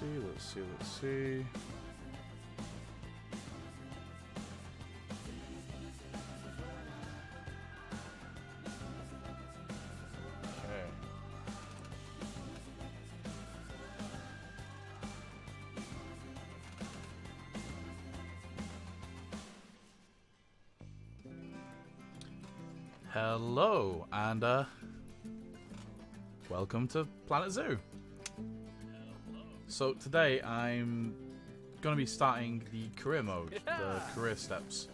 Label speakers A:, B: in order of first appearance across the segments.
A: let's see. Okay. Hello, and welcome to Planet Zoo. So today I'm going to be starting the career mode, the career steps,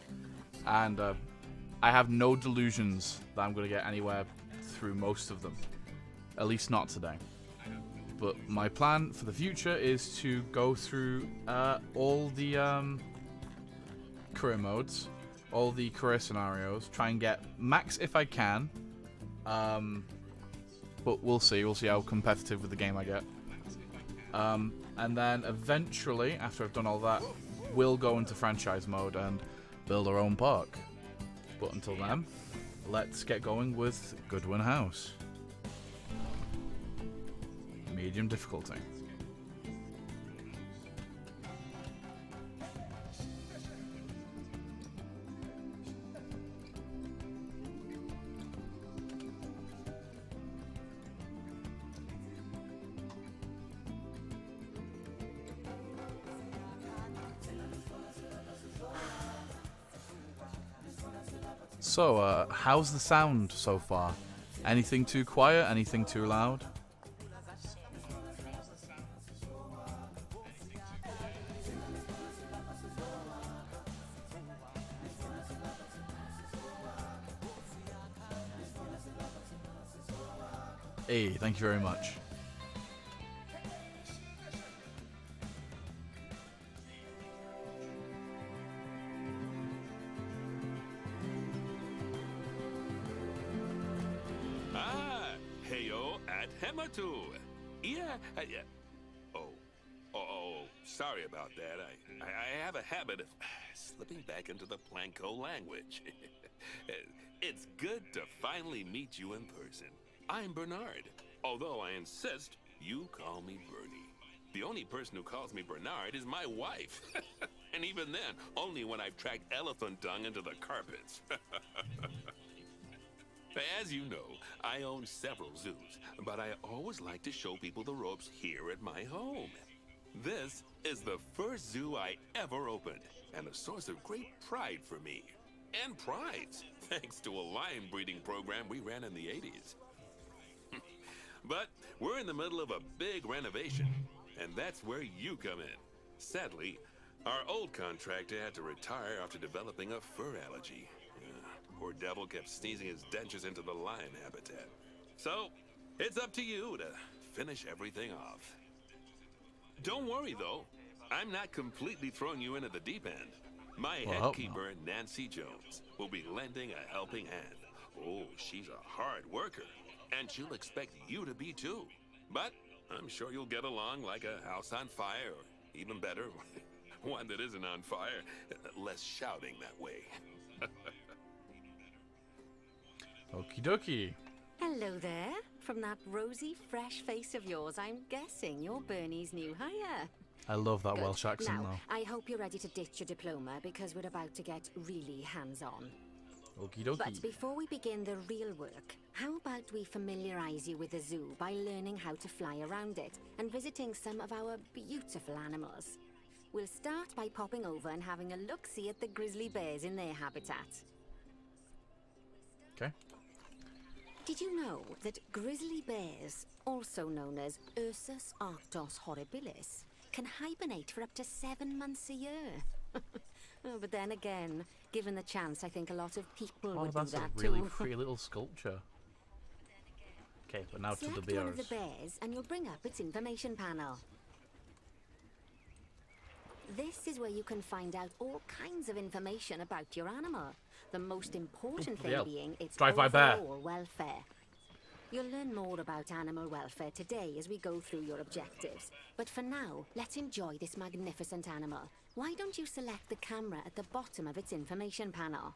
A: and I have no delusions that I'm going to get anywhere through most of them, at least not today. But my plan for the future is to go through all the career modes, all the career scenarios, try and get max if I can, but we'll see how competitive with the game I get. And then eventually, after I've done all that, we'll go into franchise mode and build our own park. But until then, let's get going with Goodwin House. Medium difficulty. So, how's the sound so far? Anything too quiet? Anything too loud? Hey, thank you very much.
B: Yeah. Oh, sorry about that. I have a habit of slipping back into the Planko language. It's good to finally meet you in person. I'm Bernard, although I insist you call me Bernie. The only person who calls me Bernard is my wife. And even then, only when I've tracked elephant dung into the carpets. As you know, I own several zoos, but I always like to show people the ropes here at my home. This is the first zoo I ever opened, and a source of great pride for me. And prides, thanks to a lion breeding program we ran in the 80s. But we're in the middle of a big renovation, and that's where you come in. Sadly, our old contractor had to retire after developing a fur allergy. Poor devil kept sneezing his dentures into the lion habitat. So, it's up to you to finish everything off. Don't worry, though. I'm not completely throwing you in at the deep end. My head keeper, Nancy Jones, will be lending a helping hand. Oh, she's a hard worker, and she'll expect you to be, too. But I'm sure you'll get along like a house on fire, or even better, one that isn't on fire. Less shouting that way.
A: Okie dokie.
C: Hello there. From that rosy, fresh face of yours, I'm guessing you're Bernie's new hire.
A: I love that
C: Good.
A: Welsh accent,
C: now,
A: though.
C: I hope you're ready to ditch your diploma because we're about to get really hands-on.
A: Okie dokie.
C: But before we begin the real work, how about we familiarize you with the zoo by learning how to fly around it and visiting some of our beautiful animals? We'll start by popping over and having a look-see at the grizzly bears in their habitat.
A: Okay.
C: Did you know that grizzly bears, also known as Ursus arctos horribilis, can hibernate for up to 7 months a year? Oh, but then again, given the chance, I think a lot of people would do that too.
A: Oh, that's a really pretty little sculpture. Okay, but now to the
C: Select
A: bears.
C: one of the bears and you'll bring up its information panel. This is where you can find out all kinds of information about your animal. The most important thing being its overall welfare. You'll learn more about animal welfare today as we go through your objectives. But for now, let's enjoy this magnificent animal. Why don't you select the camera at the bottom of its information panel?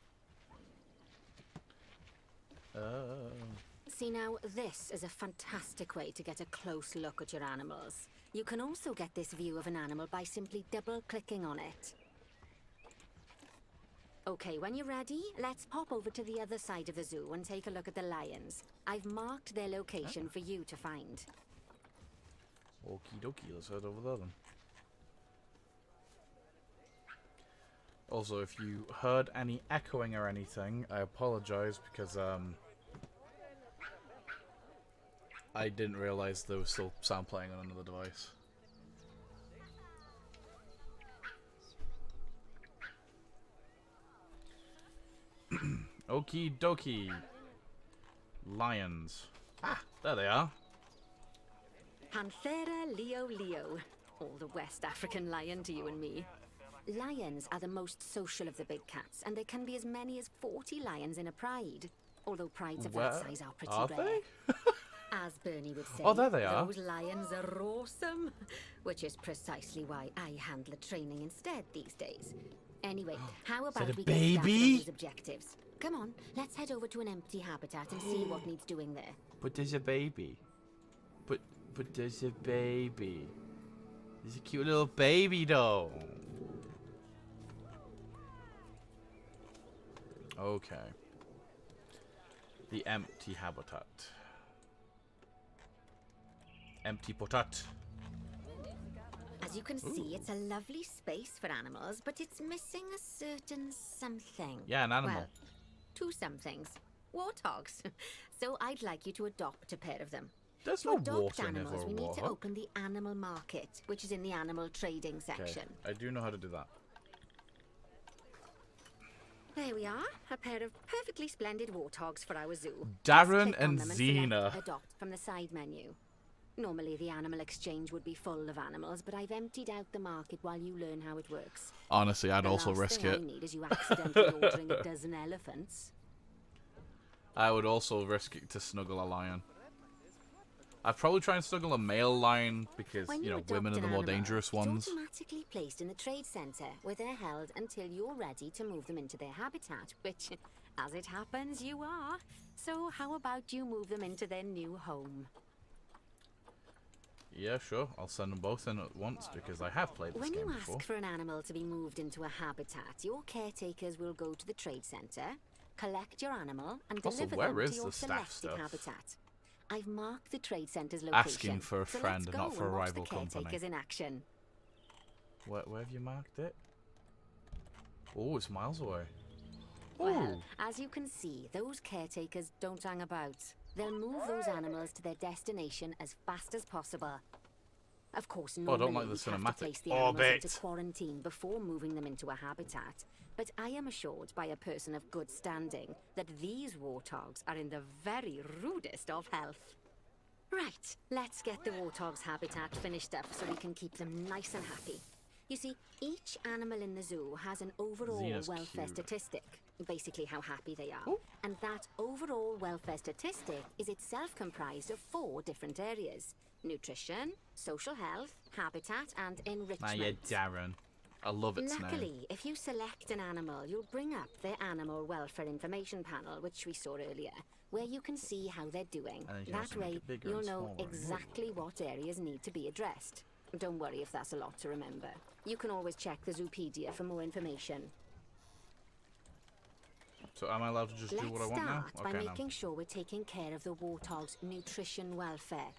C: See now, this is a fantastic way to get a close look at your animals. You can also get this view of an animal by simply double-clicking on it. Okay, when you're ready, let's pop over to the other side of the zoo and take a look at the lions. I've marked their location for you to find.
A: Okie dokie, let's head over there then. Also, if you heard any echoing or anything, I apologize because I didn't realize there was still sound playing on another device. Okie dokie. Lions. Ah, there they are.
C: Panthera leo leo, or the West African lion to you and me. Lions are the most social of the big cats, and there can be as many as 40 lions in a pride. Although prides of that size are pretty rare. As Bernie would say,
A: there they are.
C: Those lions are awesome. Which is precisely why I handle training instead these days. Anyway, how about we get started on these objectives? Come on, let's head over to an empty habitat and see what needs doing there.
A: But there's a baby. But there's a baby. There's a cute little baby though. Okay. The empty habitat. Empty potat.
C: As you can see, it's a lovely space for animals, but it's missing a certain something.
A: Yeah, an animal.
C: Well, two somethings. Warthogs. So I'd like you to adopt a pair of them.
A: There's
C: To
A: no
C: adopt
A: water in it
C: animals,
A: for a
C: we need to
A: warthog.
C: open the animal market, which is in the animal trading section.
A: I do know how to do that.
C: There we are, a pair of perfectly splendid warthogs for our zoo.
A: Darren
C: Just click on
A: and
C: them
A: Xena.
C: select Adopt from the side menu. Normally the animal exchange would be full of animals, but I've emptied out the market while you learn how it works.
A: Honestly, I'd
C: The
A: also
C: last
A: risk
C: thing
A: it.
C: I need is you accidentally ordering a dozen elephants.
A: I would also risk it to snuggle a lion. I'd probably try and snuggle a male lion because,
C: When
A: you know,
C: adopt
A: women are
C: an
A: the more
C: animal,
A: dangerous
C: it's
A: ones.
C: automatically placed in the trade centre, where they're held until you're ready to move them into their habitat, which, as it happens, you are. So how about you move them into their new home?
A: Yeah, sure. I'll send them both in at once because I have played this
C: When
A: game
C: you
A: before.
C: ask for an animal to be moved into a habitat, your caretakers will go to the trade centre, collect your animal, and
A: Also,
C: deliver
A: where
C: them
A: is
C: to your
A: the staff
C: selected
A: stuff?
C: habitat. I've marked the trade centre's location.
A: Asking for a
C: so
A: friend
C: let's
A: and not
C: go
A: for a
C: and watch
A: rival
C: the
A: company.
C: caretakers in action.
A: Where have you marked it? Oh, it's miles away.
C: Well,
A: Ooh.
C: as you can see, those caretakers don't hang about. They'll move those animals to their destination as fast as possible. Of course,
A: I
C: normally
A: don't like the
C: we'd have to
A: cinematic
C: place the animals
A: orbit.
C: into quarantine before moving them into a habitat. But I am assured by a person of good standing that these warthogs are in the very rudest of health. Right, let's get the warthog's habitat finished up so we can keep them nice and happy. You see, each animal in the zoo has an overall
A: Xena's
C: welfare
A: cute.
C: statistic, basically how happy they are.
A: Ooh.
C: And that overall welfare statistic is itself comprised of 4 different areas: nutrition, social health, habitat, and enrichment.
A: Yeah, Darren. I love its name.
C: Luckily, if you select an animal, you'll bring up their animal welfare information panel, which we saw earlier, where you can see how they're doing.
A: And then you can
C: That
A: also make
C: way,
A: it bigger
C: you'll
A: and
C: know
A: smaller and
C: exactly what areas need to be addressed. Don't worry if that's a lot to remember. You can always check the Zoopedia for more information.
A: So am I allowed to just do what I want now?
C: Let's start by making sure we're taking care of the warthog's nutrition welfare.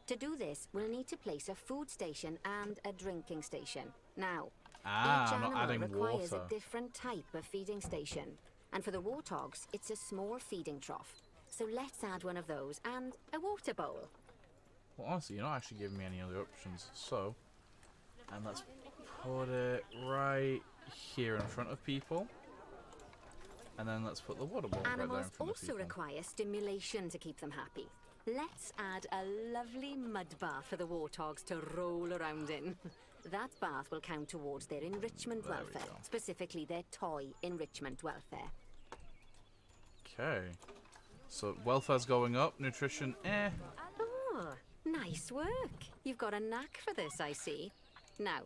C: To do this, we'll need to place a food station and a drinking station. Now, each
A: I'm not
C: animal
A: adding
C: requires
A: water.
C: a different type of feeding station. And for the warthogs, it's a small feeding trough. So let's add one of those and a water bowl.
A: Well, honestly, you're not actually giving me any other options. So, and let's put it right here in front of people. And then let's put the water bowl right there in
C: Animals
A: front of
C: also
A: people.
C: require stimulation to keep them happy. Let's add a lovely mud bath for the warthogs to roll around in. That bath will count towards their enrichment
A: There we
C: welfare,
A: go.
C: specifically their toy enrichment welfare.
A: Okay. So welfare's going up, nutrition, eh.
C: Oh, nice work. You've got a knack for this, I see. Now,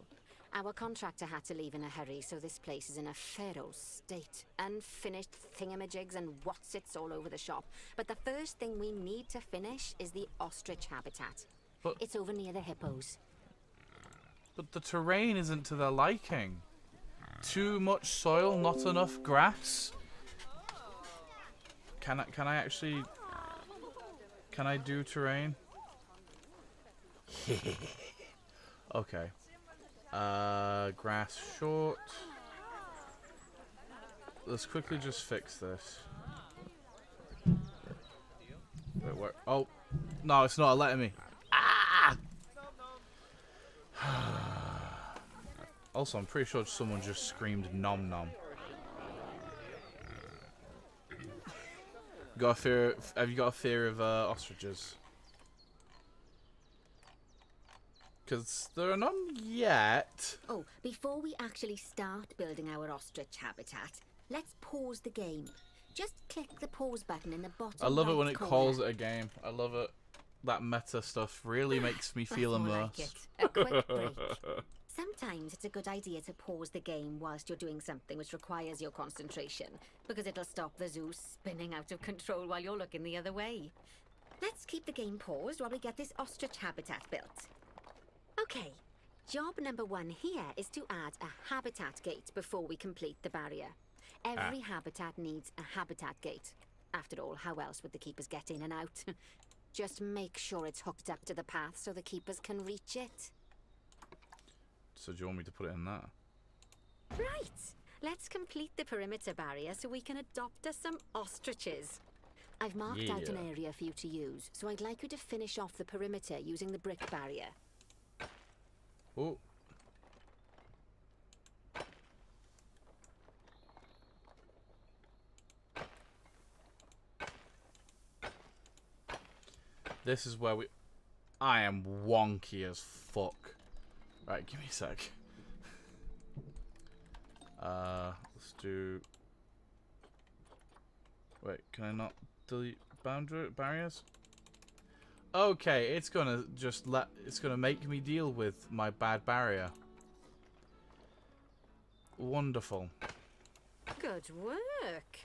C: our contractor had to leave in a hurry, so this place is in a feral state. Unfinished thingamajigs and whatsits all over the shop. But the first thing we need to finish is the ostrich habitat.
A: But-
C: It's over near the hippos.
A: But the terrain isn't to their liking. Too much soil, not enough grass. Can I actually... Can I do terrain? Okay. Grass short. Let's quickly just fix this. Wait, where? Oh. No, it's not letting me. Ah! Also, I'm pretty sure someone just screamed nom nom. Got a fear? Have you got a fear of ostriches? Because there are none yet.
C: Oh, before we actually start building our ostrich habitat, let's pause the game. Just click the pause button in the bottom
A: I love it when
C: right
A: it
C: corner.
A: calls it a game. I love it. That meta stuff really makes me feel immersed.
C: Like it. A quick break. Sometimes it's a good idea to pause the game whilst you're doing something which requires your concentration, because it'll stop the zoo spinning out of control while you're looking the other way. Let's keep the game paused while we get this ostrich habitat built. Okay, job number 1 here is to add a habitat gate before we complete the barrier. Every habitat needs a habitat gate. After all, how else would the keepers get in and out? Just make sure it's hooked up to the path so the keepers can reach it.
A: So do you want me to put it in there?
C: Right. Let's complete the perimeter barrier so we can adopt us some ostriches. I've marked out an area for you to use, so I'd like you to finish off the perimeter using the brick barrier.
A: Oh. This is where we... I am wonky as fuck. Right, give me a sec. Let's do... Wait, can I not delete barriers? Okay, it's gonna just it's gonna make me deal with my bad barrier. Wonderful.
C: Good work.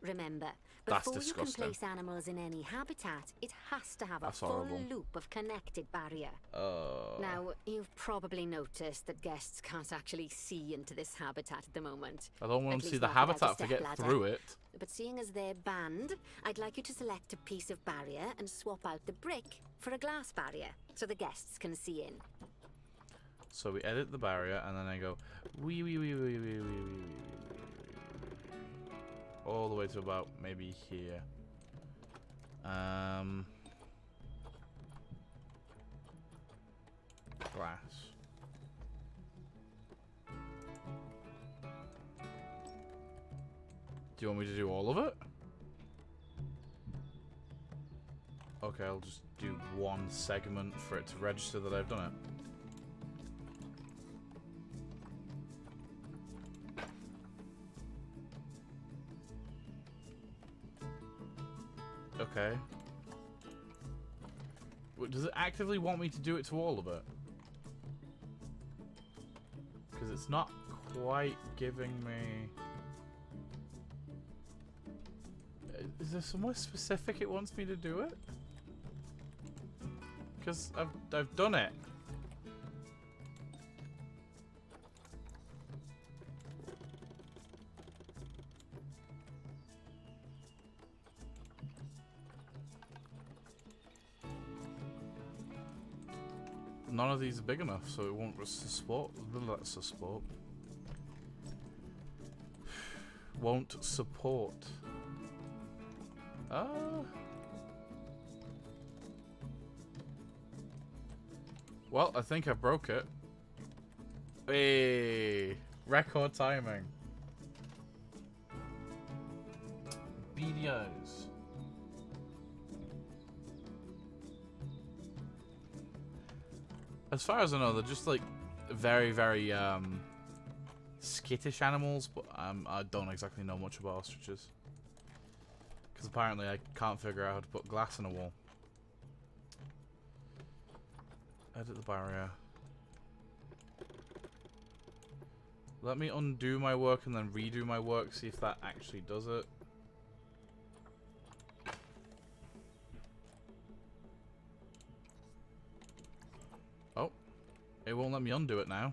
C: Remember,
A: That's
C: before you can
A: disgusting.
C: place animals in any habitat, it has to have
A: That's
C: a full
A: horrible.
C: loop of connected barrier. Now, you've probably noticed that guests can't actually see into this habitat at the moment.
A: I don't want
C: At
A: to see
C: least
A: the
C: not without a
A: habitat to get
C: stepladder.
A: through it.
C: But seeing as they're banned, I'd like you to select a piece of barrier and swap out the brick for a glass barrier, so the guests can see in.
A: So we edit the barrier, and then I go wee wee wee wee wee wee wee wee all the way to about maybe here. Glass. Do you want me to do all of it? Okay, I'll just do one segment for it to register that I've done it. Okay. Does it actively want me to do it to all of it? Because it's not quite giving me... Is there somewhere specific it wants me to do it? Because I've done it. None of these are big enough, so it won't support. Support. Won't support. Well, I think I broke it. Hey, record timing. Beady eyes. As far as I know, they're just like very, very skittish animals, but I don't exactly know much about ostriches. Because apparently I can't figure out how to put glass in a wall. Edit the barrier. Let me undo my work and then redo my work, see if that actually does it. Oh. It won't let me undo it now.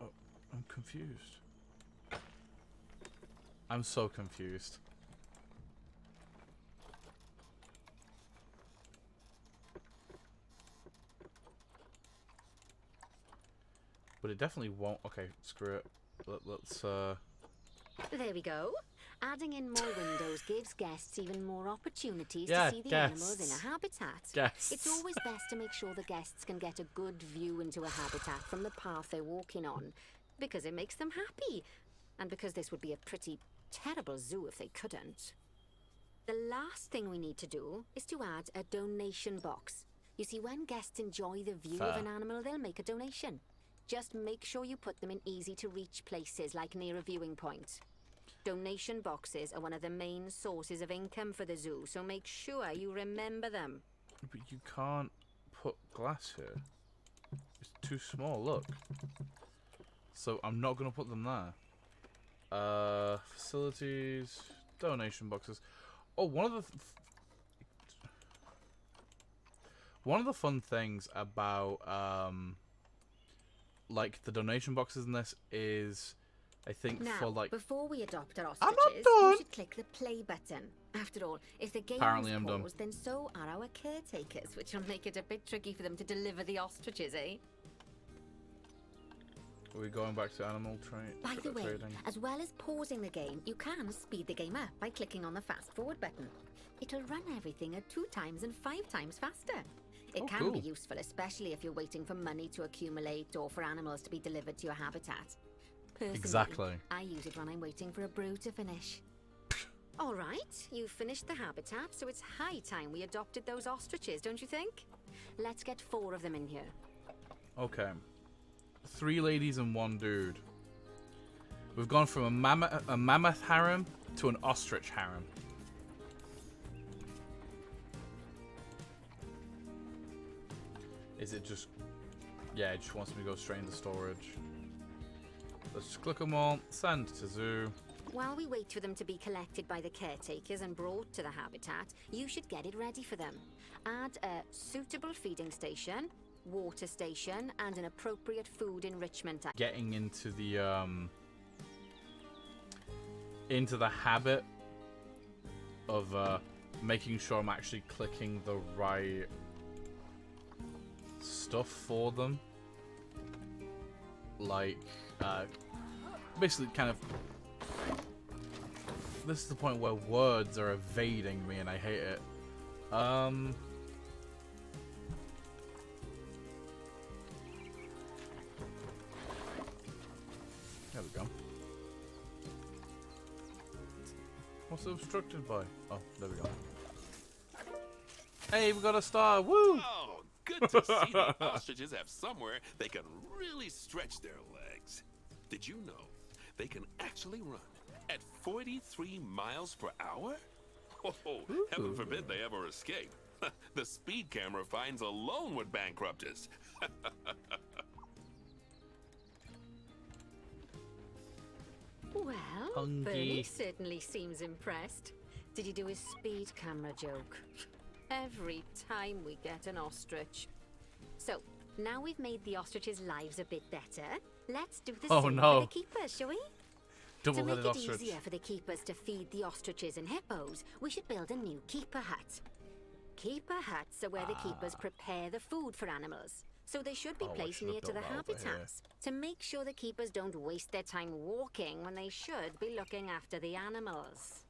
A: Oh, I'm confused. I'm so confused. But it definitely won't. Okay, screw it. Let's
C: There we go. Adding in more windows gives guests even more opportunities
A: Yeah,
C: to see the
A: guests.
C: animals in a habitat.
A: Guests.
C: It's always best to make sure the guests can get a good view into a habitat from the path they're walking on, because it makes them happy, and because this would be a pretty terrible zoo if they couldn't. The last thing we need to do is to add a donation box. You see, when guests enjoy the view of
A: Fair.
C: an animal, they'll make a donation. Just make sure you put them in easy-to-reach places, like near a viewing point. Donation boxes are one of the main sources of income for the zoo, so make sure you remember them.
A: But you can't put glass here. It's too small, look. So I'm not going to put them there. Facilities, donation boxes. Oh, one of the fun things about like the donation boxes in this is, I think,
C: Now,
A: for like.
C: before we adopt our
A: I'm
C: ostriches,
A: not done.
C: you should click the play button. After all, if the game
A: Apparently
C: is
A: I'm done.
C: paused, then so are our caretakers, which will make it a bit tricky for them to deliver the ostriches, eh?
A: Are we going back to animal
C: By the way,
A: trading?
C: as well as pausing the game, you can speed the game up by clicking on the fast forward button. It'll run everything at 2 times and 5 times faster. It can be
A: cool.
C: useful, especially if you're waiting for money to accumulate or for animals to be delivered to your habitat. Personally,
A: Exactly.
C: I use it when I'm waiting for a brew to finish. All right, you've finished the habitat, so it's high time we adopted those ostriches, don't you think? Let's get 4 of them in here.
A: Okay. 3 ladies and 1 dude. We've gone from a mammoth harem to an ostrich harem. Is it just... Yeah, it just wants me to go straight into storage. Let's just click them all. Send to zoo.
C: While we wait for them to be collected by the caretakers and brought to the habitat, you should get it ready for them. Add a suitable feeding station, water station, and an appropriate food enrichment.
A: Getting into the habit of making sure I'm actually clicking the right stuff for them. Like, basically kind of... This is the point where words are evading me and I hate it. There we go. What's it obstructed by? Oh, there we go. Hey, we got a star! Woo!
B: Oh, good to see the ostriches have somewhere they can really stretch their legs. Did you know they can actually run at 43 miles per hour? Oh, heaven forbid they ever escape. The speed camera fines alone would bankrupt us.
C: Well,
A: Hungry.
C: Bernie certainly seems impressed. Did you do his speed camera joke? Every time we get an ostrich. So, now we've made the ostriches' lives a bit better, let's do the same for the keepers, shall we? To make
A: Double-headed
C: it
A: ostrich.
C: easier for the keepers to feed the ostriches and hippos, we should build a new keeper hut. Keeper huts are where the keepers prepare the food for animals, so they should be
A: Oh, I
C: placed
A: should have
C: near to the
A: built that over here.
C: habitats to make sure the keepers don't waste their time walking when they should be looking after the animals.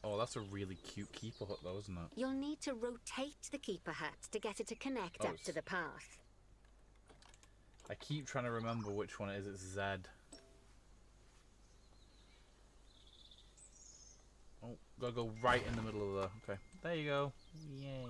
A: Oh, that's a really cute keeper hut though, isn't it?
C: You'll need to rotate the keeper hut to get it to connect up to the path.
A: I keep trying to remember which one it is. It's Z. Oh, gotta go right in the middle of the... Okay, there you go. Yay.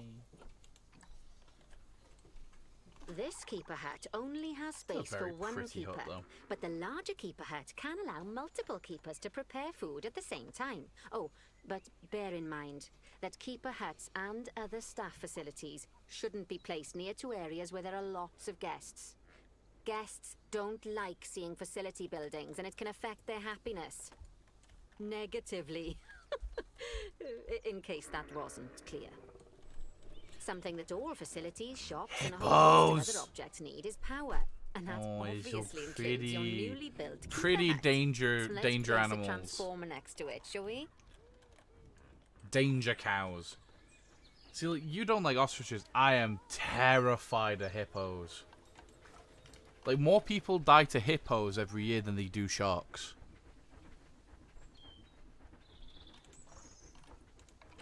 C: This keeper hut only has space for
A: very
C: one
A: pretty
C: keeper,
A: hut, though.
C: but the larger keeper hut can allow multiple keepers to prepare food at the same time. Oh, but bear in mind that keeper huts and other staff facilities shouldn't be placed near to areas where there are lots of guests. Guests don't like seeing facility buildings, and it can affect their happiness negatively. In case that wasn't clear. Something that all facilities, shops, and a
A: Hippos!
C: whole host of other objects need is power. And that obviously includes
A: pretty,
C: your newly built
A: pretty danger
C: so let's
A: danger
C: place
A: animals.
C: A transformer next to it, shall we?
A: Danger cows. See, like, you don't like ostriches. I am terrified of hippos. Like, more people die to hippos every year than they do sharks.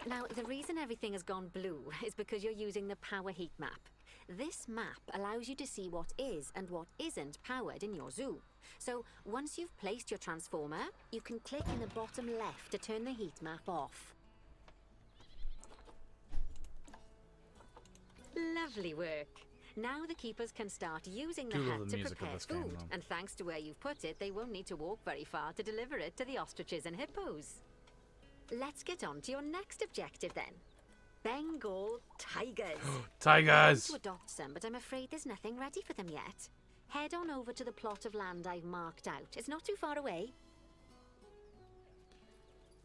C: Now, the reason everything has gone blue is because you're using the power heat map. This map allows you to see what is and what isn't powered in your zoo. So, once you've placed your transformer, you can click in the bottom left to turn the heat map off. Lovely work. Now the keepers can start using the hut to prepare food, and thanks to where you've put it, they won't need to walk very far to deliver it to the ostriches and hippos. Let's get on to your next objective then. Bengal tigers.
A: Tigers!
C: I want to adopt some, but I'm afraid there's nothing ready for them yet. Head on over to the plot of land I've marked out. It's not too far away.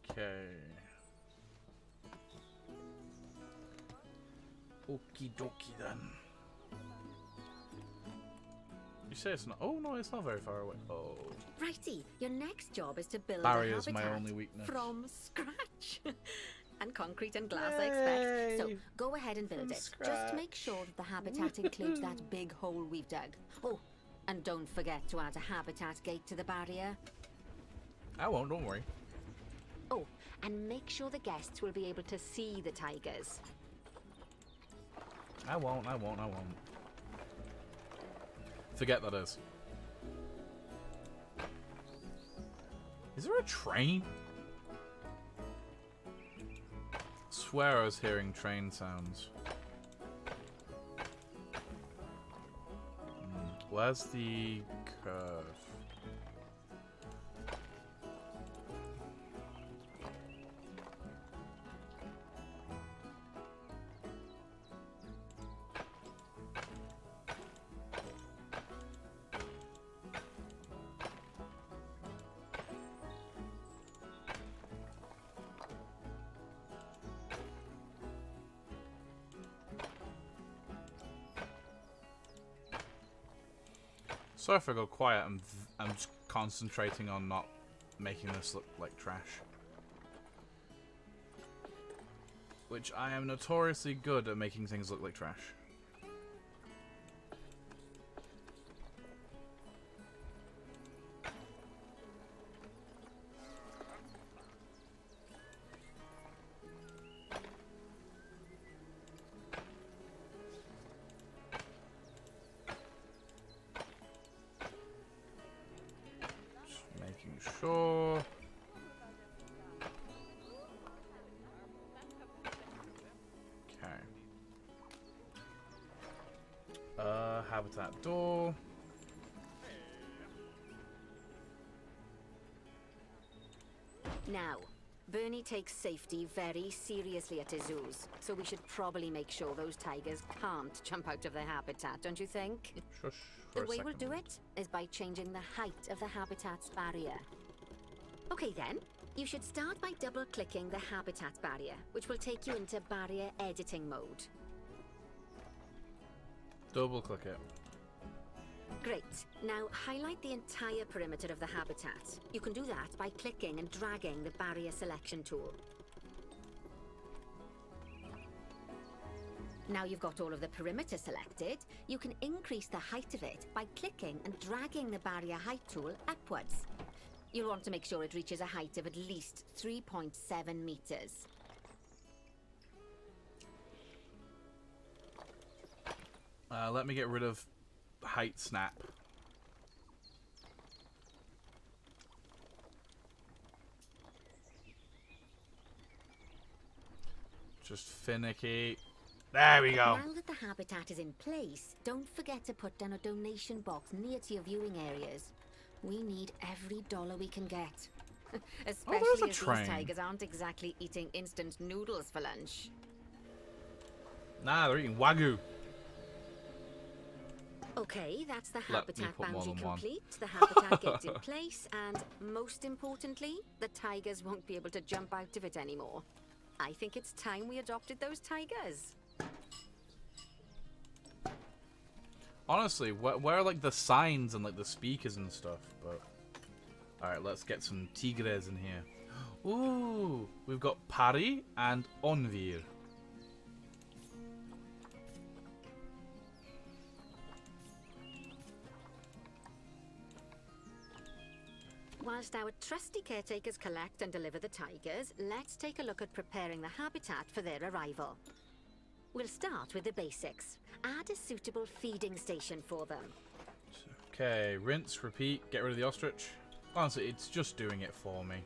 A: Okay. Okie dokie then. You say it's not. Oh no, it's not very far away. Oh.
C: Righty, your next job is to build
A: Barrier's
C: a habitat
A: my only weakness.
C: from scratch. And concrete and glass, I expect. So go ahead and build it. Just make sure that the habitat includes that big hole we've dug. Oh, and don't forget to add a habitat gate to the barrier.
A: I won't, don't worry.
C: Oh, and make sure the guests will be able to see the tigers.
A: I won't. Forget that is. Is there a train? Swear I was hearing train sounds. Where's the curve? Sorry if I go quiet, I'm just concentrating on not making this look like trash. Which I am notoriously good at making things look like trash. Sure. Okay. Habitat door.
C: Now, Bernie takes safety very seriously at his zoos, so we should probably make sure those tigers can't jump out of their habitat, don't you think?
A: Shush.
C: The way we'll do it is by changing the height of the habitat's barrier. Okay then, you should start by double-clicking the habitat barrier, which will take you into barrier editing mode.
A: Double-click it.
C: Great. Now highlight the entire perimeter of the habitat. You can do that by clicking and dragging the barrier selection tool. Now you've got all of the perimeter selected, you can increase the height of it by clicking and dragging the barrier height tool upwards. You'll want to make sure it reaches a height of at least 3.7 meters.
A: Let me get rid of height snap. Just finicky. There we go.
C: Now that the habitat is in place, don't forget to put down a donation box near to your viewing areas. We need every dollar we can get. Especially as these tigers aren't exactly eating instant noodles for lunch.
A: Nah, they're eating Wagyu.
C: Okay, that's the
A: Let me
C: habitat
A: put more
C: boundary
A: than one.
C: complete. The habitat gets in place, and most importantly, the tigers won't be able to jump out of it anymore. I think it's time we adopted those tigers.
A: Honestly, where are like the signs and like the speakers and stuff? But alright, let's get some tigres in here. Ooh, we've got Pari and Onvir.
C: Whilst our trusty caretakers collect and deliver the tigers, let's take a look at preparing the habitat for their arrival. We'll start with the basics. Add a suitable feeding station for them.
A: Okay, rinse, repeat, get rid of the ostrich. Honestly, it's just doing it for me.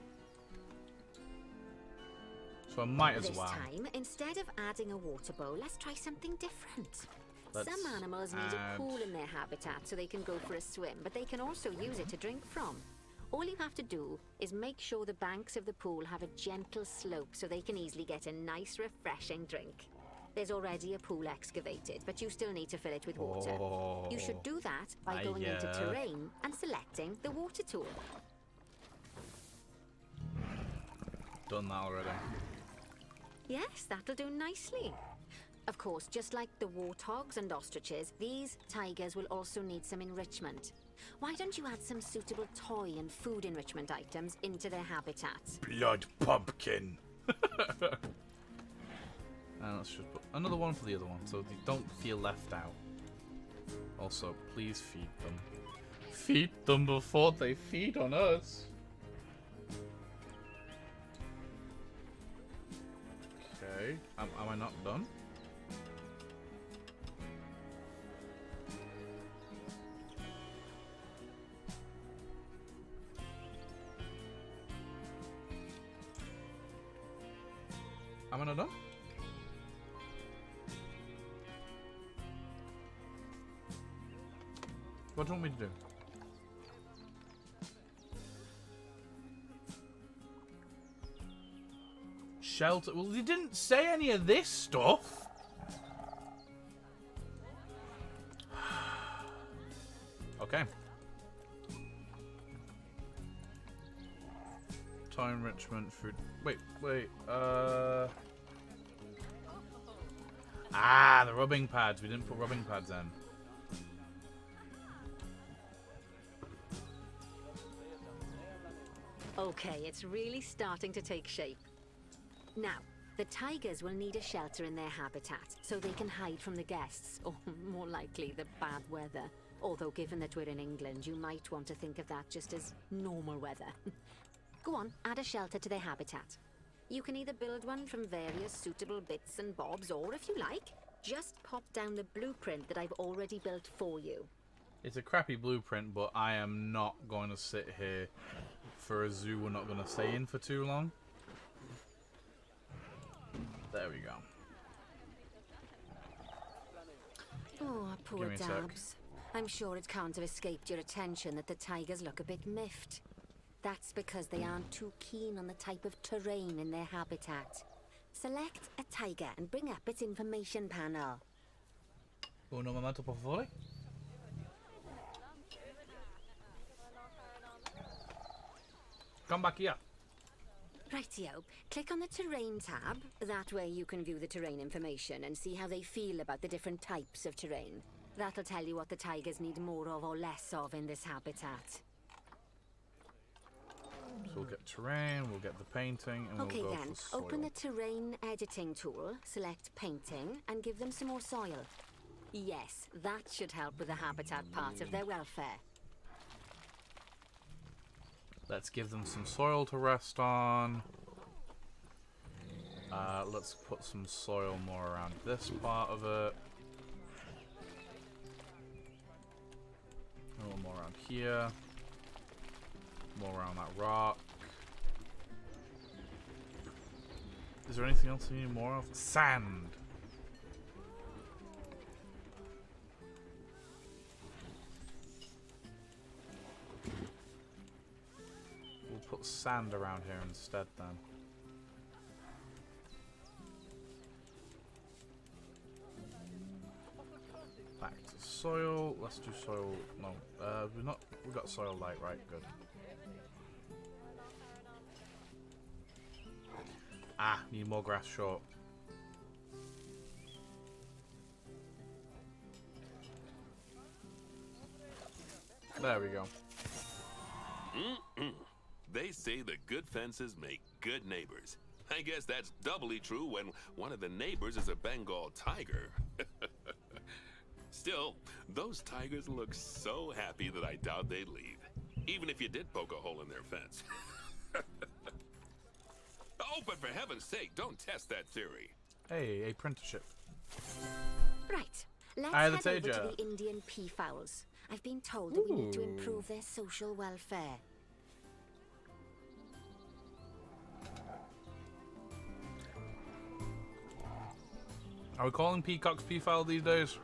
A: So I might as well.
C: This time, instead of adding a water bowl, let's try something different. Some animals need a pool in their habitat so they can go for a swim, but they can also use it to drink from. All you have to do is make sure the banks of the pool have a gentle slope so they can easily get a nice, refreshing drink. There's already a pool excavated, but you still need to fill it with water.
A: Oh,
C: You should do that by going into terrain and selecting the water tool.
A: Done that already.
C: Yes, that'll do nicely. Of course, just like the warthogs and ostriches, these tigers will also need some enrichment. Why don't you add some suitable toy and food enrichment items into their habitats?
A: Blood pumpkin. And let's just put another one for the other one so they don't feel left out. Also, please feed them. Feed them before they feed on us. Okay, am I not done? Am I not done? What do you want me to do? Shelter. Well, they didn't say any of this stuff. Okay. Time enrichment, food. Wait. Ah, the rubbing pads. We didn't put rubbing pads in.
C: Okay, it's really starting to take shape. Now, the tigers will need a shelter in their habitat so they can hide from the guests, or more likely the bad weather. Although given that we're in England, you might want to think of that just as normal weather. Go on, add a shelter to their habitat. You can either build one from various suitable bits and bobs, or if you like, just pop down the blueprint that I've already built for you.
A: It's a crappy blueprint, but I am not going to sit here for a zoo we're not going to stay in for too long. There we go.
C: Oh, poor Dabs. I'm sure it can't have escaped your attention that the tigers look a bit miffed. That's because they aren't too keen on the type of terrain in their habitat. Select a tiger and bring up its information panel.
A: Un momento, por favor. Come back here.
C: Rightio. Click on the terrain tab. That way you can view the terrain information and see how they feel about the different types of terrain. That'll tell you what the tigers need more of or less of in this habitat.
A: So we'll get terrain, we'll get the painting, and
C: okay,
A: we'll go
C: then,
A: for soil.
C: open the terrain editing tool, select painting, and give them some more soil. Yes, that should help with the habitat part of their welfare.
A: Let's give them some soil to rest on. Let's put some soil more around this part of it. A little more around here. More around that rock. Is there anything else we need more of? Sand! We'll put sand around here instead then. Back to soil. Let's do soil. No, we got soil light, right? Good. Ah, need more grass short. There we go.
B: They say that good fences make good neighbors. I guess that's doubly true when one of the neighbors is a Bengal tiger. Still, those tigers look so happy that I doubt they'd leave, even if you did poke a hole in their fence. Oh, but for heaven's sake, don't test that theory.
A: Hey, apprenticeship.
C: Right, let's
A: Hi,
C: head over
A: Taja.
C: to the Indian peafowls. I've been told that we need to improve their social welfare.
A: Are we calling peacocks peafowl these days?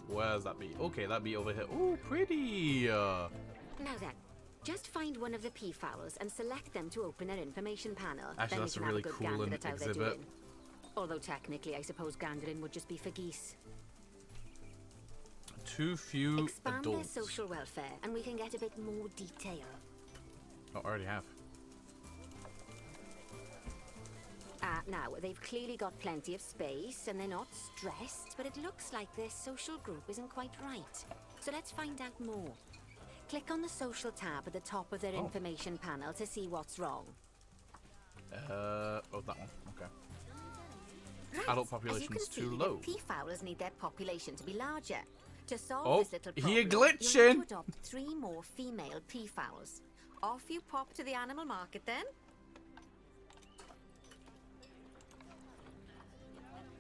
A: Where's that bee? Okay, that bee over here. Ooh, pretty.
C: Now then, just find one of the peafowls and select them to open their information panel.
A: Actually,
C: then
A: that's
C: we
A: a
C: can
A: really
C: have a good
A: cool
C: gander at how they're
A: exhibit.
C: doing. Although technically, I suppose gandering would just be for geese.
A: Too few
C: Expand
A: adults.
C: their social welfare, and we can get a bit more detail.
A: Oh, I already have.
C: Now, they've clearly got plenty of space, and they're not stressed, but it looks like their social group isn't quite right. So let's find out more. Click on the social tab at the top of their information panel to see what's wrong.
A: Oh, that one. Okay.
C: Right.
A: Adult
C: As you
A: population's
C: can
A: too
C: see,
A: low.
C: The peafowls need their population to be larger. To solve
A: Oh,
C: this little problem,
A: you're
C: you'll
A: glitching.
C: need to adopt 3 more female peafowls. Off you pop to the animal market then.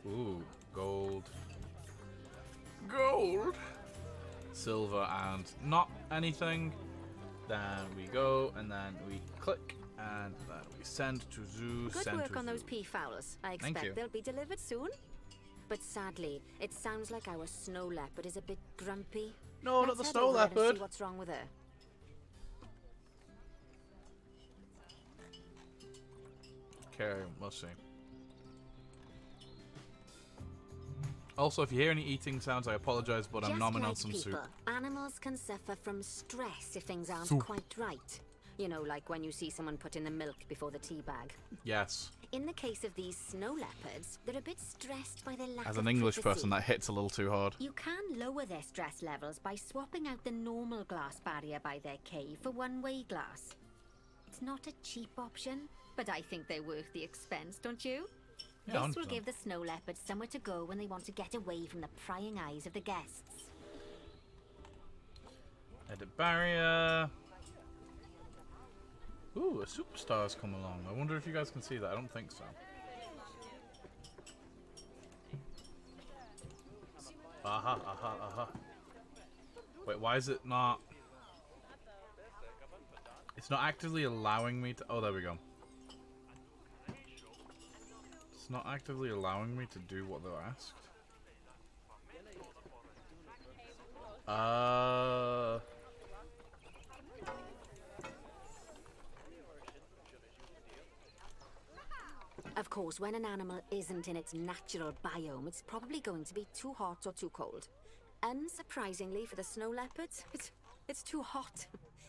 A: Ooh, gold. Gold! Silver and not anything. Then we go, and then we click, and then we send to zoo,
C: Good
A: send
C: work
A: to
C: on
A: zoo.
C: those peafowls. I
A: Thank
C: expect
A: you.
C: they'll be delivered soon. But sadly, it sounds like our snow leopard is a bit grumpy.
A: No, not
C: Let's
A: the
C: head
A: snow
C: over there and
A: leopard.
C: see what's wrong with her.
A: Okay, we'll see. Also, if you hear any eating sounds, I apologize, but I'm
C: Just
A: nomming on
C: like
A: some
C: people,
A: soup.
C: animals can suffer from stress if things aren't
A: Soup.
C: quite right. You know, like when you see someone put in the milk before the tea bag.
A: Yes.
C: In the case of these snow leopards, they're a bit stressed by their lack
A: As
C: of
A: an English
C: privacy.
A: person, that hits a little too hard.
C: You can lower their stress levels by swapping out the normal glass barrier by their cave for one-way glass. It's not a cheap option, but I think they're worth the expense, don't you?
A: Yeah,
C: This will
A: 100%.
C: give the snow leopards somewhere to go when they want to get away from the prying eyes of the guests.
A: Edit barrier. Ooh, a superstar's come along. I wonder if you guys can see that. I don't think so. Aha, aha, aha. Wait, why is it not... It's not actively allowing me to... Oh, there we go. It's not actively allowing me to do what they're asked.
C: Of course, when an animal isn't in its natural biome, it's probably going to be too hot or too cold. Unsurprisingly for the snow leopards, it's too hot.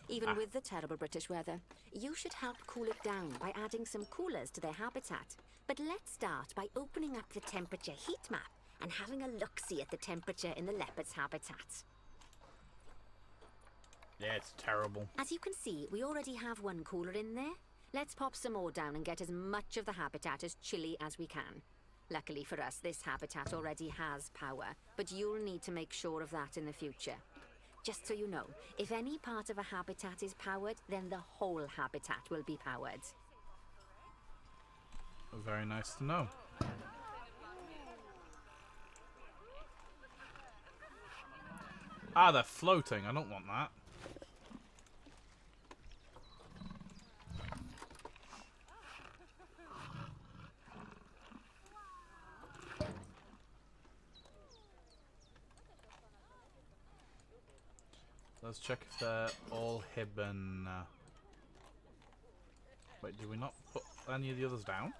C: Even with the terrible British weather. You should help cool it down by adding some coolers to their habitat. But let's start by opening up the temperature heat map and having a look-see at the temperature in the leopard's habitat.
A: Yeah, it's terrible.
C: As you can see, we already have one cooler in there. Let's pop some more down and get as much of the habitat as chilly as we can. Luckily for us, this habitat already has power, but you'll need to make sure of that in the future. Just so you know, if any part of a habitat is powered, then the whole habitat will be powered.
A: Very nice to know. Ah, they're floating. I don't want that. Let's check if they're all hidden. Wait, did we not put any of the others down?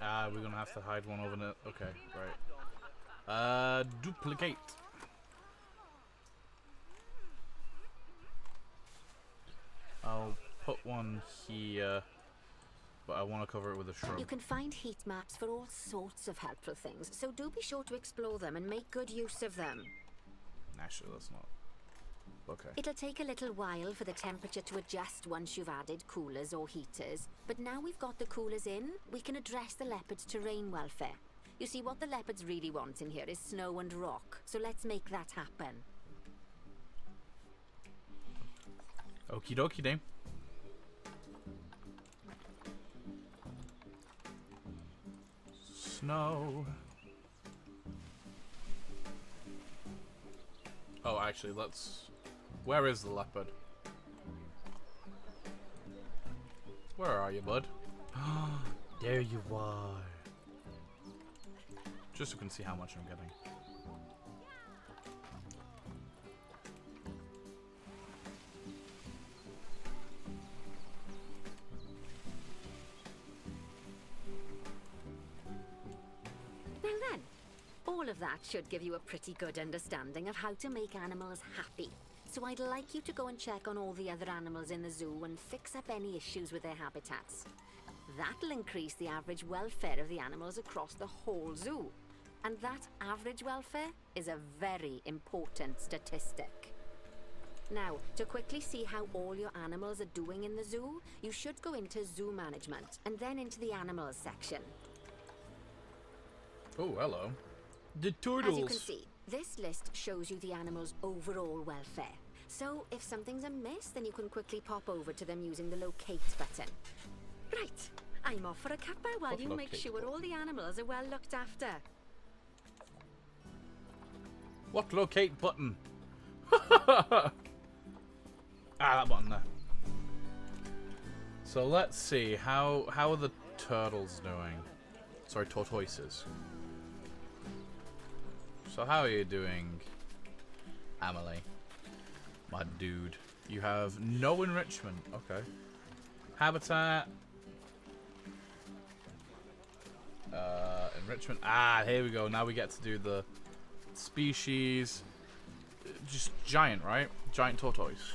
A: We're gonna have to hide one over there. Okay, right. Duplicate. I'll put one here, but I want to cover it with a shrub.
C: You can find heat maps for all sorts of helpful things, so do be sure to explore them and make good use of them.
A: Actually, that's not. Okay.
C: It'll take a little while for the temperature to adjust once you've added coolers or heaters, but now we've got the coolers in, we can address the leopards' terrain welfare. You see, what the leopards really want in here is snow and rock, so let's make that happen.
A: Okie dokie, dame. Snow. Oh, actually, let's... Where is the leopard? Where are you, bud? There you are. Just so we can see how much I'm getting.
C: Now then, all of that should give you a pretty good understanding of how to make animals happy. So I'd like you to go and check on all the other animals in the zoo and fix up any issues with their habitats. That'll increase the average welfare of the animals across the whole zoo. And that average welfare is a very important statistic. Now, to quickly see how all your animals are doing in the zoo, you should go into zoo management and then into the animals section.
A: Oh, hello. The turtles.
C: As you can see, this list shows you the animals' overall welfare. So, if something's amiss, then you can quickly pop over to them using the locate button. Right, I'm off for a cuppa while you make sure all the animals are well looked after.
A: What locate button? That button there. So let's see, how are the turtles doing? Sorry, tortoises. So how are you doing, Amelie? My dude. You have no enrichment. Okay. Habitat. Enrichment. Ah, here we go. Now we get to do the species. Just giant, right? Giant tortoise.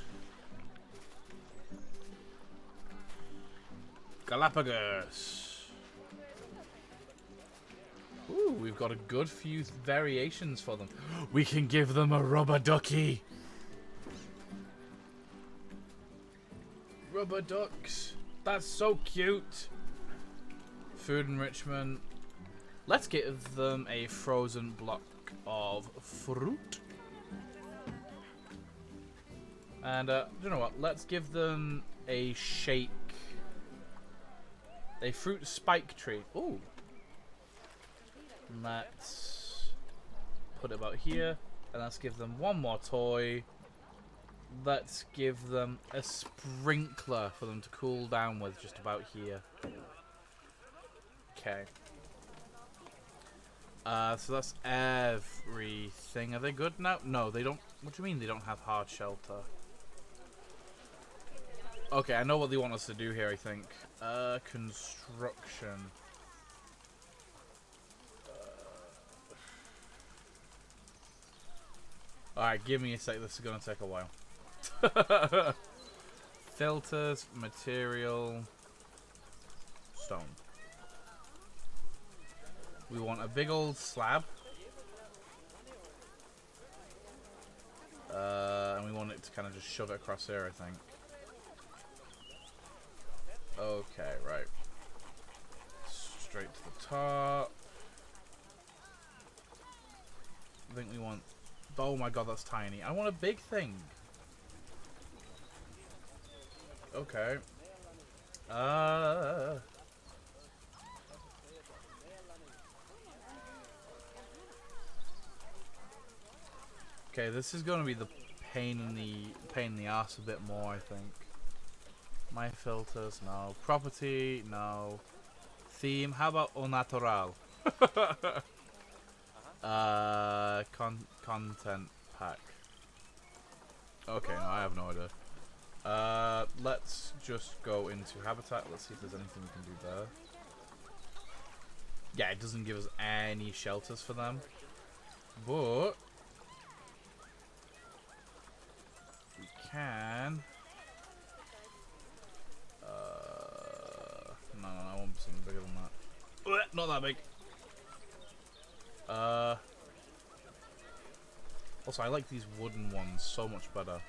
A: Galapagos. Ooh, we've got a good few variations for them. We can give them a rubber ducky. Rubber ducks. That's so cute. Food enrichment. Let's give them a frozen block of fruit. And, you know what? Let's give them a shake. A fruit spike tree. Ooh. Let's put it about here. And let's give them one more toy. Let's give them a sprinkler for them to cool down with just about here. Okay. So that's everything. Are they good now? No, they don't. What do you mean they don't have hard shelter? Okay, I know what they want us to do here, I think. Construction. Alright, give me a sec. This is going to take a while. Filters, material, stone. We want a big old slab. And we want it to kind of just shove it across there, I think. Okay, right. Straight to the top. I think we want... Oh my god, that's tiny. I want a big thing. Okay. Okay, this is going to be the pain in the ass a bit more, I think. My filters, no. Property, no. Theme, how about au natural? Content pack. Okay, no, I have no idea. Let's just go into habitat. Let's see if there's anything we can do there. Yeah, it doesn't give us any shelters for them. But we can. No, I want something bigger than that. Not that big. Also, I like these wooden ones so much better.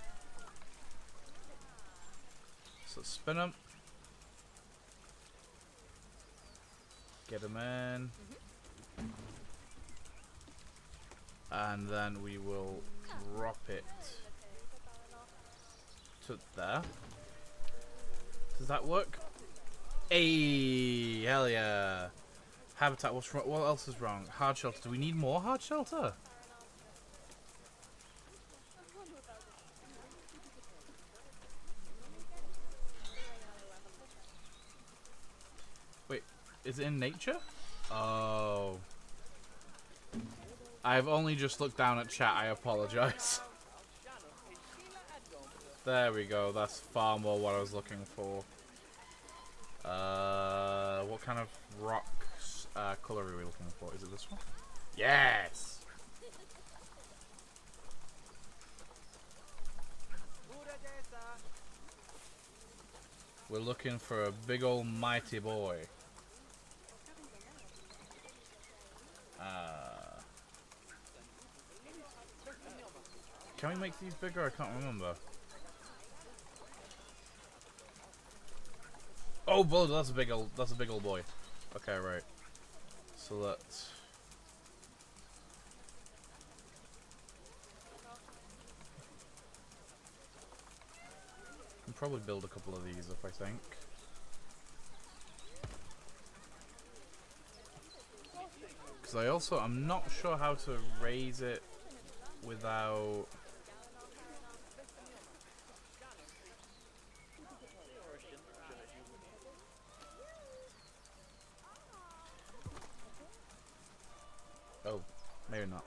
A: So spin them. Get them in. And then we will drop it to there. Does that work? Hey, hell yeah. Habitat, what's wrong? What else is wrong? Hard shelter. Do we need more hard shelter? Wait, is it in nature? Oh. I've only just looked down at chat, I apologize. There we go, that's far more what I was looking for. What kind of rock colour are we looking for? Is it this one? Yes! We're looking for a big old mighty boy. Can we make these bigger? I can't remember. Oh, boy, that's a big old boy. Okay, right. So let's. Can probably build a couple of these if I think. Because I'm not sure how to raise it without. Oh, maybe not.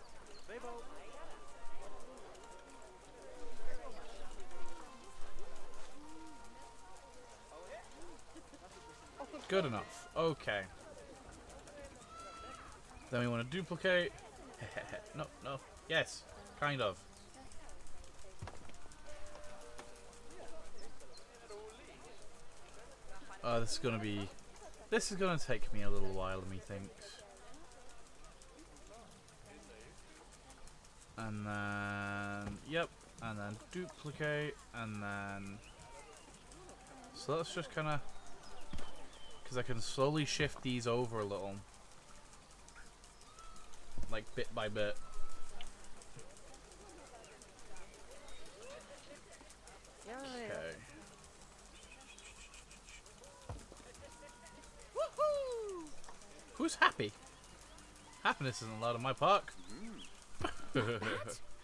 A: Good enough. Okay. Then we want to duplicate. No. Yes. Kind of. This is gonna take me a little while, methinks. And then, yep, and then duplicate, and then. So let's just kind of, because I can slowly shift these over a little, like bit by bit. Okay. Who's happy? Happiness isn't allowed in my park.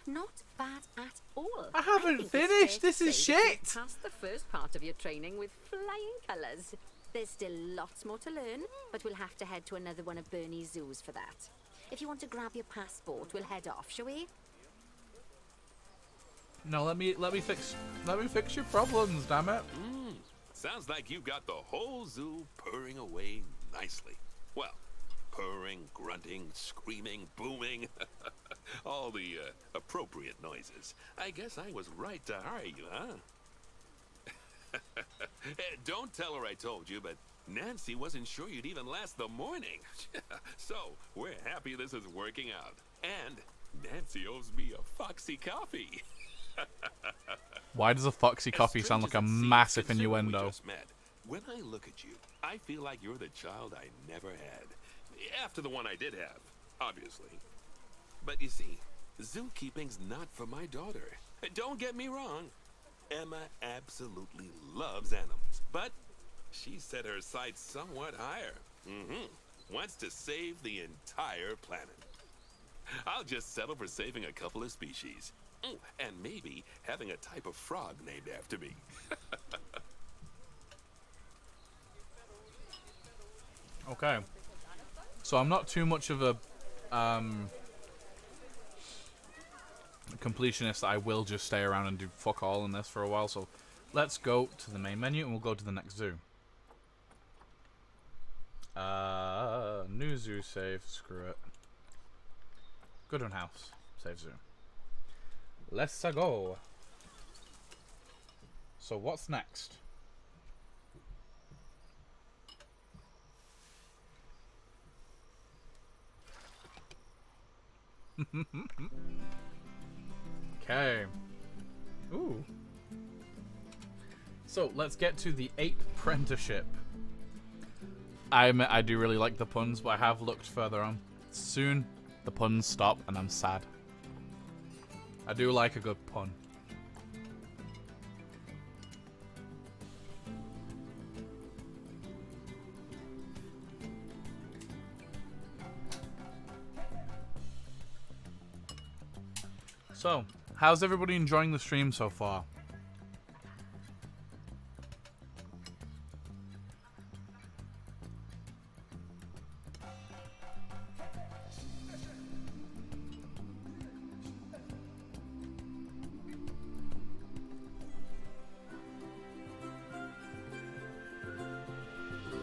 C: Not bad at all.
A: I haven't finished. This is shit.
C: Passed the first part of your training with flying colours. There's still lots more to learn, but we'll have to head to another one of Bernie's zoos for that. If you want to grab your passport, we'll head off, shall we?
A: No, let me fix your problems, damn it.
B: Sounds like you've got the whole zoo purring away nicely. Well, purring, grunting, screaming, booming. All the appropriate noises. I guess I was right to hire you, huh? Don't tell her I told you, but Nancy wasn't sure you'd even last the morning. So, we're happy this is working out. And Nancy owes me a Foxy coffee.
A: Why does a Foxy coffee sound like a massive innuendo?
B: When I look at you, I feel like you're the child I never had. After the one I did have, obviously. But you see, zookeeping's not for my daughter. Don't get me wrong. Emma absolutely loves animals, but she set her sights somewhat higher. Wants to save the entire planet. I'll just settle for saving a couple of species. And maybe having a type of frog named after me.
A: Okay. So I'm not too much of a completionist. I will just stay around and do fuck all in this for a while. So let's go to the main menu and we'll go to the next zoo. New zoo save. Screw it. Good on house. Save zoo. Let's go. So what's next? Okay. Ooh. So let's get to the ape apprenticeship. I do really like the puns, but I have looked further on. Soon the puns stop and I'm sad. I do like a good pun. So, how's everybody enjoying the stream so far?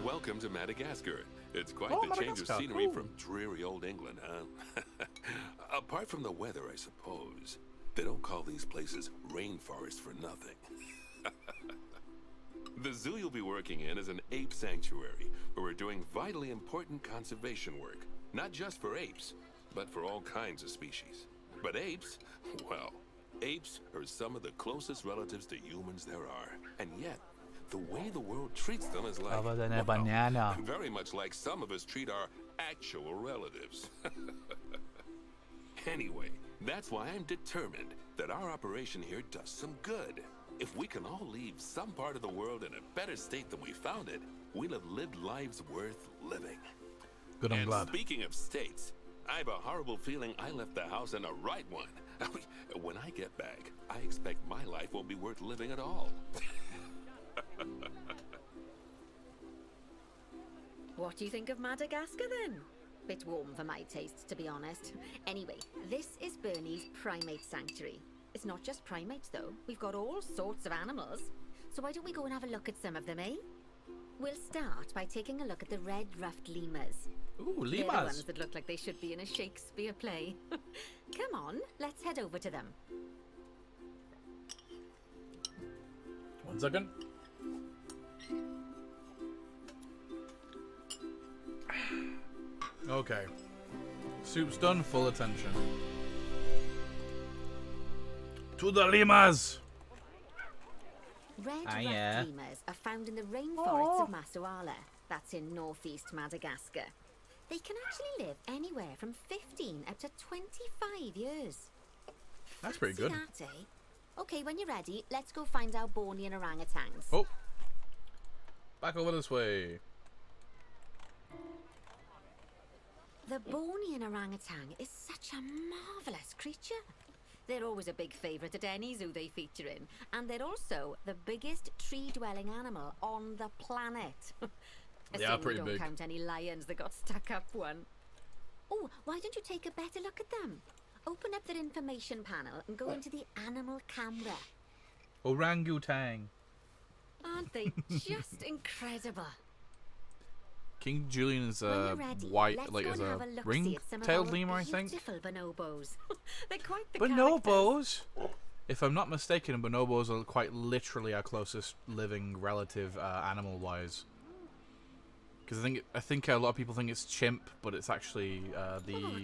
B: Welcome to Madagascar. It's quite
A: Oh,
B: the change of
A: Madagascar,
B: scenery
A: cool.
B: from dreary old England, huh? Apart from the weather, I suppose. They don't call these places rainforests for nothing. The zoo you'll be working in is an ape sanctuary, where we're doing vitally important conservation work. Not just for apes, but for all kinds of species. But apes, well, apes are some of the closest relatives to humans there are. And yet, the way the world treats them is like,
A: Other than a
B: well,
A: banana.
B: very much like some of us treat our actual relatives. Anyway, that's why I'm determined that our operation here does some good. If we can all leave some part of the world in a better state than we found it, we'll have lived lives worth living.
A: Good, I'm
B: And
A: glad.
B: speaking of states, I have a horrible feeling I left the house in a right one. When I get back, I expect my life won't be worth living at all.
C: What do you think of Madagascar then? Bit warm for my taste, to be honest. Anyway, this is Bernie's primate sanctuary. It's not just primates though. We've got all sorts of animals. So why don't we go and have a look at some of them, eh? We'll start by taking a look at the red-ruffed lemurs.
A: Ooh,
C: They're the
A: lemurs.
C: ones that look like they should be in a Shakespeare play. Come on, let's head over to them.
A: 1 second. Okay. Soup's done, full attention. To the lemurs!
C: Red-ruffed
A: yeah.
C: lemurs are found in the rainforests of Masoala. That's in northeast Madagascar. They can actually live anywhere from 15 up to 25 years.
A: That's pretty good.
C: Fancy that, eh? Okay, when you're ready, let's go find our Bornean orangutans.
A: Oh. Back over this way.
C: The Bornean orangutan is such a marvellous creature. They're always a big favourite at any zoo they feature in, and they're also the biggest tree-dwelling animal on the planet.
A: They are pretty
C: we don't
A: big.
C: count any lions that got stuck up one. Oh, why don't you take a better look at them? Open up their information panel and go into the animal camera.
A: Orangutan.
C: Aren't they just incredible?
A: King Julian is
C: When
A: a
C: you're ready,
A: white,
C: let's
A: like
C: go
A: is
C: and
A: a
C: have a look-see
A: ring
C: at some of
A: tailed
C: our
A: lemur, I think.
C: Beautiful bonobos. They're quite the characters.
A: Bonobos? If I'm not mistaken, bonobos are quite literally our closest living relative, animal-wise. Because I think a lot of people think it's chimp, but it's actually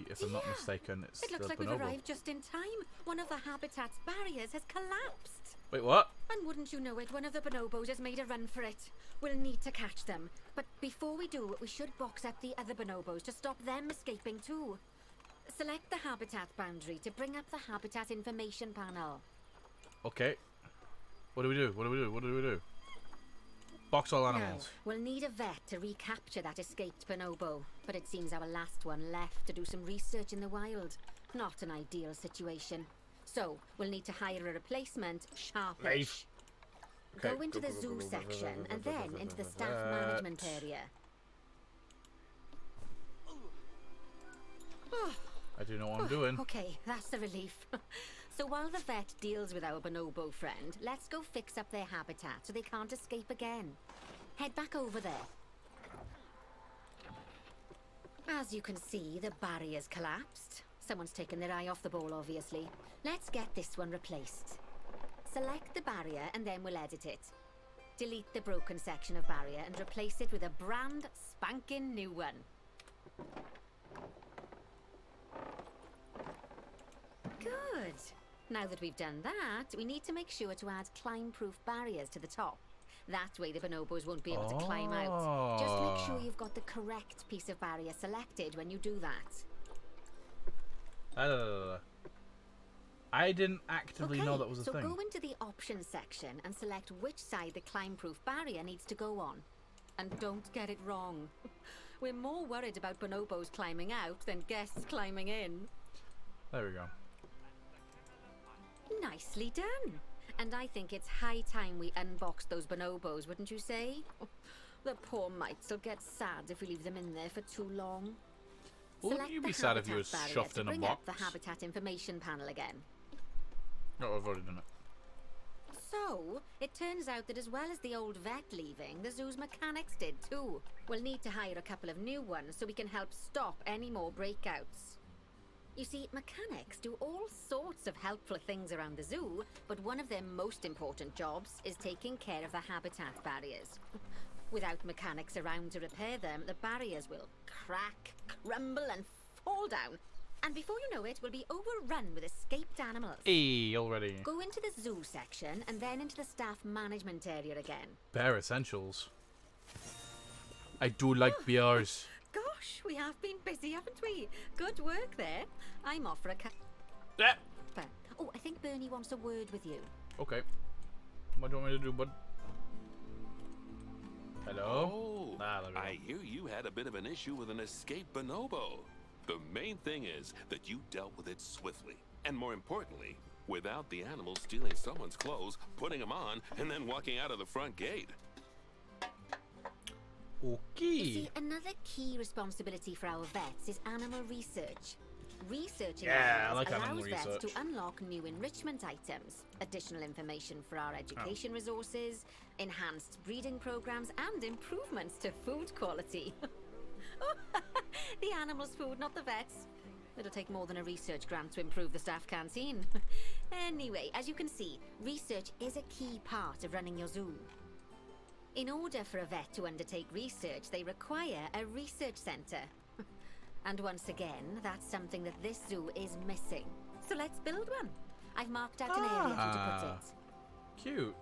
A: if I'm not mistaken, it's
C: It looks
A: the
C: like we've
A: bonobo.
C: arrived just in time. One of the habitat's barriers has collapsed.
A: Wait, what?
C: And wouldn't you know it, one of the bonobos has made a run for it. We'll need to catch them. But before we do, we should box up the other bonobos to stop them escaping too. Select the habitat boundary to bring up the habitat information panel.
A: Okay. What do we do? What do we do? What do we do? Box all animals.
C: Now, we'll need a vet to recapture that escaped bonobo. But it seems our last one left to do some research in the wild. Not an ideal situation. So, we'll need to hire a replacement, sharpish.
A: Okay,
C: Go into the zoo section and then into the staff management area.
A: I do know what I'm doing.
C: Okay, that's a relief. So while the vet deals with our bonobo friend, let's go fix up their habitat so they can't escape again. Head back over there. As you can see, the barrier's collapsed. Someone's taken their eye off the ball, obviously. Let's get this one replaced. Select the barrier and then we'll edit it. Delete the broken section of barrier and replace it with a brand spanking new one. Good. Now that we've done that, we need to make sure to add climb-proof barriers to the top. That way the bonobos won't be able to climb out. Just make sure you've got the correct piece of barrier selected when you do that.
A: I didn't actively know that was a thing.
C: So go into the options section and select which side the climb-proof barrier needs to go on. And don't get it wrong. We're more worried about bonobos climbing out than guests climbing in.
A: There we go.
C: Nicely done. And I think it's high time we unbox those bonobos, wouldn't you say? The poor mites will get sad if we leave them in there for too long.
A: Wouldn't you be sad if you were shoved in a
C: bring
A: box?
C: up the habitat information panel again.
A: No, I've already done it.
C: So, it turns out that as well as the old vet leaving, the zoo's mechanics did too. We'll need to hire a couple of new ones so we can help stop any more breakouts. You see, mechanics do all sorts of helpful things around the zoo, but one of their most important jobs is taking care of the habitat barriers. Without mechanics around to repair them, the barriers will crack, crumble and fall down. And before you know it, we'll be overrun with escaped animals.
A: Hey, already.
C: Go into the zoo section and then into the staff management area again.
A: Bear essentials. I do like bears.
C: Gosh, we have been busy, haven't we? Good work there. I'm off for a
A: Yeah.
C: Oh, I think Bernie wants a word with you.
A: Okay. What do you want me to do, bud? Hello?
B: Oh, I hear you had a bit of an issue with an escaped bonobo. The main thing is that you dealt with it swiftly. And more importantly, without the animal stealing someone's clothes, putting them on, and then walking out of the front gate.
A: Okay.
C: You see, another key responsibility for our vets is animal research. Researching animals allows vets to unlock new enrichment items, additional information for our education resources, enhanced breeding programs, and improvements to food quality. The animals' food, not the vets. It'll take more than a research grant to improve the staff canteen. Anyway, as you can see, research is a key part of running your zoo. In order for a vet to undertake research, they require a research centre. And once again, that's something that this zoo is missing. So let's build one. I've marked out an area for you to put it.
A: Cute.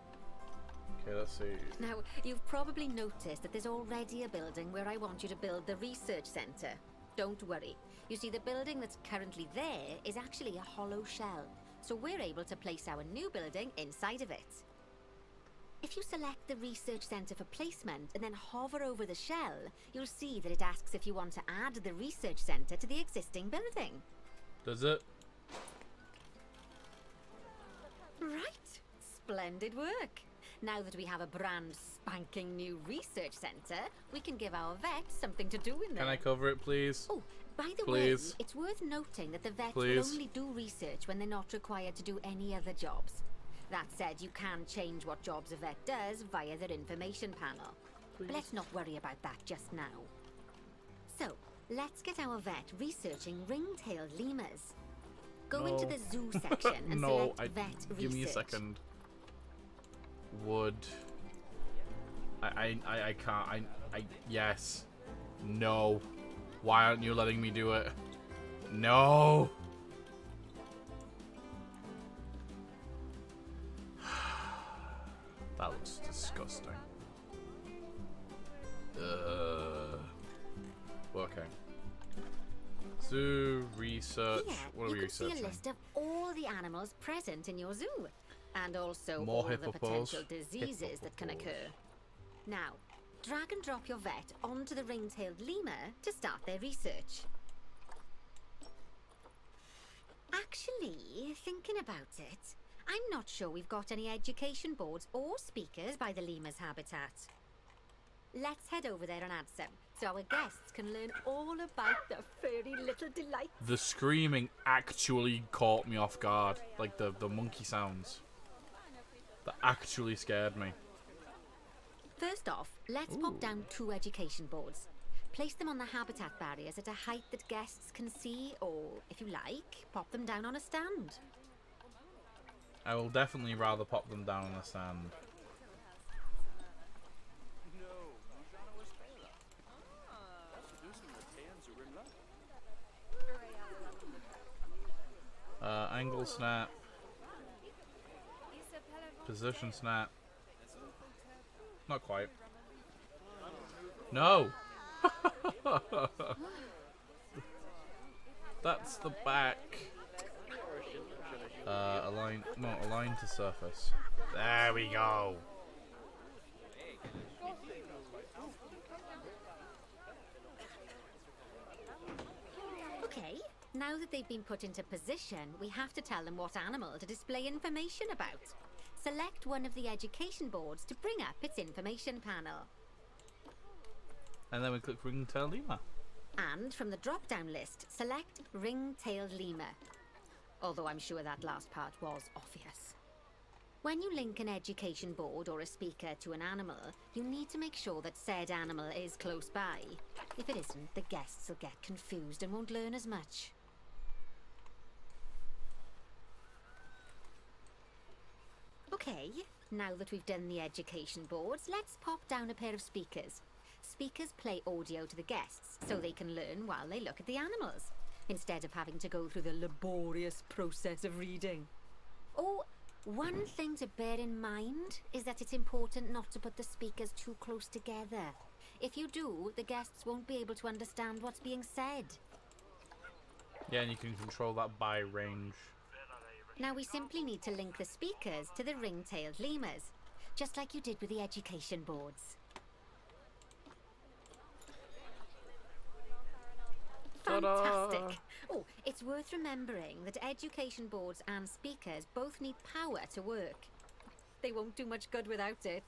A: Okay, let's see.
C: Now, you've probably noticed that there's already a building where I want you to build the research centre. Don't worry. You see, the building that's currently there is actually a hollow shell. So we're able to place our new building inside of it. If you select the research centre for placement and then hover over the shell, you'll see that it asks if you want to add the research centre to the existing building.
A: Does it?
C: Right. Splendid work. Now that we have a brand spanking new research centre, we can give our vets something to do in there.
A: Can I cover it, please?
C: Oh, by the way, it's worth noting that the vets will only do research when they're not required to do any other jobs. That said, you can change what jobs a vet does via their information panel. But let's not worry about that just now. So, let's get our vet researching ring-tailed lemurs. Go into the zoo section and select vet research.
A: Give me a second. Would I can't yes. No. Why aren't you letting me do it? No. That looks disgusting. Okay. Zoo research. What are we researching?
C: You can see a list of all the animals present in your zoo, and also
A: More
C: all
A: hippopos.
C: the potential diseases that can occur. Now, drag and drop your vet onto the ring-tailed lemur to start their research. Actually, thinking about it, I'm not sure we've got any education boards or speakers by the lemur's habitat. Let's head over there and add some, so our guests can learn all about the furry little delights.
A: The screaming actually caught me off guard. Like the monkey sounds. That actually scared me.
C: First off, let's pop down 2 education boards. Place them on the habitat barriers at a height that guests can see, or, if you like, pop them down on a stand.
A: I will definitely rather pop them down on the stand. Angle snap. Position snap. Not quite. No! That's the back. Align to surface. There we go.
C: Okay, now that they've been put into position, we have to tell them what animal to display information about. Select one of the education boards to bring up its information panel.
A: And then we click ring-tailed lemur.
C: And from the drop-down list, select ring-tailed lemur. Although I'm sure that last part was obvious. When you link an education board or a speaker to an animal, you need to make sure that said animal is close by. If it isn't, the guests will get confused and won't learn as much. Okay, now that we've done the education boards, let's pop down a pair of speakers. Speakers play audio to the guests, so they can learn while they look at the animals, instead of having to go through the laborious process of reading. Oh, one thing to bear in mind is that it's important not to put the speakers too close together. If you do, the guests won't be able to understand what's being said.
A: Yeah, and you can control that by range.
C: Now we simply need to link the speakers to the ring-tailed lemurs, just like you did with the education boards. Fantastic! Oh, it's worth remembering that education boards and speakers both need power to work. They won't do much good without it.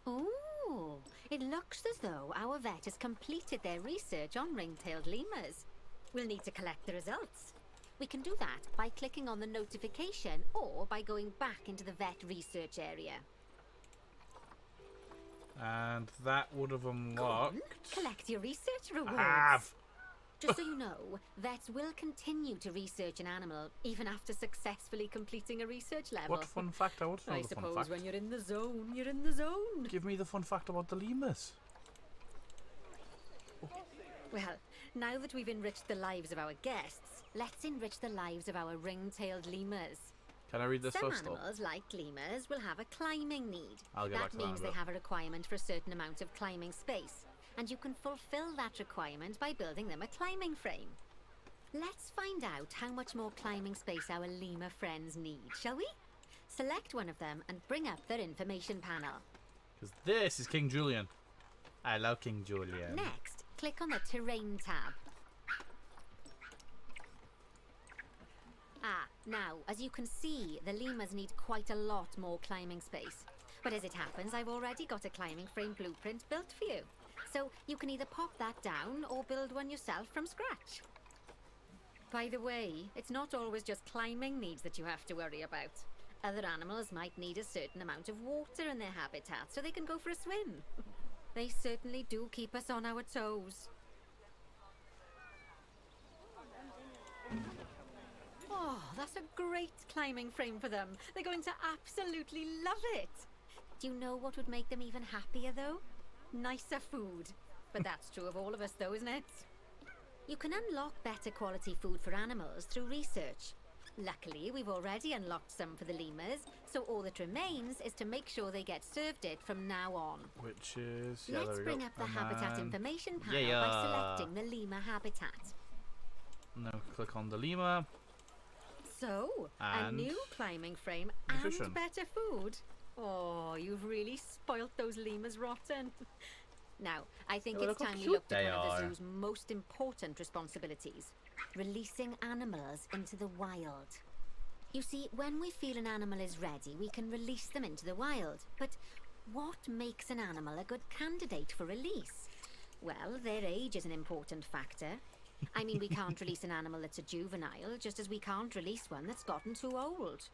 C: Oh, it looks as though our vet has completed their research on ring-tailed lemurs. We'll need to collect the results. We can do that by clicking on the notification or by going back into the vet research area.
A: And that would have unlocked...
C: Collect your research rewards.
A: I have!
C: Just so you know, vets will continue to research an animal even after successfully completing a research level.
A: What fun fact? I want to know
C: I
A: the fun
C: suppose
A: fact.
C: when you're in the zone, you're in the zone.
A: Give me the fun fact about the lemurs.
C: Well, now that we've enriched the lives of our guests, let's enrich the lives of our ring-tailed lemurs.
A: Can I read this
C: Some
A: first, though?
C: animals, like lemurs, will have a climbing need.
A: I'll get back
C: That
A: to that
C: means
A: in a
C: they
A: bit.
C: have a requirement for a certain amount of climbing space, and you can fulfill that requirement by building them a climbing frame. Let's find out how much more climbing space our lemur friends need, shall we? Select one of them and bring up their information panel.
A: Because this is King Julian. I love King Julian.
C: Next, click on the Terrain tab. Now, as you can see, the lemurs need quite a lot more climbing space. But as it happens, I've already got a climbing frame blueprint built for you. So you can either pop that down or build one yourself from scratch. By the way, it's not always just climbing needs that you have to worry about. Other animals might need a certain amount of water in their habitat so they can go for a swim. They certainly do keep us on our toes. Oh, that's a great climbing frame for them. They're going to absolutely love it. Do you know what would make them even happier, though? Nicer food. But that's true of all of us, though, isn't it? You can unlock better quality food for animals through research. Luckily, we've already unlocked some for the lemurs, so all that remains is to make sure they get served it from now on.
A: Which is... Yeah,
C: Let's
A: there we
C: bring
A: go.
C: up the
A: And
C: habitat
A: then-
C: information panel
A: Yeah.
C: by selecting the lemur habitat.
A: Now click on the lemur.
C: So, a
A: And
C: new climbing frame
A: nutrition.
C: and better food. Oh, you've really spoilt those lemurs rotten. Now, I think
A: Oh,
C: it's
A: look how
C: time we
A: cute
C: looked at
A: they
C: one of the
A: are.
C: zoo's most important responsibilities. Releasing animals into the wild. You see, when we feel an animal is ready, we can release them into the wild. But what makes an animal a good candidate for release? Well, their age is an important factor. I mean, we can't release an animal that's a juvenile, just as we can't release one that's gotten too old.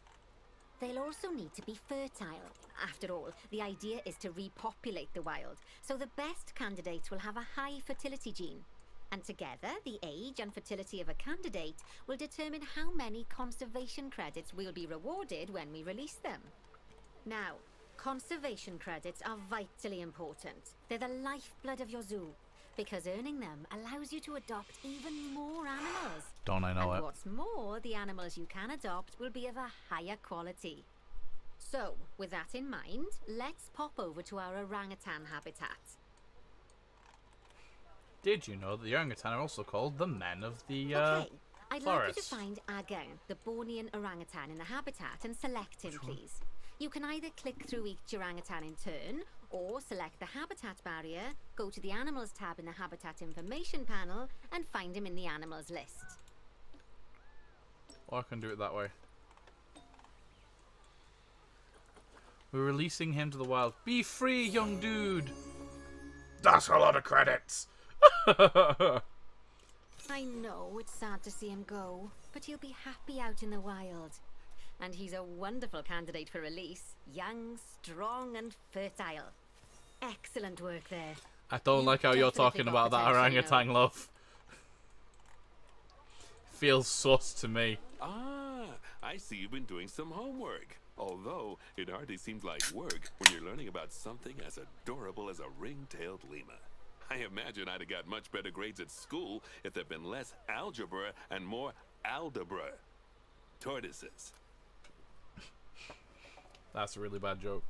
C: They'll also need to be fertile. After all, the idea is to repopulate the wild, so the best candidates will have a high fertility gene. And together, the age and fertility of a candidate will determine how many conservation credits will be rewarded when we release them. Now, conservation credits are vitally important. They're the lifeblood of your zoo, because earning them allows you to adopt even more animals.
A: Don't I know it?
C: And what's more, the animals you can adopt will be of a higher quality. So, with that in mind, let's pop over to our orangutan habitat.
A: Did you know that the orangutan are also called the men of the
C: Okay, I'd like you to
A: forest?
C: find Agang, the Bornean orangutan in the habitat, and select him, please. You can either click through each orangutan in turn, or select the habitat barrier, go to the animals tab in the habitat information panel, and find him in the animals list.
A: Or I can do it that way. We're releasing him to the wild. Be free, young dude! That's a lot of credits!
C: I know it's sad to see him go, but he'll be happy out in the wild. And he's a wonderful candidate for release. Young, strong, and fertile. Excellent work there.
A: I don't like how you're
C: Definitely
A: talking
C: got
A: about that
C: potential, you
A: orangutan, love. Feels sus to me.
B: Ah, I see you've been doing some homework. Although, it hardly seems like work when you're learning about something as adorable as a ring-tailed lemur. I imagine I'd have got much better grades at school if there'd been less algebra and more aldebra. Tortoises.
A: That's a really bad joke.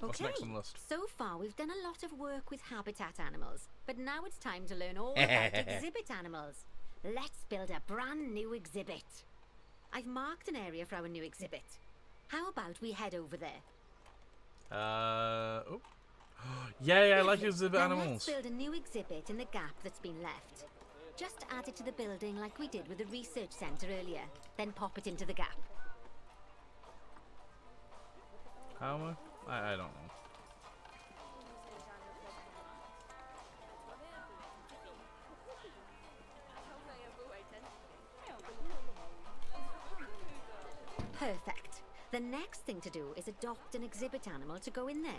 A: What's next on the list?
C: So far we've done a lot of work with habitat animals, but now it's time to learn all about exhibit animals. Let's build a brand new exhibit. I've marked an area for our new exhibit. How about we head over there?
A: Oh. Yeah, I like exhibit
C: Now
A: animals.
C: Let's build a new exhibit in the gap that's been left. Just add it to the building like we did with the research centre earlier, then pop it into the gap.
A: How? I don't know.
C: Perfect. The next thing to do is adopt an exhibit animal to go in there.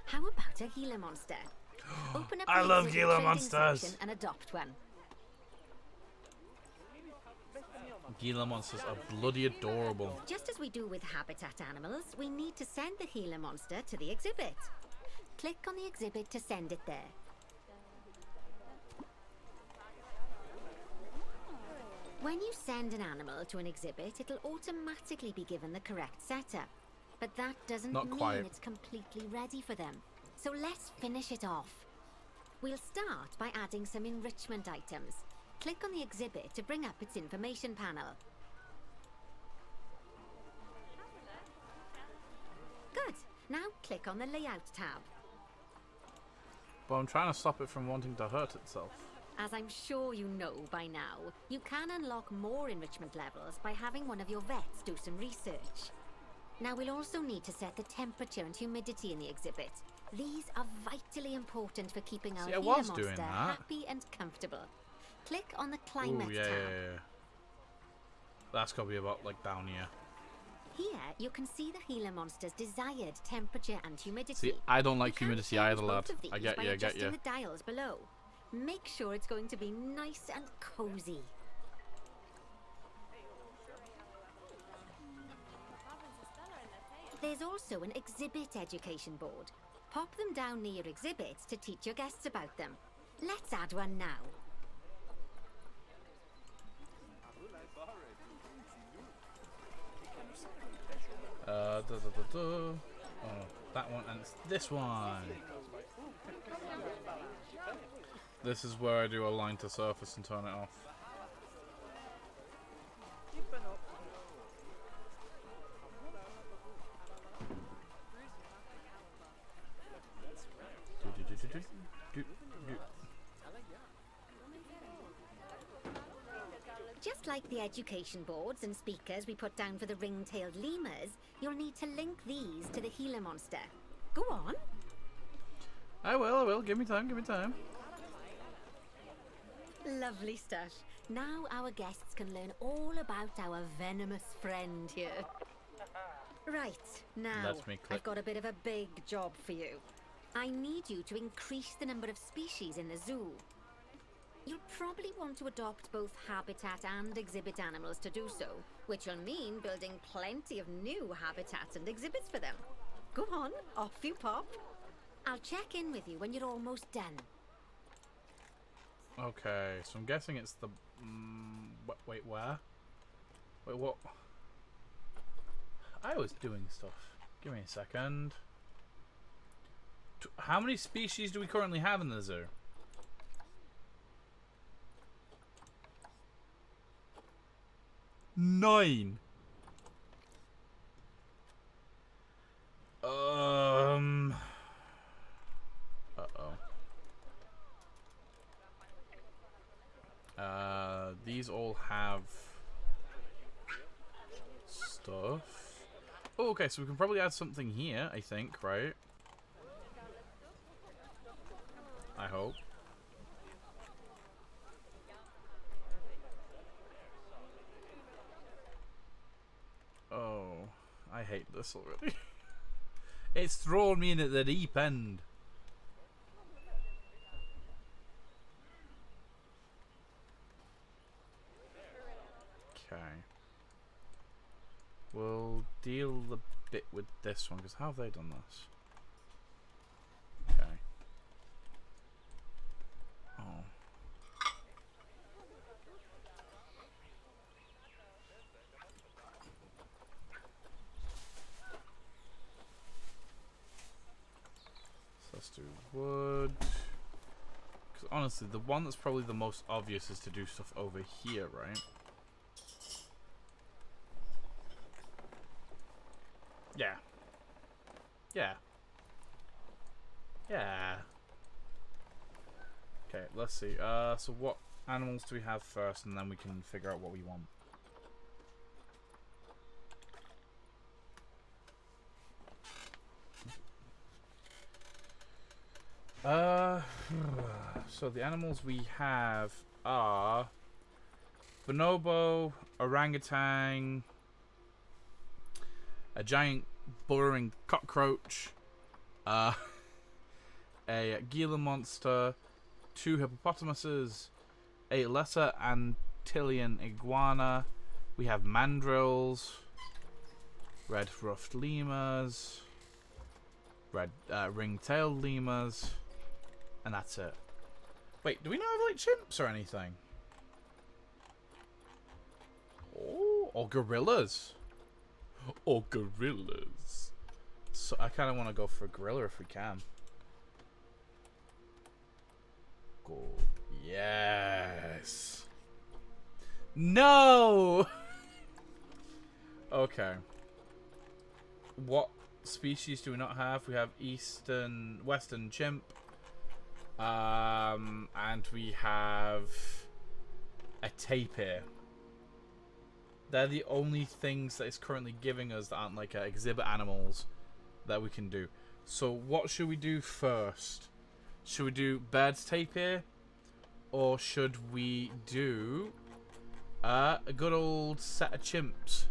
C: How about a Gila monster? Open up
A: I
C: the
A: love
C: exhibit
A: Gila
C: trading
A: monsters.
C: section and adopt one.
A: Gila monsters are bloody adorable.
C: Just as we do with habitat animals, we need to send the Gila monster to the exhibit. Click on the exhibit to send it there. When you send an animal to an exhibit, it'll automatically be given the correct setup. But that doesn't
A: Not
C: mean
A: quite.
C: it's completely ready for them. So let's finish it off. We'll start by adding some enrichment items. Click on the exhibit to bring up its information panel. Good. Now click on the Layout tab.
A: But I'm trying to stop it from wanting to hurt itself.
C: As I'm sure you know by now, you can unlock more enrichment levels by having one of your vets do some research. Now we'll also need to set the temperature and humidity in the exhibit. These are vitally important for keeping our
A: I
C: Gila
A: was
C: monster
A: doing that.
C: happy and comfortable. Click on the Climate
A: Ooh, yeah,
C: tab.
A: yeah. That's got to be about, like, down here.
C: Here, you can see the Gila monster's desired temperature and humidity.
A: See, I don't like
C: You can
A: humidity
C: change
A: either, lad.
C: both of these
A: I get
C: by
A: you, I get
C: adjusting
A: you.
C: the dials below. Make sure it's going to be nice and cozy. There's also an exhibit education board. Pop them down near your exhibits to teach your guests about them. Let's add one now.
A: Oh, that one, and it's this one. This is where I do align to surface and turn it off.
C: Just like the education boards and speakers we put down for the ring-tailed lemurs, you'll need to link these to the Gila monster. Go on.
A: I will. Give me time, give me time.
C: Lovely stuff. Now our guests can learn all about our venomous friend here. Right, now I've got a bit of a big job for you. I need you to increase the number of species in the zoo. You'll probably want to adopt both habitat and exhibit animals to do so, which will mean building plenty of new habitats and exhibits for them. Go on, off you pop. I'll check in with you when you're almost done.
A: Okay, so I'm guessing it's the... wait, where? Wait, what? I was doing stuff. Give me a second. How many species do we currently have in the zoo? Nine. These all have stuff. Oh, okay, so we can probably add something here, I think, right? I hope. Oh, I hate this already. It's thrown me in at the deep end. Okay. We'll deal a bit with this one, because how have they done this? Okay. Oh. So let's do wood. Because honestly, the one that's probably the most obvious is to do stuff over here, right? Yeah. Yeah. Yeah. Okay, let's see. So what animals do we have first, and then we can figure out what we want. So the animals we have are bonobo, orangutan, a giant burrowing cockroach, a Gila monster, 2 hippopotamuses, a lesser Antillean iguana. We have mandrills, red ruffed lemurs, red ring-tailed lemurs, and that's it. Wait, do we not have like chimps or anything? Oh, or gorillas. Or gorillas. So I kind of want to go for a gorilla if we can. Go. Yes. No. Okay. What species do we not have? We have western chimp. And we have a tapir. They're the only things that it's currently giving us that aren't like exhibit animals that we can do. So what should we do first? Should we do bird's tapir? Or should we do a good old set of chimps?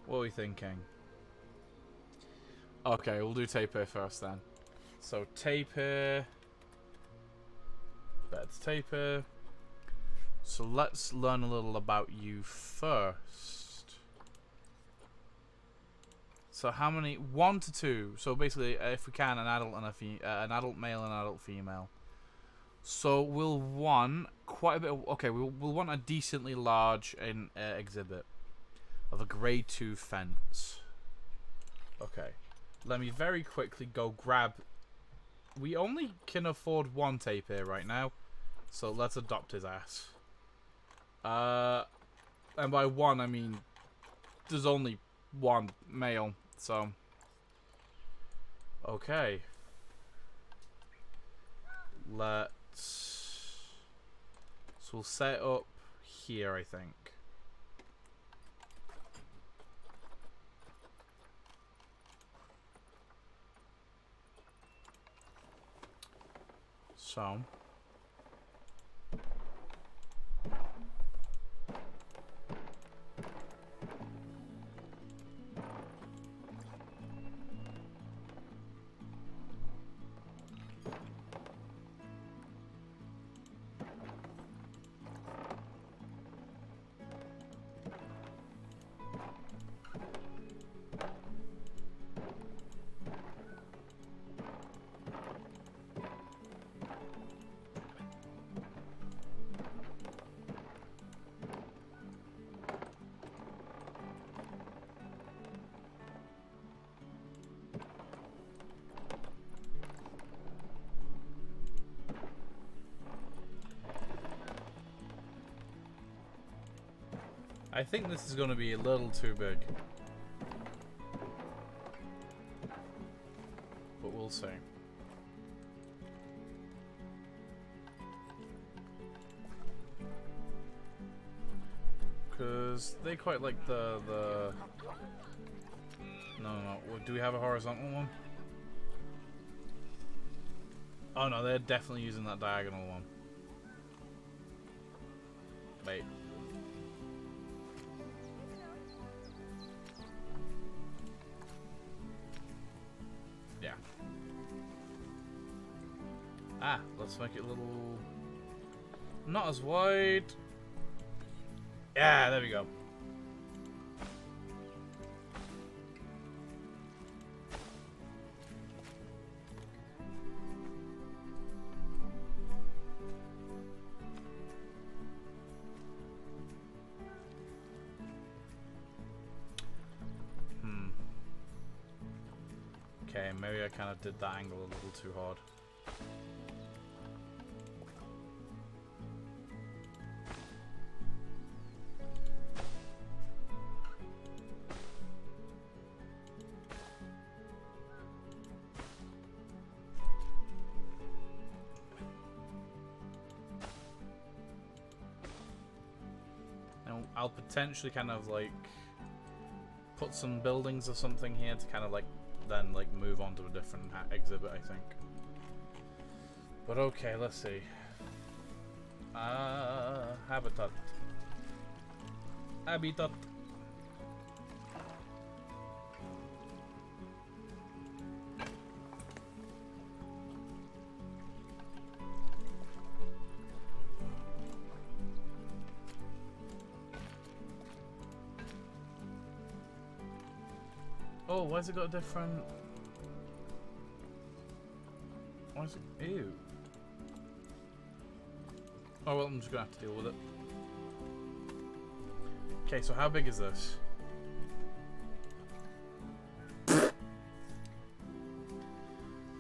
A: What are we thinking? Okay, we'll do tapir first then. So tapir. Bird's tapir. So let's learn a little about you first. So how many? 1 to 2. So basically, if we can, an adult and an adult male and an adult female. So we'll want quite a bit. Okay, we'll want a decently large exhibit of a grade 2 fence. Okay, let me very quickly go grab. We only can afford 1 tapir right now, so let's adopt his ass. And by 1 I mean there's only 1 male, so okay. So we'll set it up here, I think. So. I think this is going to be a little too big. But we'll see. Because they quite like the... No. Do we have a horizontal one? Oh no, they're definitely using that diagonal one. Wait. Yeah. Ah, let's make it a little... not as wide. Yeah, there we go. Okay, maybe I kind of did that angle a little too hard. Now, I'll potentially kind of like put some buildings or something here to kind of like then like move on to a different exhibit, I think. But okay, let's see. Habitat. Habitat. Oh, why has it got a different... Why is it... Ew. Oh well, I'm just gonna have to deal with it. Okay, so how big is this?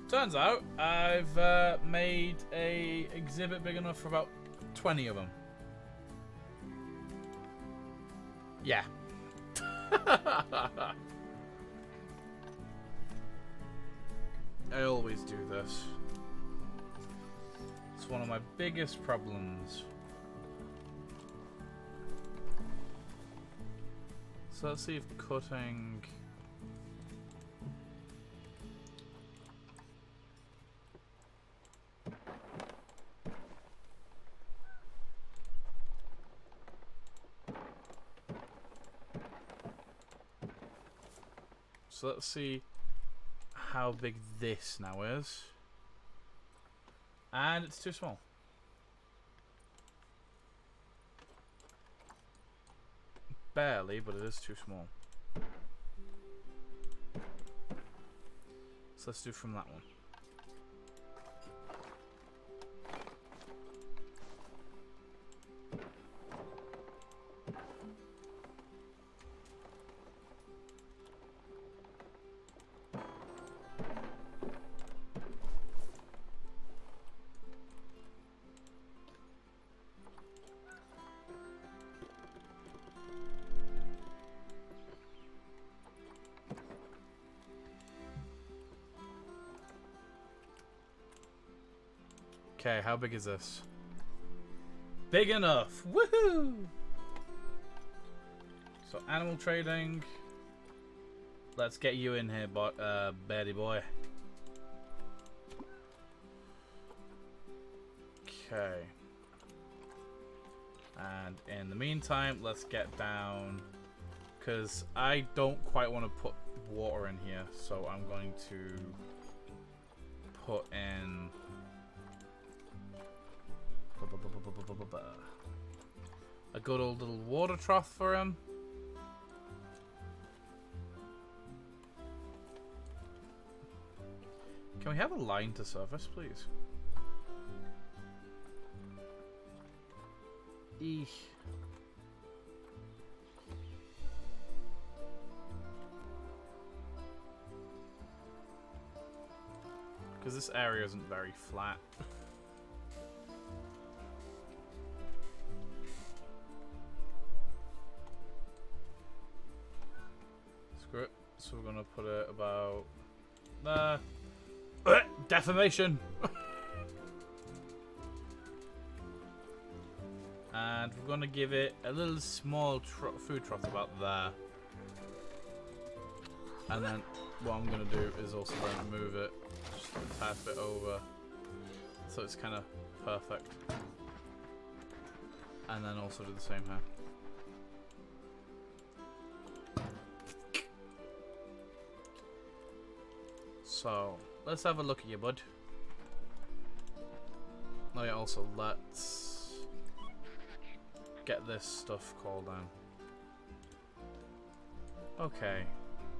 A: Turns out, I've made a exhibit big enough for about 20 of them. Yeah. I always do this. It's one of my biggest problems. So let's see if cutting... So let's see how big this now is. And it's too small. Barely, but it is too small. So let's do from that one. Okay, how big is this? Big enough! Woohoo! So animal trading. Let's get you in here, Betty boy. Okay. And in the meantime, let's get down, because I don't quite want to put water in here, so I'm going to put in a good old little water trough for him. Can we have a line to surface, please? Eesh. Because this area isn't very flat. Screw it. So we're gonna put it about there. Defamation! And we're gonna give it a little small food trough about there. And then what I'm gonna do is also then move it just a tad bit over, so it's kind of perfect. And then also do the same here. So let's have a look at you, bud. Oh yeah, also let's get this stuff called down. Okay,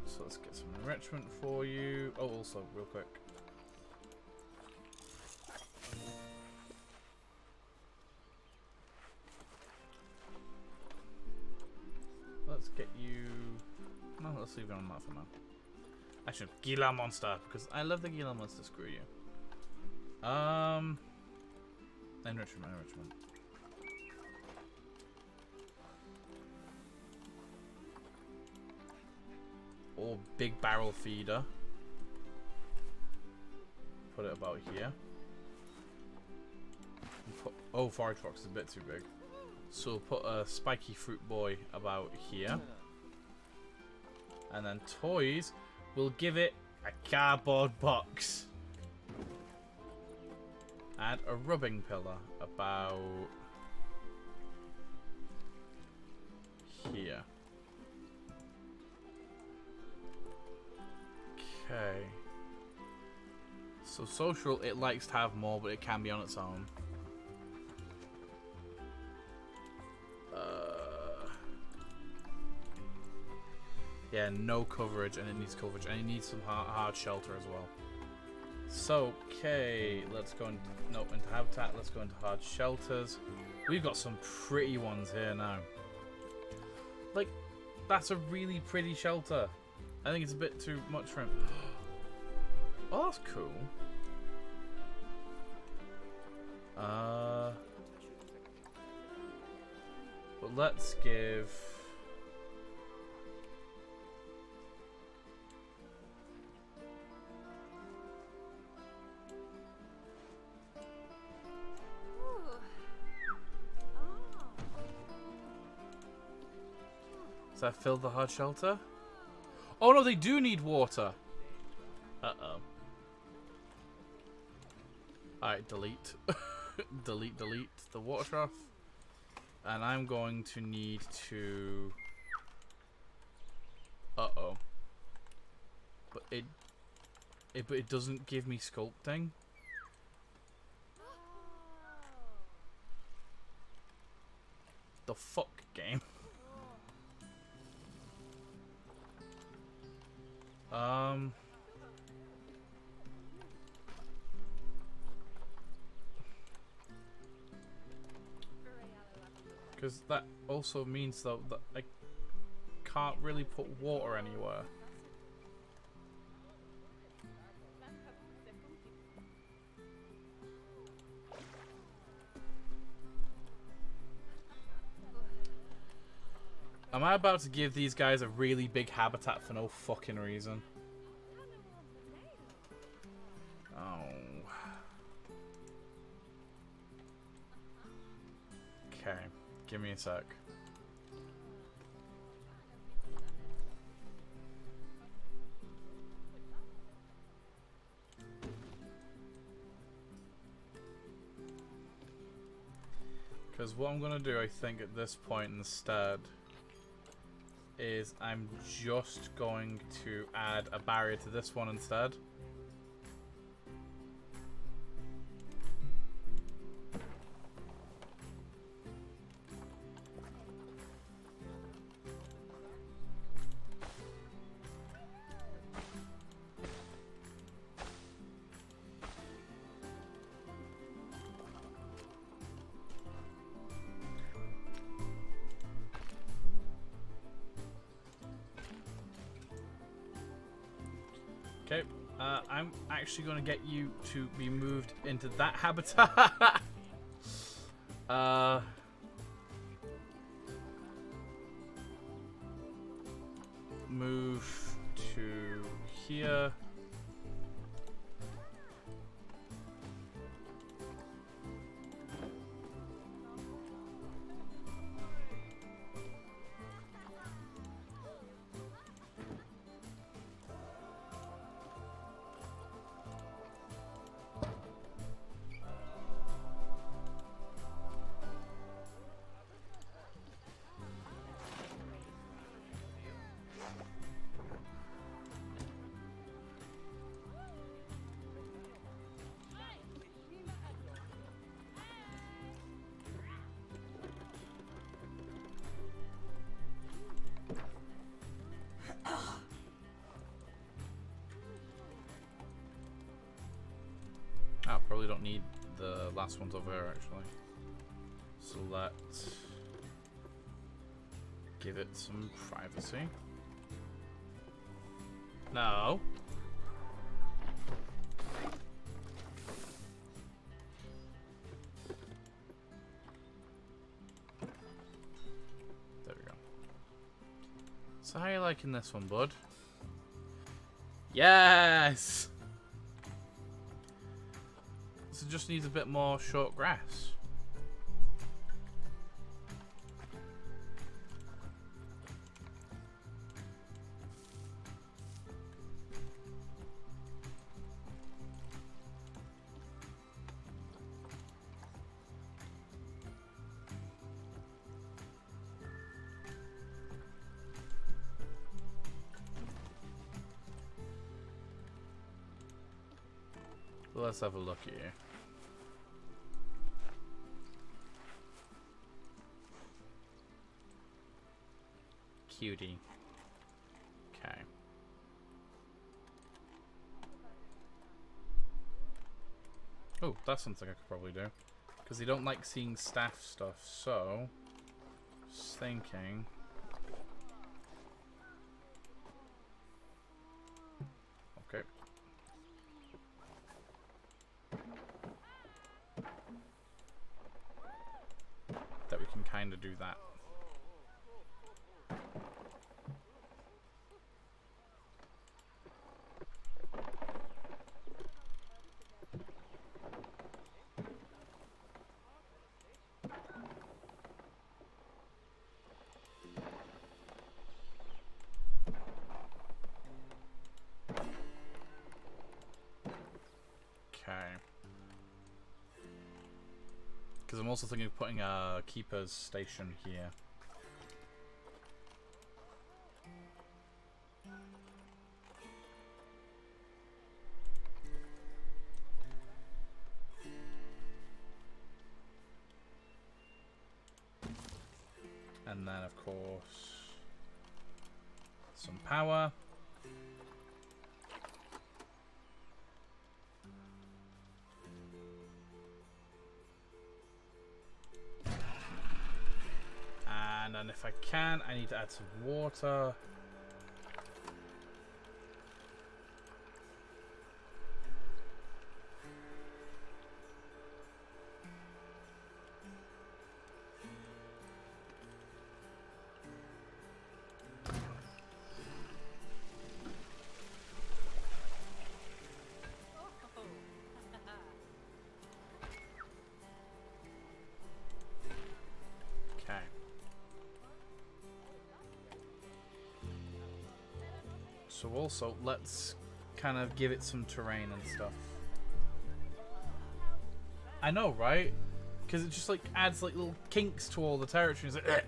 A: so let's get some enrichment for you. Oh, also, real quick. Let's get you... No, let's leave it on that for now. Actually, Gila Monster, because I love the Gila Monster, screw you. Enrichment. Or big barrel feeder. Put it about here. Oh, forage box is a bit too big. So we'll put a spiky fruit boy about here. And then toys, we'll give it a cardboard box. And a rubbing pillar about here. Okay. So social, it likes to have more, but it can be on its own. Yeah, no coverage, and it needs coverage, and it needs some hard shelter as well. So, okay, let's go into, no, into habitat, let's go into hard shelters. We've got some pretty ones here now. Like, that's a really pretty shelter. I think it's a bit too much for him. Oh, that's cool. But let's give... Does that fill the hard shelter? Oh no, they do need water. Uh-oh. Alright, delete. delete the water trough. And I'm going to need to... Uh-oh. But it doesn't give me sculpting. The fuck, game? Because that also means though that I can't really put water anywhere. Am I about to give these guys a really big habitat for no fucking reason? Oh. Okay, give me a sec. Because what I'm gonna do, I think, at this point instead, is I'm just going to add a barrier to this one instead. Okay, I'm actually going to get you to be moved into that habitat. Move to here. Oh, probably don't need the last ones over here actually. So let's give it some privacy. No. There we go. So how are you liking this one, bud? Yes! So it just needs a bit more short grass. Let's have a look here. Cutie. Okay. Oh, that's something I could probably do. Because they don't like seeing staff stuff, so... Just thinking... Okay. That we can kind of do that. Because I'm also thinking of putting a keeper's station here. And then, of course, some power. And then if I can, I need to add some water. So also, let's kind of give it some terrain and stuff. I know, right? Because it just like adds like little kinks to all the territories. Like,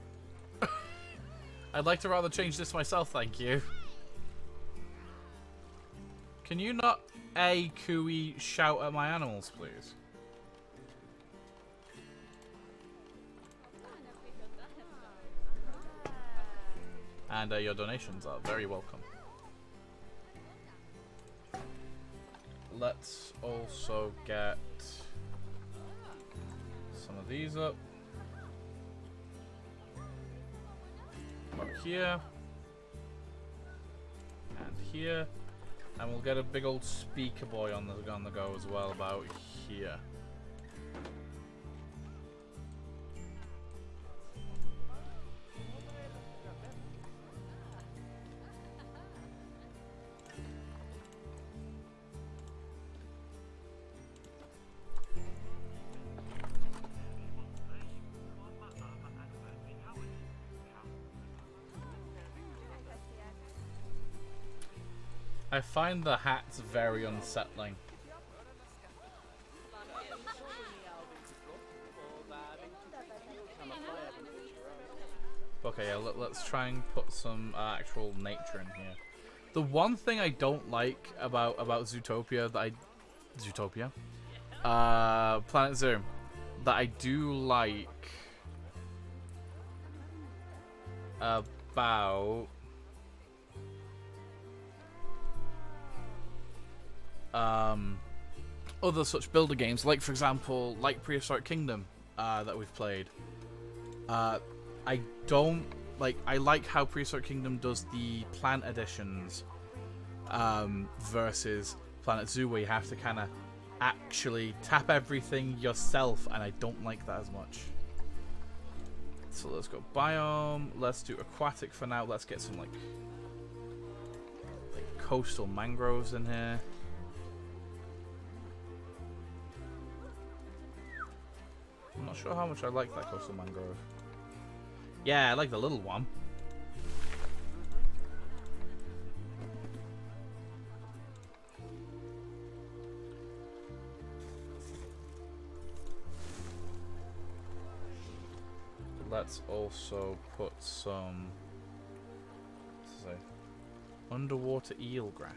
A: I'd like to rather change this myself, thank you. Can you not cooey shout at my animals, please? And your donations are very welcome. Let's also get some of these up. About here. And here. And we'll get a big old speaker boy on the go as well about here. I find the hats very unsettling. Okay, yeah, let's try and put some actual nature in here. The one thing I don't like about Zootopia Planet Zoo, that I do like about other such builder games, like for example, like Prehistoric Kingdom that we've played. I don't like. I like how Prehistoric Kingdom does the plant additions versus Planet Zoo, where you have to kind of actually tap everything yourself, and I don't like that as much. So let's go biome. Let's do aquatic for now. Let's get some like coastal mangroves in here. I'm not sure how much I like that coastal mangrove. Yeah, I like the little one. Let's also put some, what's it say? Underwater eel grass.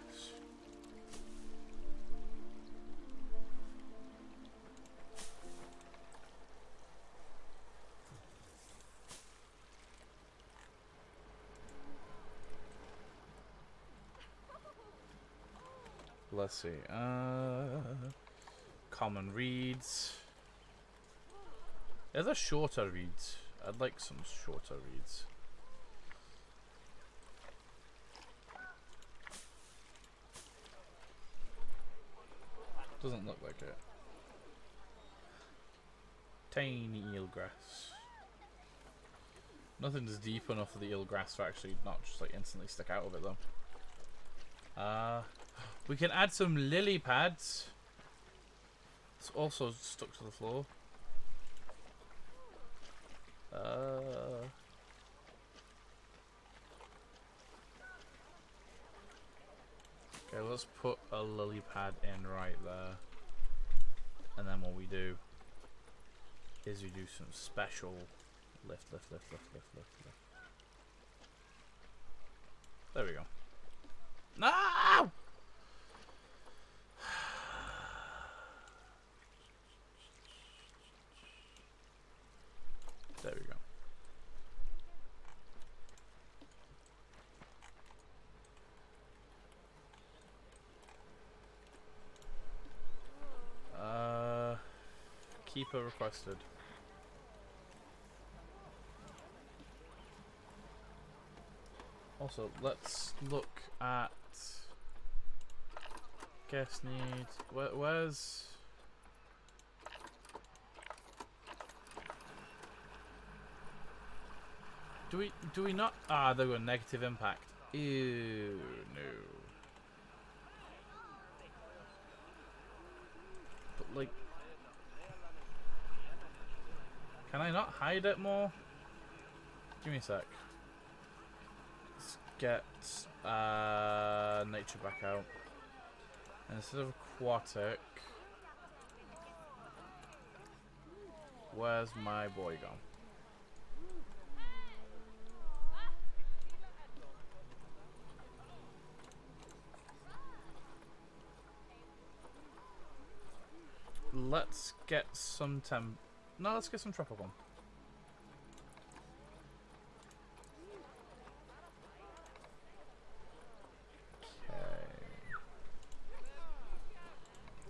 A: Let's see. Common reeds. Are there shorter reeds? I'd like some shorter reeds. Doesn't look like it. Tiny eelgrass. Nothing's deep enough for the eelgrass to actually not just like instantly stick out of it though. We can add some lily pads. It's also stuck to the floor. Okay, let's put a lily pad in right there. And then what we do is we do some special lift. There we go. No! There we go. Keeper requested. Also, let's look at guest need. Where's do we not? Ah, they were negative impact. Ew, no. But like, can I not hide it more? Give me a sec. Let's get nature back out. And instead of aquatic, Where's my boy gone? Let's get some No, let's get some tropical.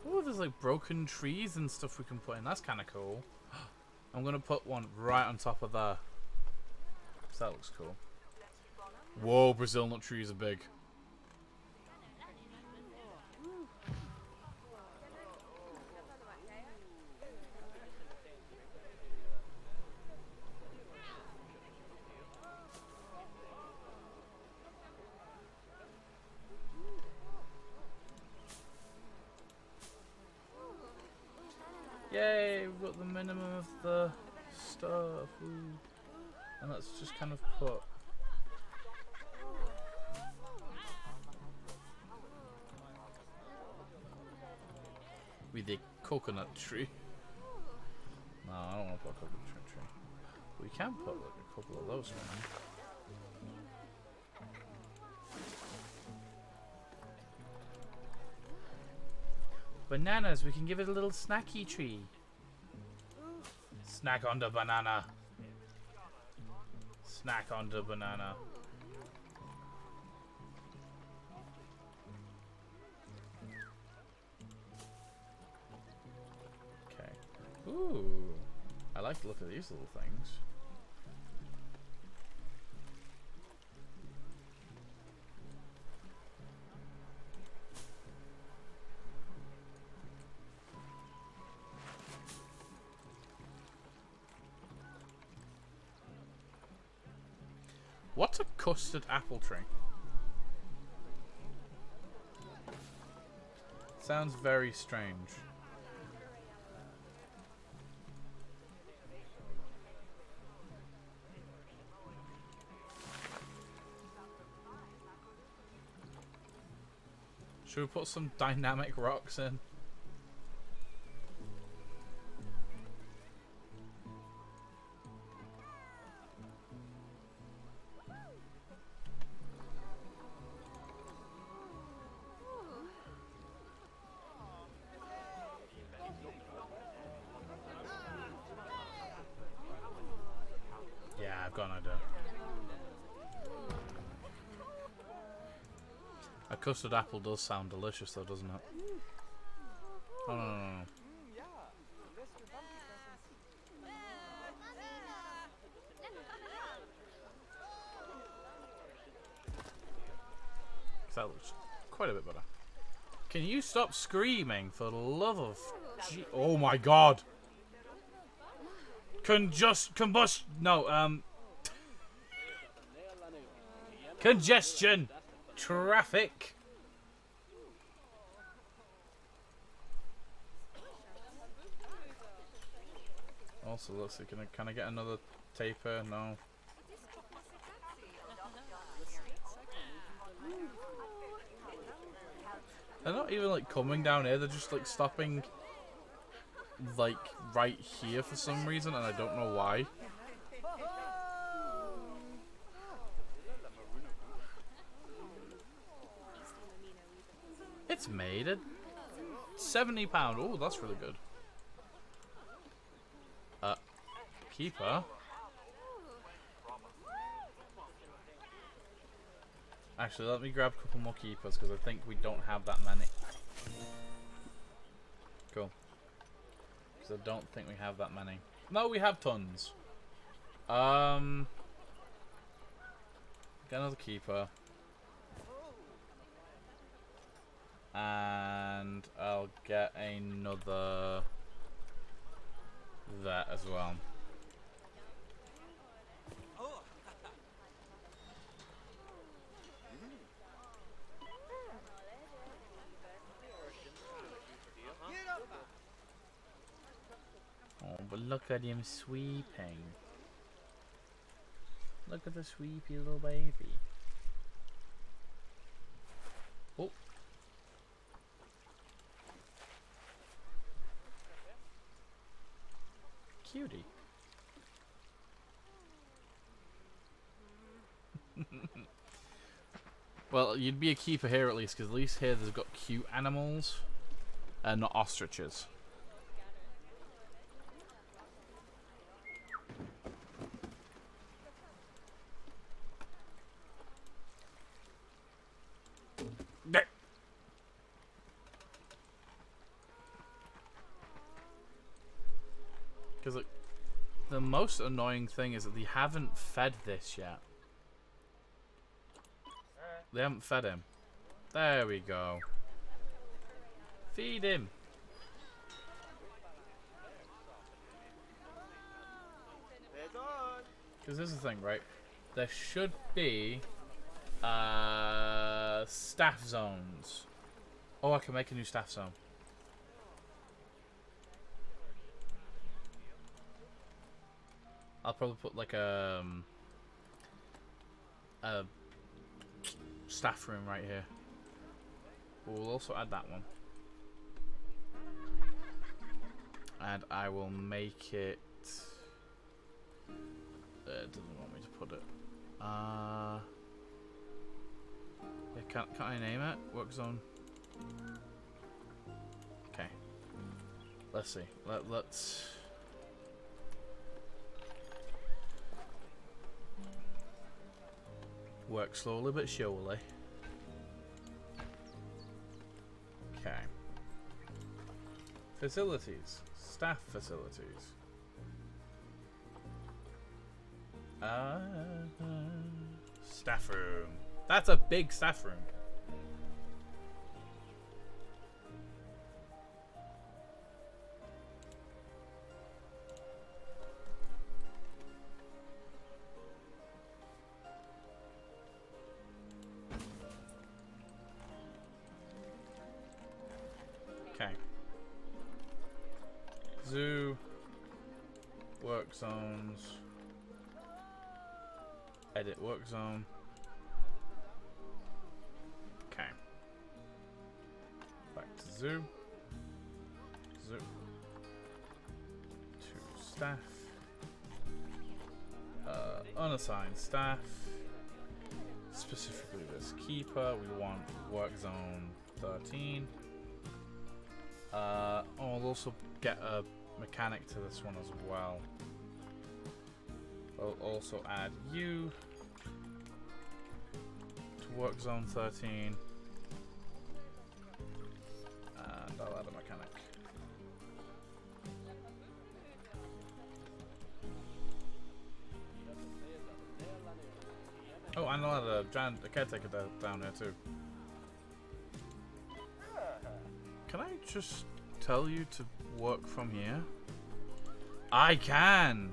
A: Oh, there's like broken trees and stuff we can put in. That's kind of cool. I'm gonna put one right on top of there. So that looks cool. Whoa, Brazil nut trees are big. Yay, we've got the minimum of the stuff. Ooh. And let's just kind of put... with the coconut tree. No, I don't want to put a coconut tree. We can put like a couple of those ones. Bananas, we can give it a little snacky tree. Snack on the banana. Snack on the banana. Okay. Ooh. I like the look of these little things. What's a custard apple tree? Sounds very strange. Should we put some dynamic rocks in? I've got an idea. A custard apple does sound delicious though, doesn't it? Oh, no. That looks quite a bit better. Can you stop screaming for the love of... Oh my god! Combust... No, congestion! Traffic! Also, let's see, can I get another taper? No. They're not even like coming down here, they're just like stopping like right here for some reason, and I don't know why. It's made at £70. Oh, that's really good. Keeper. Actually, let me grab a couple more keepers because I think we don't have that many. Cool. Because I don't think we have that many. No, we have tons. Get another keeper. And I'll get another that as well. Oh, but look at him sweeping. Look at the sweepy little baby. Oh. cutie. Well, you'd be a keeper here at least, because at least here they've got cute animals, and not ostriches. Because like, the most annoying thing is that they haven't fed this yet. They haven't fed him. There we go. Feed him. Because this is the thing, right? There should be staff zones. Oh, I can make a new staff zone. I'll probably put like a staff room right here. We'll also add that one. And I will make it... it doesn't want me to put it. Yeah, can't I name it? Work zone. Okay. Let's see. Let's... work slowly but surely. Okay. Facilities. Staff facilities. Staff room. That's a big staff room. Zoo, work zones, edit work zone. Okay. Back to zoo. Zoo. To staff. Unassigned staff. Specifically this keeper. We want work zone 13. I'll also get a mechanic to this one as well. I'll also add you to work zone 13, and I'll add a mechanic. Oh, and I'll add a caretaker down there too. Can I just tell you to work from here? I can!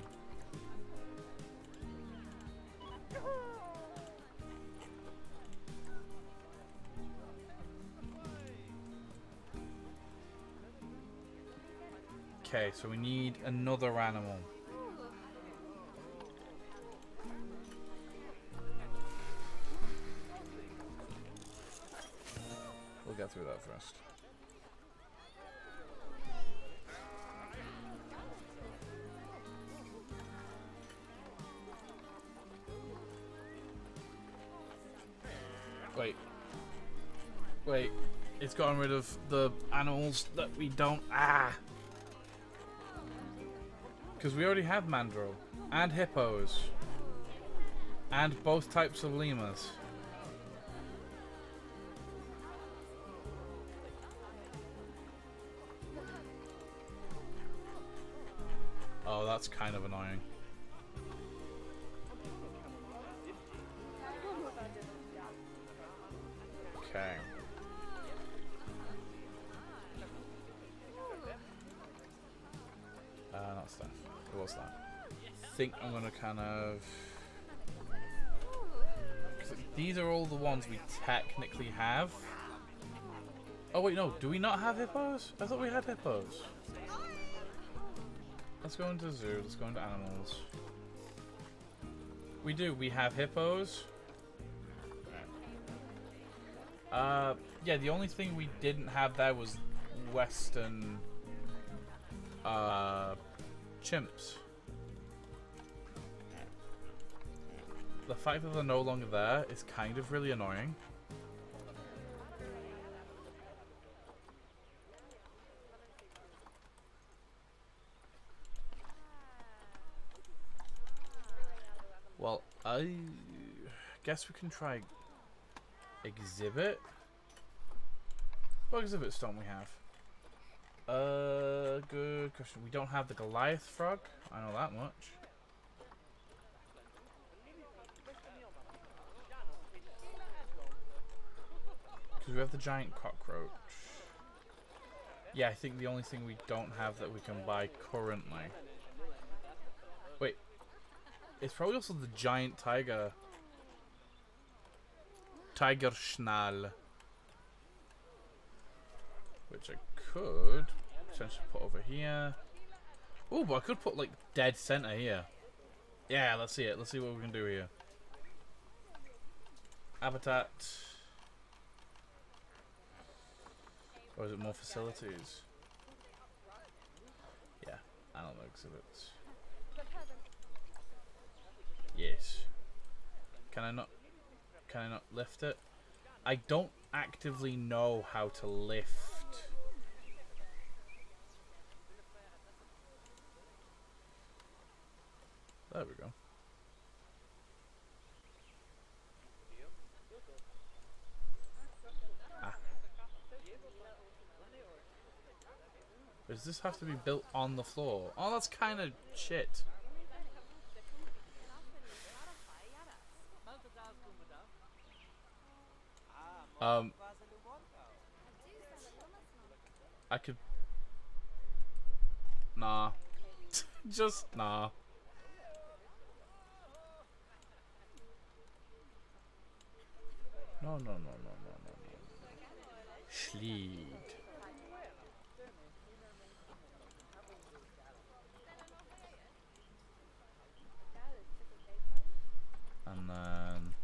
A: Okay, so we need another animal. We'll get through that first. Wait, it's gotten rid of the animals that we don't... Because we already have mandrill, and hippos, and both types of lemurs. Oh, that's kind of annoying. Okay. Not stuff. What was that? I think I'm gonna kind of... These are all the ones we technically have. Oh wait, no. Do we not have hippos? I thought we had hippos. Let's go into zoo. Let's go into animals. We do. We have hippos. Yeah, the only thing we didn't have there was Western, chimps. The fact that they're no longer there is kind of really annoying. Well, I guess we can try exhibit. What exhibits don't we have? Good question. We don't have the Goliath frog. I know that much. Because we have the giant cockroach. Yeah, I think the only thing we don't have that we can buy currently. Wait. It's probably also the giant tiger. Tiger Schnall. Which I could potentially put over here. Oh, but I could put like dead center here. Yeah, let's see it. Let's see what we can do here. Habitat. Or is it more facilities? Yeah, animal exhibits. Yes. Can I not lift it? I don't actively know how to lift. There we go. Ah. Does this have to be built on the floor? Oh, that's kind of shit. I could... Nah. Just nah. No. Schlied. And then...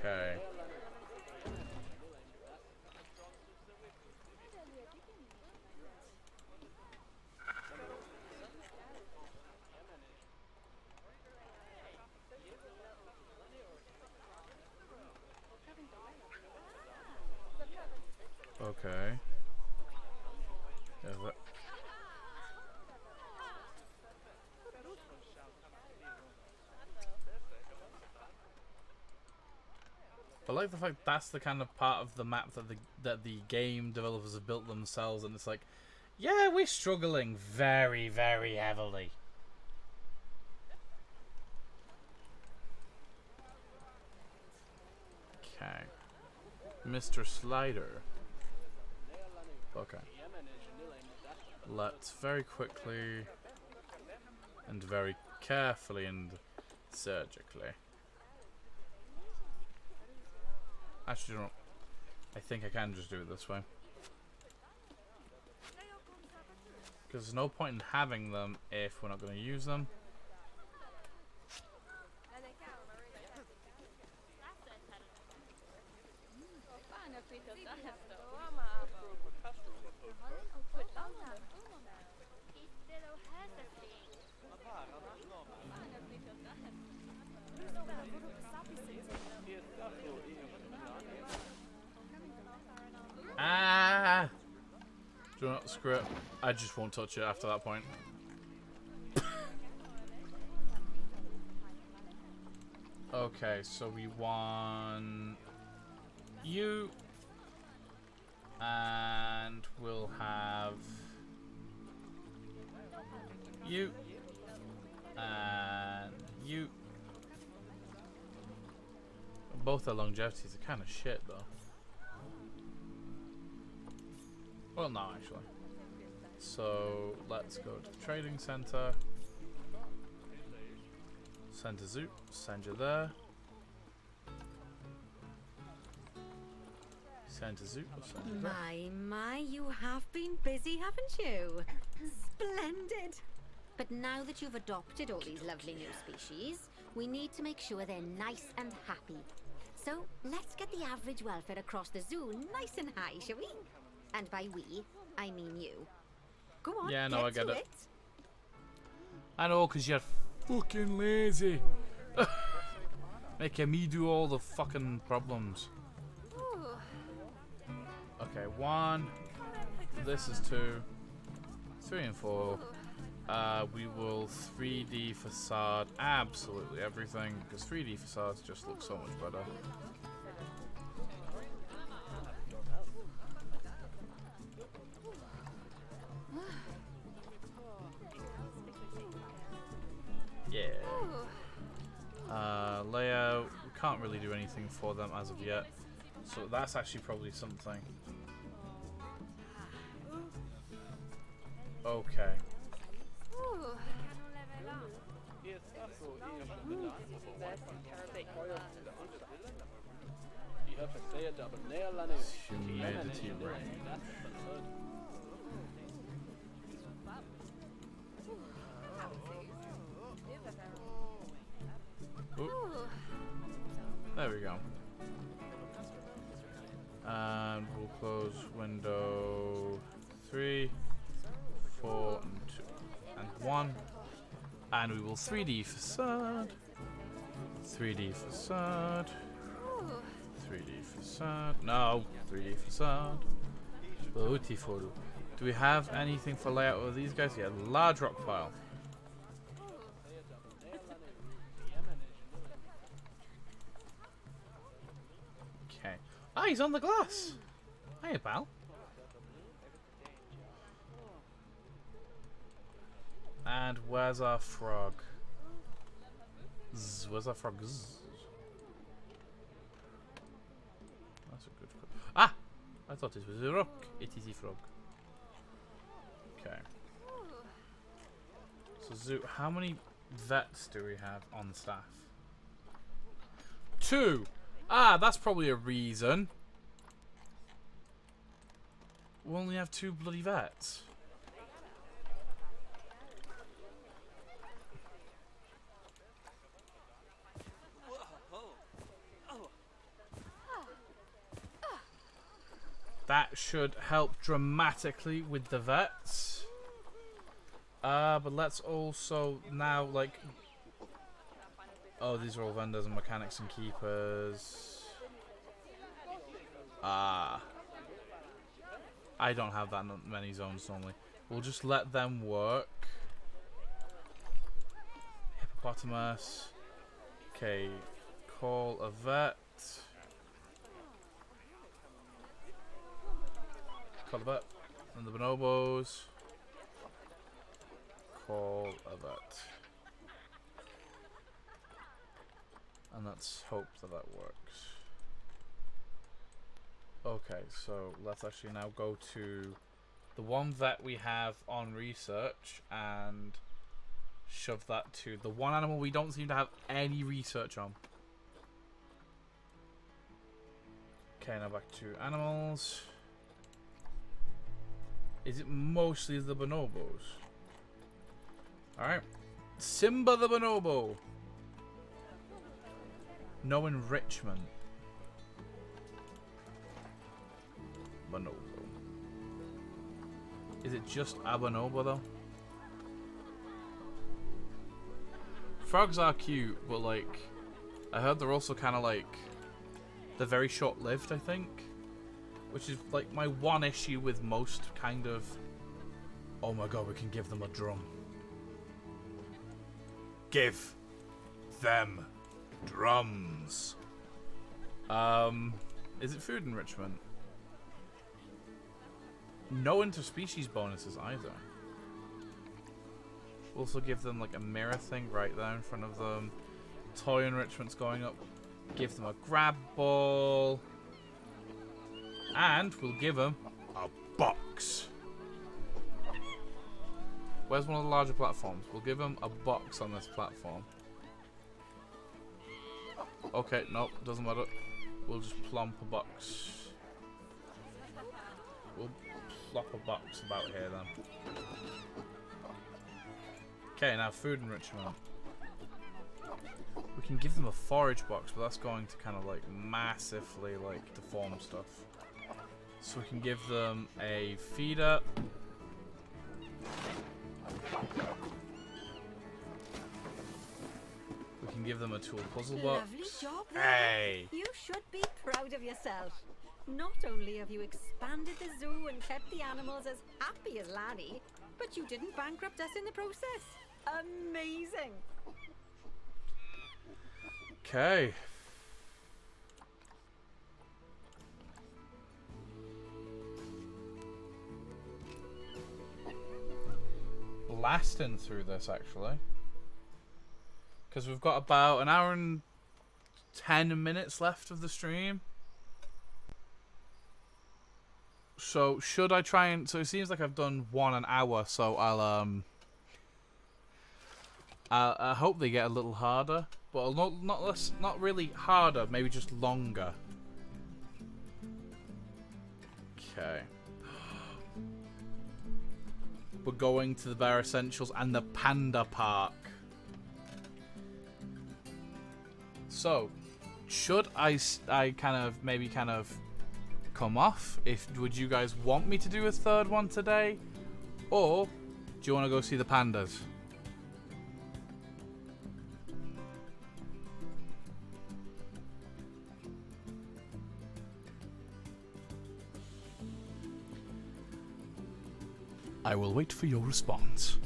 A: Okay. Okay. Yeah, that... I like the fact that's the kind of part of the map that the game developers have built themselves, and it's like, yeah, we're struggling very, very heavily. Okay. Mr. Slider. Okay. Let's very quickly and very carefully and surgically. Actually, no. I think I can just do it this way. Because there's no point in having them if we're not going to use them. Ah! Do not screw it. I just won't touch it after that point. Okay, so we want you, and we'll have you, and you. Both our longevities are kind of shit, though. Well, no, actually. So, let's go to the trading center. Send a Zoot. Send you there. Turn to Zoot.
C: My, you have been busy, haven't you? Splendid. But now that you've adopted all these lovely new species, we need to make sure they're nice and happy. So let's get the average welfare across the zoo nice and high, shall we? And by we, I mean you. Go on,
A: yeah, no, I get it.
C: it.
A: I know, because you're fucking lazy. Making me do all the fucking problems.
C: Ooh.
A: Okay, 1. This is 2. 3 and 4. We will 3D facade absolutely everything, because 3D facades just look so much better. Yeah. Layout, we can't really do anything for them as of yet, so that's actually probably something. Okay. Humidity range. Ooh. There we go. And we'll close window 3, 4, and 2, and 1. And we will 3D facade. 3D facade. 3D facade. No, 3D facade. Beautiful. Do we have anything for layout of these guys? Yeah, large rock pile. Okay. Ah, he's on the glass. Hiya, pal. And where's our frog? Zzz, where's our frog? Zzz. That's a good frog. Ah! I thought it was a rock. It is a frog. Okay. So, Zoo, how many vets do we have on staff? 2! Ah, that's probably a reason. We only have 2 bloody vets. That should help dramatically with the vets. But let's also now, like... Oh, these are all vendors and mechanics and keepers. I don't have that many zones normally. We'll just let them work. Hippopotamus. Okay, call a vet. Call a vet. And the bonobos. Call a vet. And let's hope that that works. Okay, so let's actually now go to the one vet we have on research and shove that to the one animal we don't seem to have any research on. Okay, now back to animals. Is it mostly the bonobos? Alright. Simba the bonobo. No enrichment. Bonobo. Is it just a bonobo though? Frogs are cute, but like, I heard they're also kind of like, they're very short-lived, I think. Which is like my one issue with most kind of, oh my god, we can give them a drum. Give them drums. Is it food enrichment? No interspecies bonuses either. Also give them like a mirror thing right there in front of them. Toy enrichment's going up. Give them a grab ball. And we'll give them a box. Where's one of the larger platforms? We'll give them a box on this platform. Okay, nope, doesn't matter. We'll just plump a box. flop a box about here then. Okay, now food enrichment. We can give them a forage box, but that's going to kind of like massively like deform stuff. So we can give them a feeder. We can give them a tool puzzle box.
D: Lovely job there.
A: Hey!
D: You should be proud of yourself. Not only have you expanded the zoo and kept the animals as happy as Lanny, but you didn't bankrupt us in the process. Amazing.
A: Okay. Blasting through this actually, because we've got about an hour and 10 minutes left of the stream. So should I try and, so it seems like I've done an hour, so I hope they get a little harder, but not really harder, maybe just longer. Okay. We're going to the Bare Essentials and the Panda Park. So, should I kind of come off? Would you guys want me to do a third one today? Or do you want to go see the pandas? I will wait for your response.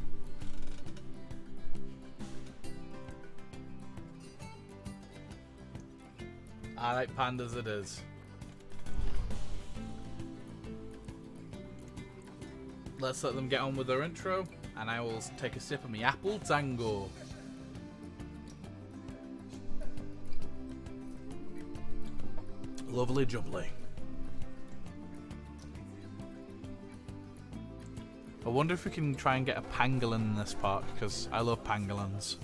A: Alright, pandas it is. Let's let them get on with their intro, and I will take a sip of my apple tango. Lovely jubbly. I wonder if we can try and get a pangolin in this park, because I love pangolins.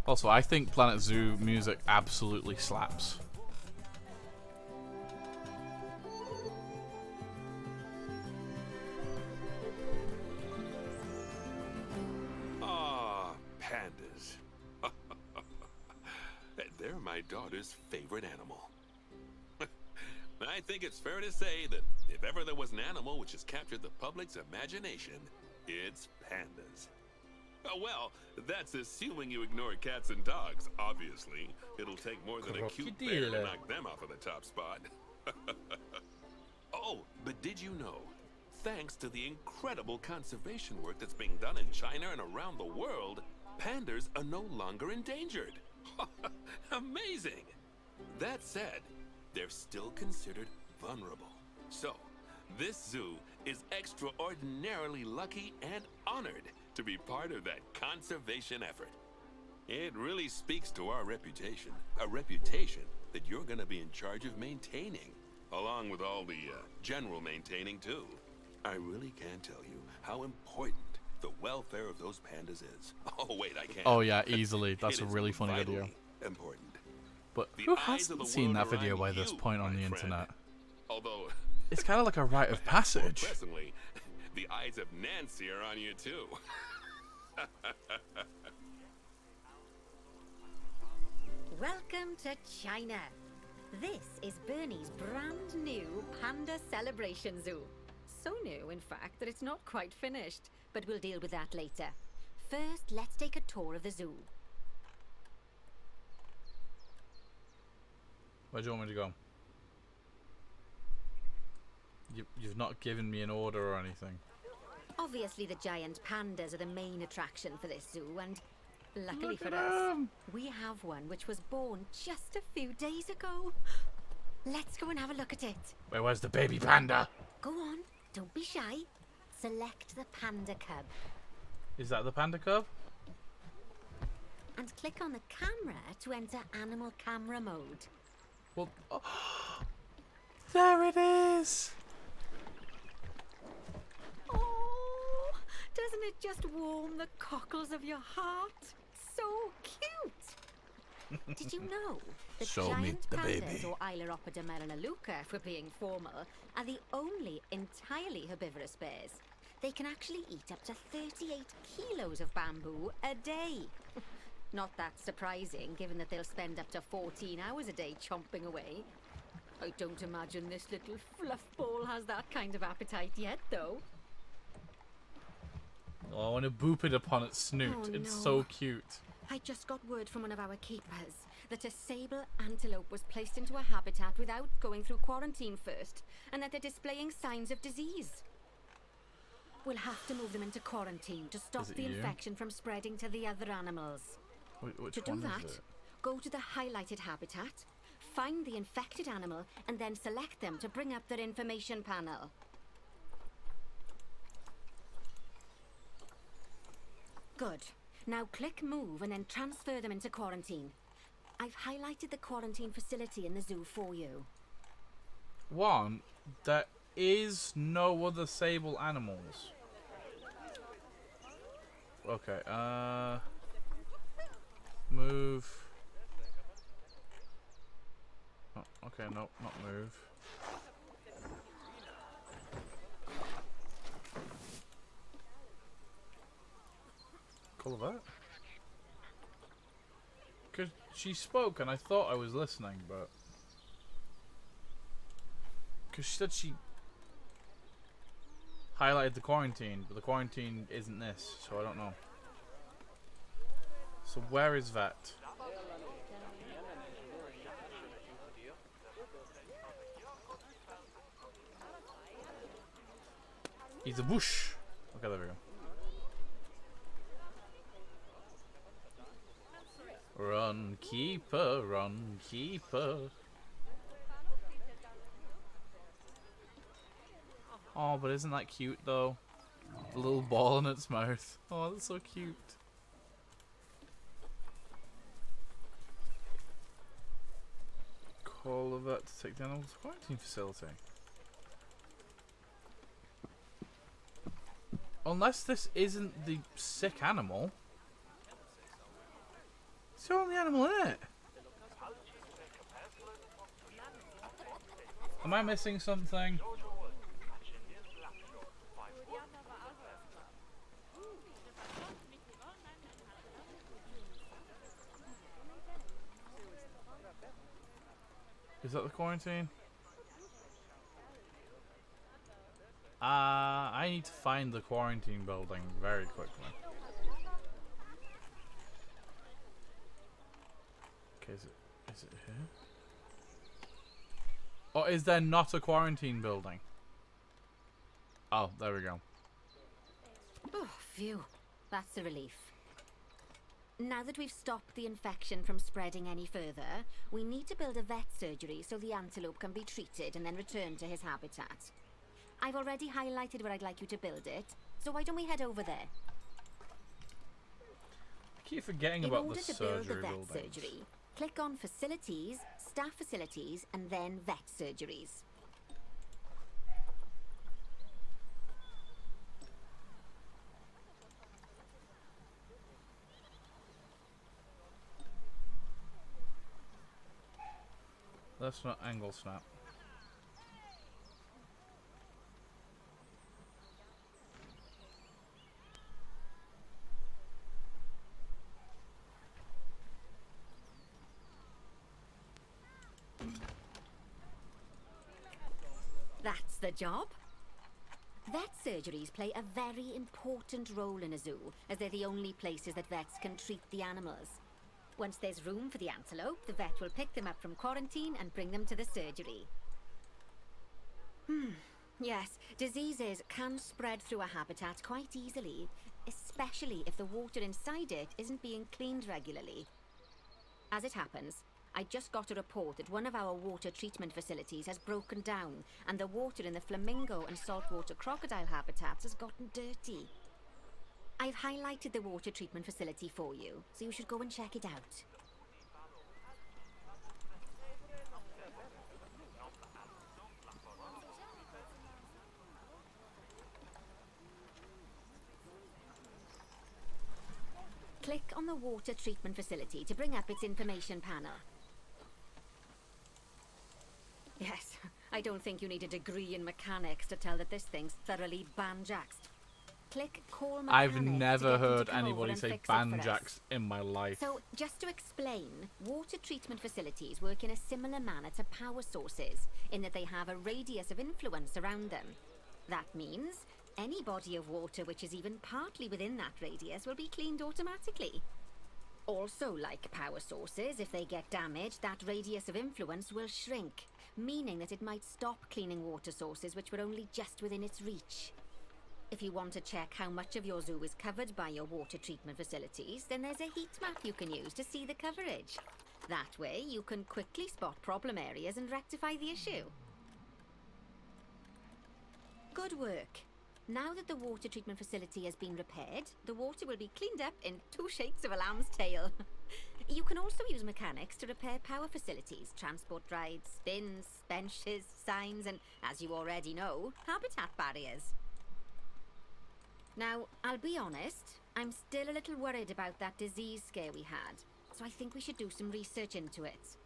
A: Also, I think Planet Zoo music absolutely slaps.
B: Ah, pandas. They're my daughter's favorite animal. I think it's fair to say that if ever there was an animal which has captured the public's imagination, it's pandas. Well, that's assuming you ignore cats and dogs, obviously. It'll take more than a cute bear to knock them off of the top spot. Oh, but did you know, thanks to the incredible conservation work that's being done in China and around the world, pandas are no longer endangered. Amazing! That said, they're still considered vulnerable. So, this zoo is extraordinarily lucky and honored to be part of that conservation effort. It really speaks to our reputation, a reputation that you're going to be in charge of maintaining, along with all the general maintaining too. I really can't tell you how important the welfare of those pandas is. Oh wait, I can't.
A: Oh yeah, easily. That's a really funny video.
B: Important.
A: But who hasn't seen that video by this point on the internet?
B: Although
A: it's kind of like a rite of passage.
B: Presently, the eyes of Nancy are on you too.
D: Welcome to China. This is Bernie's brand new Panda Celebration Zoo. So new, in fact, that it's not quite finished, but we'll deal with that later. First, let's take a tour of the zoo.
A: Where do you want me to go? You've not given me an order or anything.
D: Obviously, the giant pandas are the main attraction for this zoo, and luckily for us, we have one which was born just a few days ago. Let's go and have a look at it.
A: Where's the baby panda?
D: Go on, don't be shy. Select the panda cub.
A: Is that the panda cub?
D: And click on the camera to enter animal camera mode.
A: Well, oh, there it is.
D: Oh, doesn't it just warm the cockles of your heart? So cute. Did you know that
A: Show me
D: giant
A: the
D: pandas,
A: baby.
D: or Ailuropoda melanoluca, for being formal, are the only entirely herbivorous bears? They can actually eat up to 38 kilos of bamboo a day. Not that surprising, given that they'll spend up to 14 hours a day chomping away. I don't imagine this little fluff ball has that kind of appetite yet, though.
A: Oh, I want to boop it upon its snoot.
D: Oh,
A: It's
D: no.
A: so cute.
D: I just got word from one of our keepers that a sable antelope was placed into a habitat without going through quarantine first, and that they're displaying signs of disease. We'll have to move them into quarantine to stop
A: Is it
D: the
A: you?
D: infection from spreading to the other animals.
A: Which
D: To do
A: one
D: that,
A: is it?
D: go to the highlighted habitat, find the infected animal, and then select them to bring up their information panel. Good. Now click move and then transfer them into quarantine. I've highlighted the quarantine facility in the zoo for you.
A: One, there is no other sable animals. Okay, move. Oh, okay, no, not move. Call that? Because she spoke and I thought I was listening, but... Because she said she highlighted the quarantine, but the quarantine isn't this, so I don't know. So where is that? He's a bush. Okay, there we go. Run, keeper, run, keeper. Oh, but isn't that cute though? The little ball in its mouth. Oh, that's so cute. Call of that to take the animal to the quarantine facility. Unless this isn't the sick animal. It's the only animal in it. Am I missing something? Is that the quarantine? I need to find the quarantine building very quickly. Okay, is it here? Or is there not a quarantine building? Oh, there we go.
D: Oh, phew. That's a relief. Now that we've stopped the infection from spreading any further, we need to build a vet surgery so the antelope can be treated and then returned to his habitat. I've already highlighted where I'd like you to build it, so why don't we head over there?
A: I keep forgetting
D: In
A: about
D: order
A: the
D: to build the
A: surgery
D: vet
A: buildings.
D: surgery, click on Facilities, Staff Facilities, and then Vet Surgeries.
A: That's not angle snap.
D: That's the job. Vet surgeries play a very important role in a zoo, as they're the only places that vets can treat the animals. Once there's room for the antelope, the vet will pick them up from quarantine and bring them to the surgery. Yes, diseases can spread through a habitat quite easily, especially if the water inside it isn't being cleaned regularly. As it happens, I just got a report that one of our water treatment facilities has broken down, and the water in the flamingo and saltwater crocodile habitats has gotten dirty. I've highlighted the water treatment facility for you, so you should go and check it out.
C: click on the water treatment facility to bring up its information panel. Yes, I don't think you need a degree in mechanics to tell that this thing's thoroughly banjaxed. Click call mechanic.
A: I've never heard anybody say banjaxed in my life.
C: So, just to explain, water treatment facilities work in a similar manner to power sources, in that they have a radius of influence around them. That means any body of water which is even partly within that radius will be cleaned automatically. Also, like power sources, if they get damaged, that radius of influence will shrink, meaning that it might stop cleaning water sources which were only just within its reach. If you want to check how much of your zoo is covered by your water treatment facilities, then there's a heat map you can use to see the coverage. That way, you can quickly spot problem areas and rectify the issue. Good work. Now that the water treatment facility has been repaired, the water will be cleaned up in 2 shakes of a lamb's tail. You can also use mechanics to repair power facilities, transport rides, spins, benches, signs, and, as you already know, habitat barriers. Now, I'll be honest, I'm still a little worried about that disease scare we had, so I think we should do some research into it.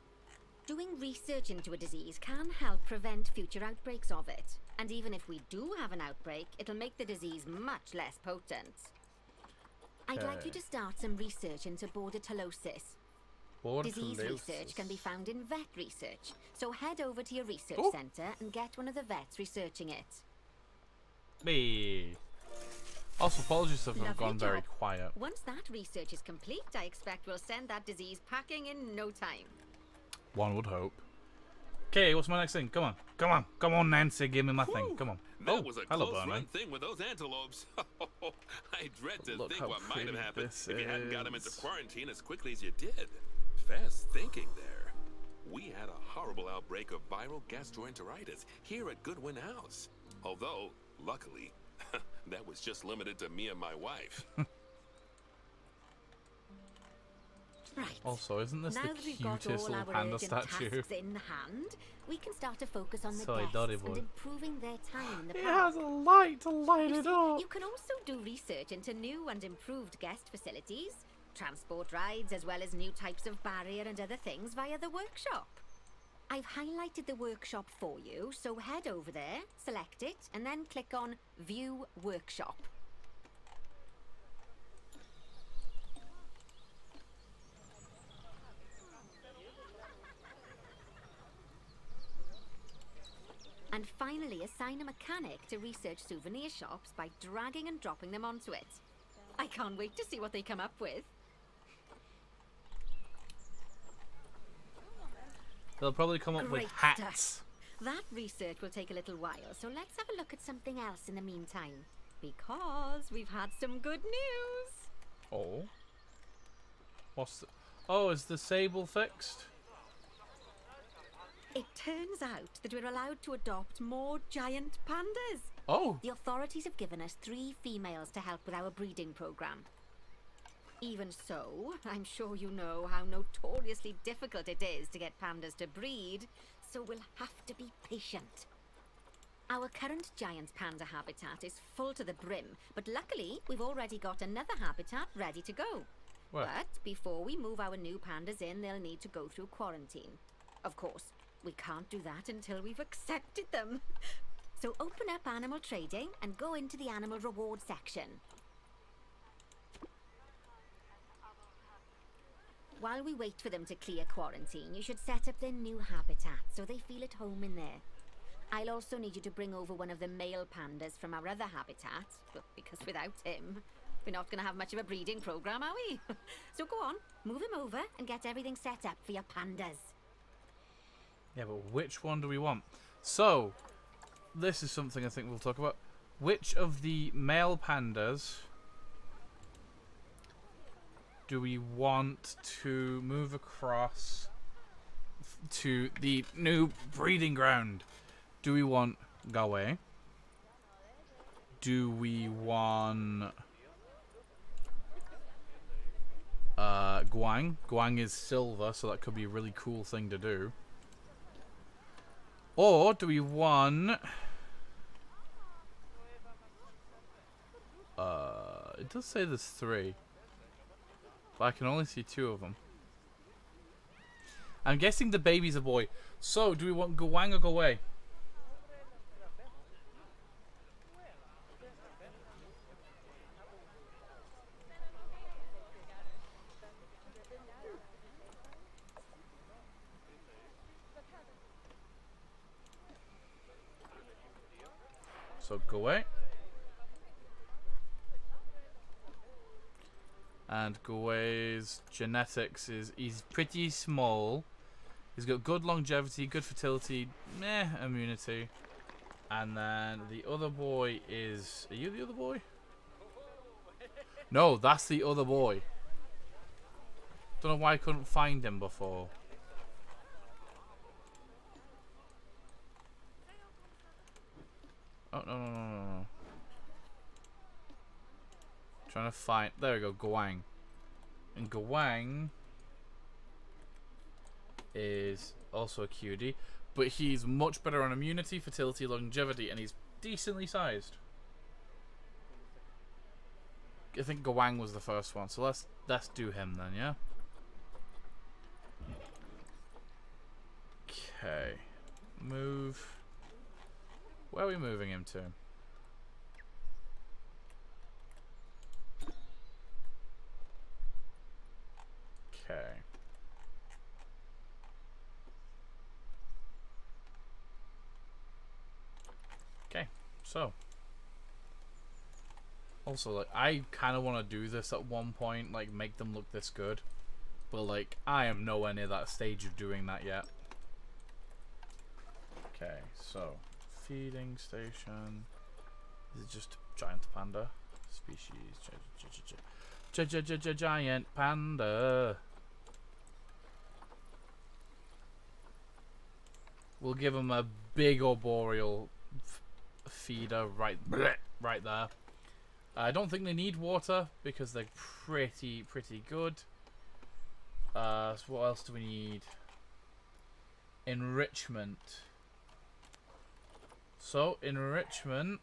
C: Doing research into a disease can help prevent future outbreaks of it, and even if we do have an outbreak, it'll make the disease much less potent. I'd like you to start some research into bordetalosis. Disease research can be found in vet research, so head over to your research centre and get one of the vets researching it.
A: Me. Also, apologies if I've gone very quiet.
C: Once that research is complete, I expect we'll send that disease packing in no time.
A: One would hope. Okay, what's my next thing? Come on, come on, come on, Nancy, give me my thing. Come on.
B: That was a
A: hello,
B: close
A: Bernie.
B: run thing with those antelopes. I dread to
A: Look
B: think
A: how
B: what might have
A: pretty
B: happened
A: this
B: if you hadn't got them into
A: is.
B: quarantine as quickly as you did. Fast thinking there. We had a horrible outbreak of viral gastroenteritis here at Goodwin House. Although, luckily, that was just limited to me and my wife.
C: Right.
A: Also, isn't this
C: now
A: the
C: that we've got
A: cutest
C: all
A: little
C: our
A: panda
C: urgent
A: statue?
C: tasks in hand, we can start to focus on the
A: Sorry,
C: guests
A: Dotty
C: and
A: boy.
C: improving their time in the
A: It
C: park.
A: has a light to light
C: You
A: it
C: see,
A: up.
C: you can also do research into new and improved guest facilities, transport rides, as well as new types of barrier and other things via the workshop. I've highlighted the workshop for you, so head over there, select it, and then click on View Workshop. And finally, assign a mechanic to research souvenir shops by dragging and dropping them onto it. I can't wait to see what they come up with.
A: They'll probably come up with
C: Great
A: hats.
C: stuff. That research will take a little while, so let's have a look at something else in the meantime. Because we've had some good news.
A: Oh. What's the... Oh, is the sable fixed?
C: It turns out that we're allowed to adopt more giant pandas.
A: Oh.
C: The authorities have given us 3 females to help with our breeding program. Even so, I'm sure you know how notoriously difficult it is to get pandas to breed, so we'll have to be patient. Our current giant panda habitat is full to the brim, but luckily we've already got another habitat ready to go.
A: Where?
C: But before we move our new pandas in, they'll need to go through quarantine. Of course, we can't do that until we've accepted them. So open up animal trading and go into the animal reward section. While we wait for them to clear quarantine, you should set up their new habitat so they feel at home in there. I'll also need you to bring over one of the male pandas from our other habitat, because without him, we're not going to have much of a breeding program, are we? So go on, move him over and get everything set up for your pandas.
A: Yeah, but which one do we want? So, this is something I think we'll talk about. Which of the male pandas do we want to move across to the new breeding ground? Do we want Galway? Do we want Guang? Guang is silver, so that could be a really cool thing to do. Or do we want it does say there's 3. But I can only see 2 of them. I'm guessing the baby's a boy. So, do we want Gawang or Gawei? So, Gawei. And Gawei's genetics is he's pretty small. He's got good longevity, good fertility, meh, immunity. And then the other boy is... Are you the other boy? No, that's the other boy. Don't know why I couldn't find him before. Oh, no. Trying to find... There we go, Gawang. And Gawang is also a cutie, but he's much better on immunity, fertility, longevity, and he's decently sized. I think Gawang was the first one, so let's do him then, yeah? Okay. Move. Where are we moving him to? Okay. Okay, so also, like, I kind of want to do this at one point, like, make them look this good, but, like, I am nowhere near that stage of doing that yet. Okay, so feeding station. Is it just giant panda? Species giant panda. We'll give him a big arboreal feeder right there. I don't think they need water because they're pretty good. So what else do we need? Enrichment. So enrichment,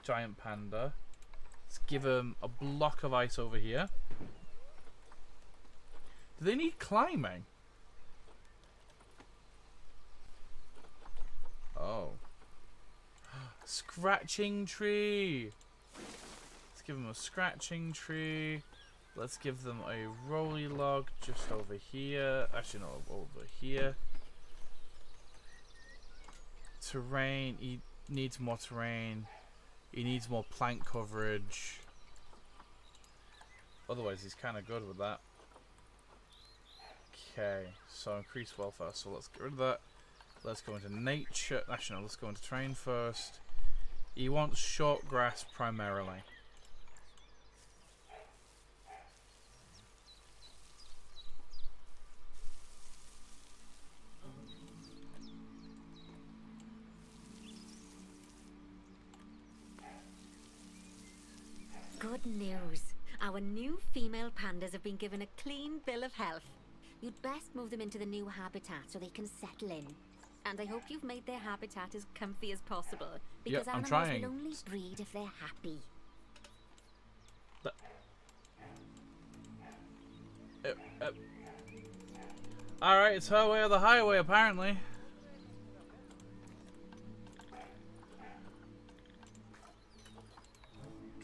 A: giant panda. Let's give him a block of ice over here. Do they need climbing? Oh. Scratching tree. Let's give them a scratching tree. Let's give them a rolly log just over here. Actually, no, over here. Terrain. He needs more terrain. He needs more plank coverage. Otherwise, he's kind of good with that. Okay, so increase welfare. So let's get rid of that. Let's go into nature. Actually, no, let's go into terrain first. He wants short grass primarily.
D: Good news. Our new female pandas have been given a clean bill of health.
C: You'd best move them into the new habitat so they can settle in.
D: And I hope you've made their habitat as comfy as possible.
C: Because
A: I'm
C: animals
A: trying.
C: will only breed if they're happy.
A: Alright, it's her way or the highway, apparently.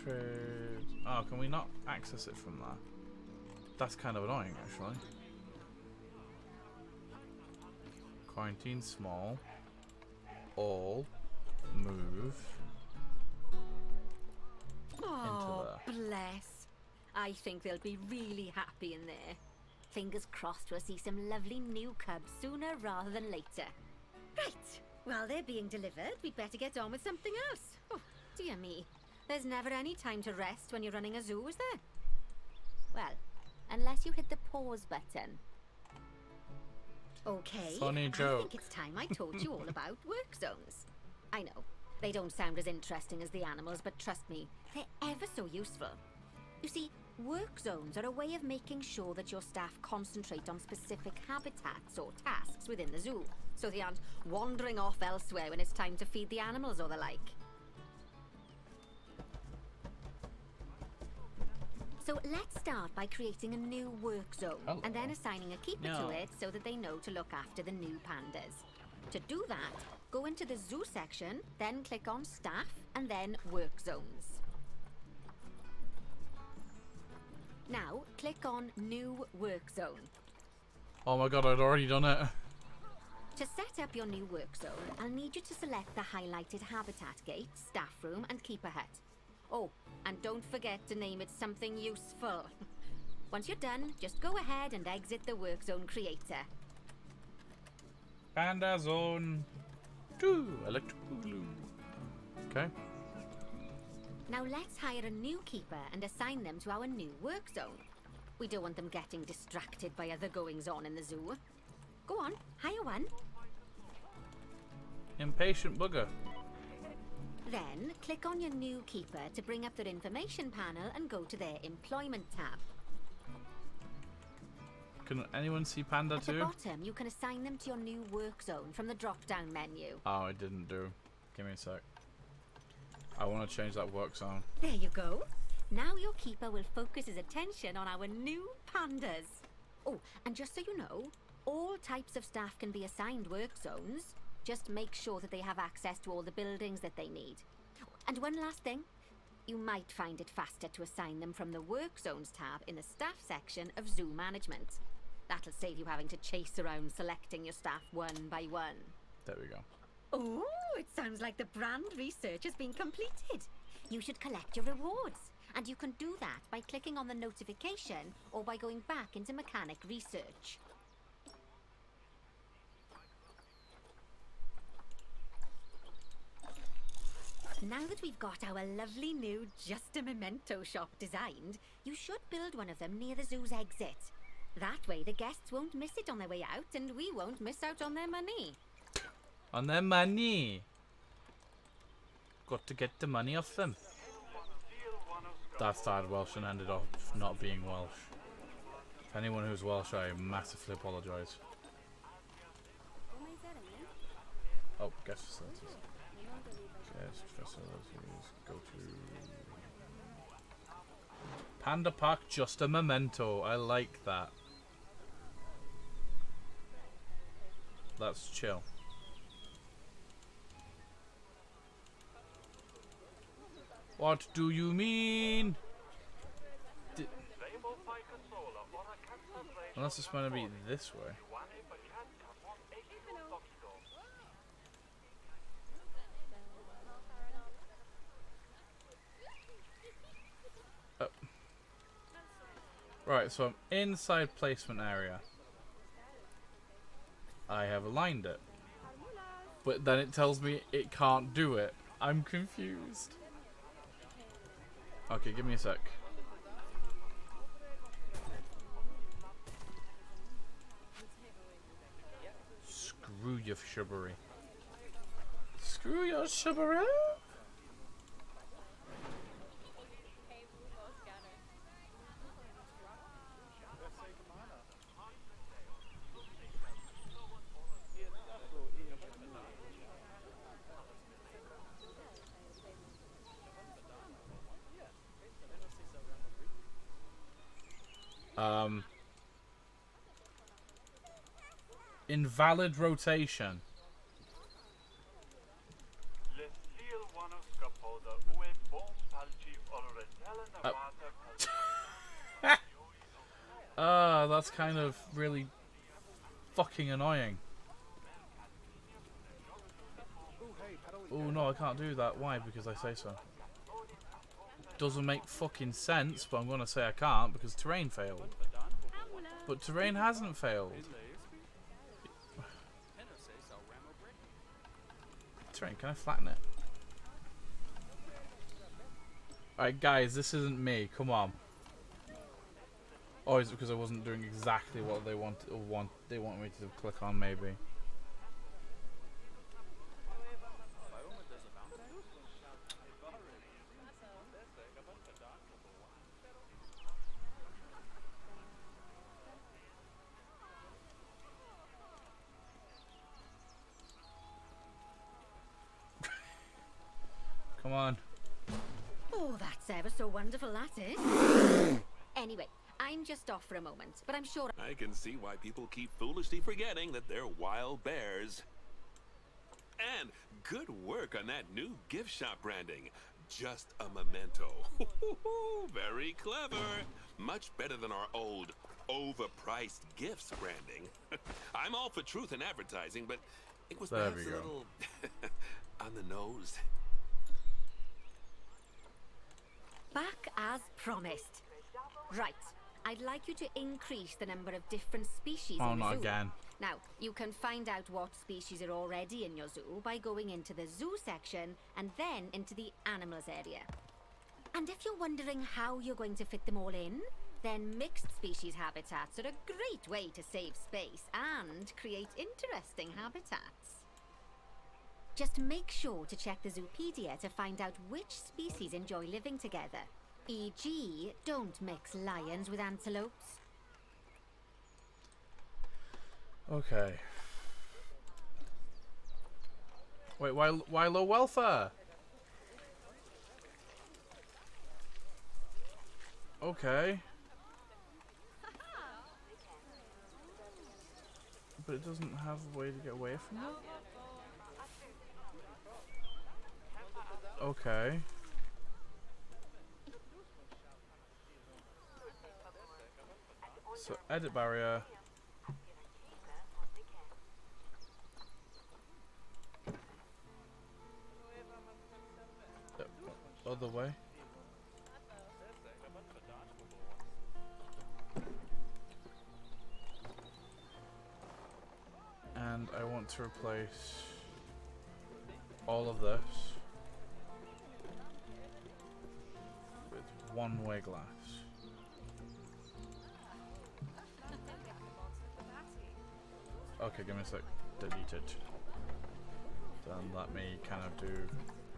A: Trade. Oh, can we not access it from there? That's kind of annoying, actually. Quarantine small. All. Move.
D: Oh, bless. I think they'll be really happy in there.
C: Fingers crossed we'll see some lovely new cubs sooner rather than later.
D: Right. While they're being delivered, we'd better get on with something else. Oh, dear me. There's never any time to rest when you're running a zoo, is there?
C: Well, unless you hit the pause button.
D: Okay,
A: Funny joke.
D: I think it's time I told you all about work zones. I know, they don't sound as interesting as the animals, but trust me, they're ever so useful.
C: You see, work zones are a way of making sure that your staff concentrate on specific habitats or tasks within the zoo,
D: So they aren't wandering off elsewhere when it's time to feed the animals or the like. So let's start by creating a new work zone and then assigning a keeper to it so that they know to look after the new pandas. To do that, go into the zoo section, then click on staff and then work zones. Now click on new work zone.
A: Oh my god, I'd already done it.
D: To set up your new work zone, I'll need you to select the highlighted habitat gate, staff room and keeper hut. Oh, and don't forget to name it something useful. Once you're done, just go ahead and exit the work zone creator.
A: Panda zone 2, electrical glue. Okay.
D: Now let's hire a new keeper and assign them to our new work zone. We don't want them getting distracted by other goings-on in the zoo. Go on, hire one.
A: Impatient bugger.
D: Then, click on your new keeper to bring up their information panel and go to their employment tab.
A: Can anyone see Panda
D: At
A: too?
D: the bottom, you can assign them to your new work zone from the drop-down menu.
A: Oh, I didn't do. Give me a sec. I want to change that work zone.
D: There you go. Now your keeper will focus his attention on our new pandas. Oh, and just so you know, all types of staff can be assigned work zones. Just make sure that they have access to all the buildings that they need. And one last thing. You might find it faster to assign them from the Work Zones tab in the Staff section of Zoo Management. That'll save you having to chase around selecting your staff one by one.
A: There we go.
D: Oh, it sounds like the brand research has been completed. You should collect your rewards. And you can do that by clicking on the notification or by going back into mechanic research. Now that we've got our lovely new Just a Memento shop designed, you should build one of them near the zoo's exit. That way the guests won't miss it on their way out and we won't miss out on their money.
A: On their money. Got to get the money off them. That started Welsh and ended off not being Welsh. For anyone who's Welsh, I massively apologise. Oh, guest facilities. Guest facilities. Go to Panda Park, just a memento. I like that. That's chill. What do you mean? Unless it's going to be this way. Oh. Right, so I'm inside placement area. I have aligned it. But then it tells me it can't do it. I'm confused. Okay, give me a sec. Screw your shubbery. Screw your shubbery! Invalid rotation. That's kind of really fucking annoying. Oh no, I can't do that. Why? Because I say so. Doesn't make fucking sense, but I'm gonna say I can't because terrain failed. But terrain hasn't failed. Terrain, can I flatten it? Alright guys, this isn't me, come on. Oh, is it because I wasn't doing exactly what they want they want me to click on maybe? Come on.
D: Oh, that's ever so wonderful, that is. Anyway, I'm just off for a moment, but I'm sure...
B: I can see why people keep foolishly forgetting that they're wild bears. And good work on that new gift shop branding. Just a memento. Very clever. Much better than our old overpriced gifts branding. I'm all for truth in advertising, but it was perhaps a little on the nose.
D: Back as promised. Right. I'd like you to increase the number of different species in the zoo.
A: not again.
D: Now, you can find out what species are already in your zoo by going into the zoo section and then into the animals area. And if you're wondering how you're going to fit them all in, then mixed species habitats are a great way to save space and create interesting habitats. Just make sure to check the Zoopedia to find out which species enjoy living together. E.g., don't mix lions with antelopes.
A: Okay. Wait, why low welfare? Okay. But it doesn't have a way to get away from it? Okay. So, edit barrier. Other way. And I want to replace all of this with one-way glass. Okay, give me a sec. Delete it. Then let me kind of do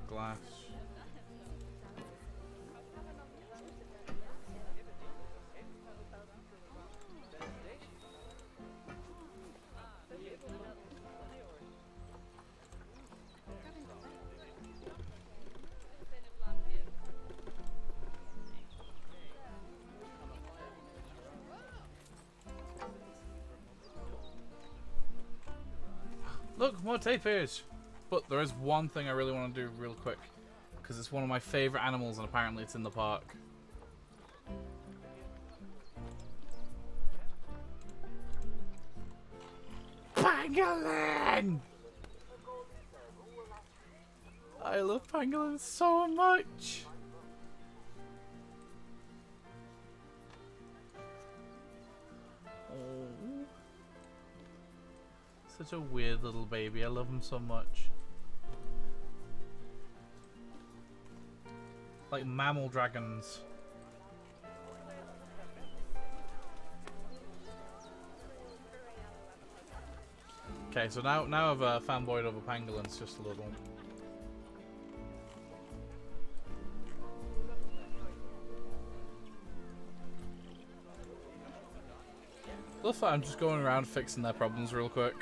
A: glass. Look, more tapirs! But there is one thing I really want to do real quick. Because it's one of my favourite animals and apparently it's in the park. Pangolin! I love pangolins so much! Oh. Such a weird little baby. I love him so much. Like mammal dragons. Okay, so now I've fanboyed over pangolins just a little. Love that I'm just going around fixing their problems real quick.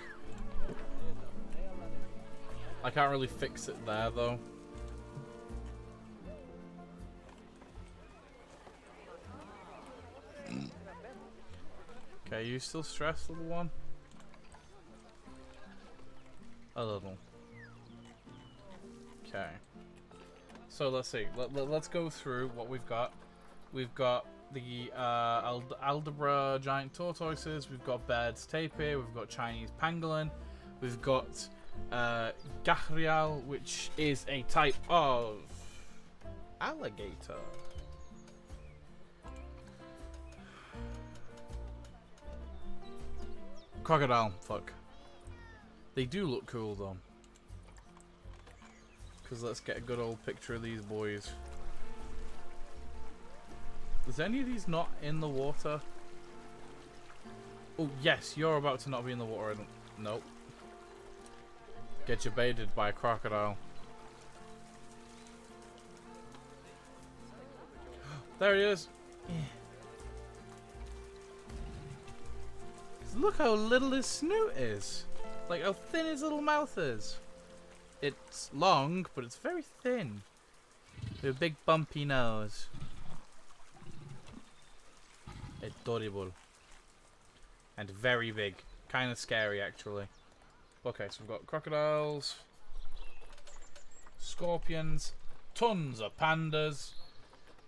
A: I can't really fix it there though. Okay, you still stressed, little one? A little. Okay. So let's see. Let's go through what we've got. We've got the Aldabra giant tortoises. We've got Baird's tapir. We've got Chinese pangolin. We've got Gahrial, which is a type of alligator. Crocodile. Fuck. They do look cool though. Because let's get a good old picture of these boys. Is any of these not in the water? Oh yes, you're about to not be in the water. I don't... Nope. Get you baited by a crocodile. There he is. Yeah. Look how little his snoot is. Like how thin his little mouth is. It's long, but it's very thin. With a big bumpy nose. Adorable. And very big. Kind of scary, actually. Okay, so we've got crocodiles, scorpions, tons of pandas.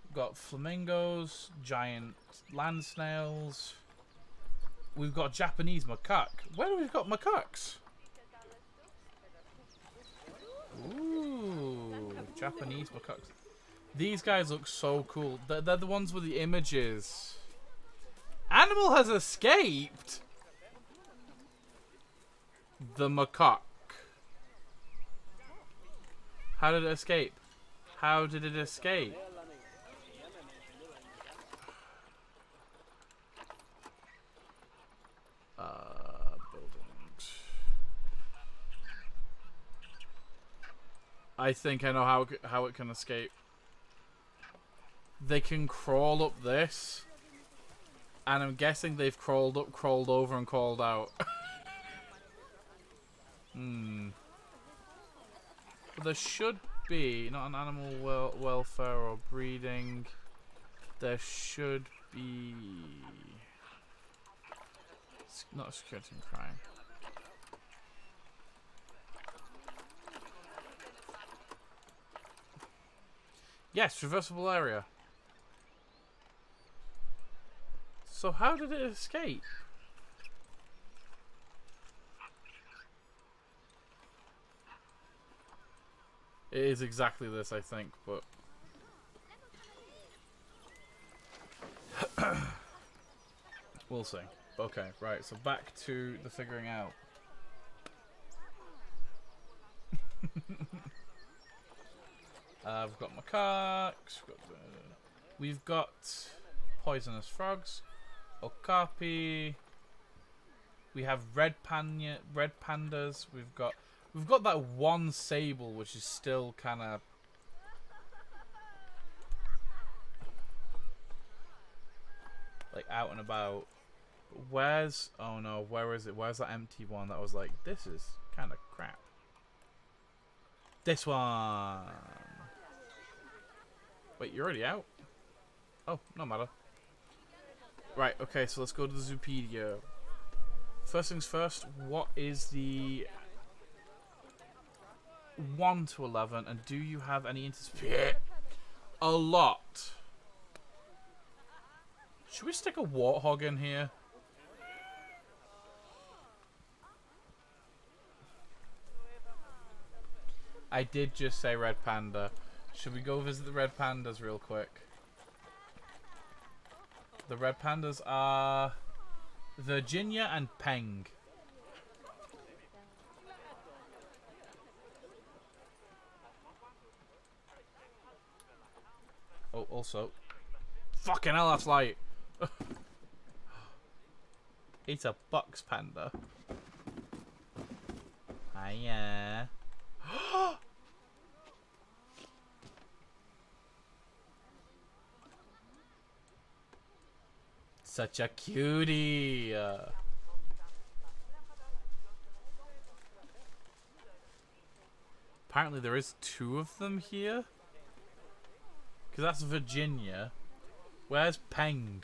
A: We've got flamingos, giant land snails. We've got Japanese macaque. Where do we got macaques? Ooh, Japanese macaques. These guys look so cool. They're the ones with the images. Animal has escaped. The macaque. How did it escape? How did it escape? Buildings. I think I know how it can escape. They can crawl up this, and I'm guessing they've crawled up, crawled over, and crawled out. But there should be, not an animal welfare or breeding, there should be, not a security and crime. Yes, traversable area. So how did it escape? It is exactly this, I think, but we'll see. Okay, right, so back to the figuring out. We've got macaques, we've got poisonous frogs, okapi, we have red pandas, we've got that one sable which is still kind of like out and about. Where's, oh no, where is it? Where's that empty one that was like, this is kind of crap? This one. Wait, you're already out? Oh, no matter. Right, okay, so let's go to the Zoopedia. First things first, what is the 1 to 11, and do you have any anticipation? A lot. Should we stick a warthog in here? I did just say red panda. Should we go visit the red pandas real quick? The red pandas are Virginia and Peng. Oh, also, fucking hell, that's light. It's a box panda. Hiya. Such a cutie. Apparently there is 2 of them here. Because that's Virginia. Where's Peng?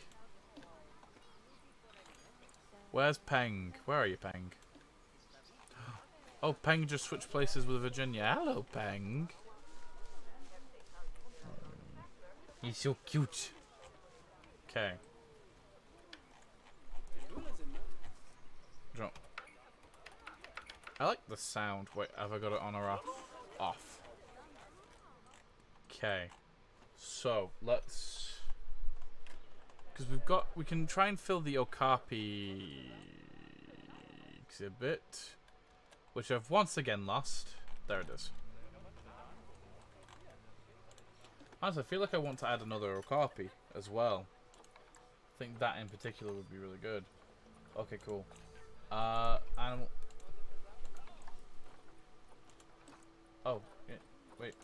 A: Where's Peng? Where are you, Peng? Oh, Peng just switched places with Virginia. Hello, Peng. He's so cute. Okay. Drop. I like the sound. Wait, have I got it on or off? Off. Okay. So, let's... Because we can try and fill the Okapi exhibit, which I've once again lost. There it is. Honestly, I feel like I want to add another Okapi as well. I think that in particular would be really good. Okay, cool. Animal... Oh, yeah, wait.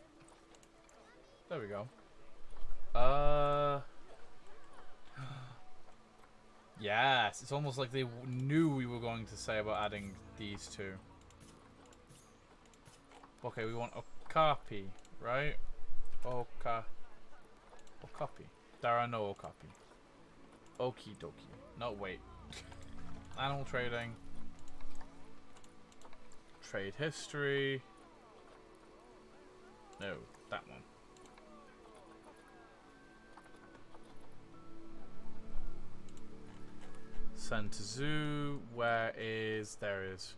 A: There we go. Yes, it's almost like they knew we were going to say about adding these 2. Okay, we want Okapi, right? Okapi. There are no Okapi. Okie dokie. No, wait. Animal trading. Trade history. No, that one. Send to zoo. Where is... There is.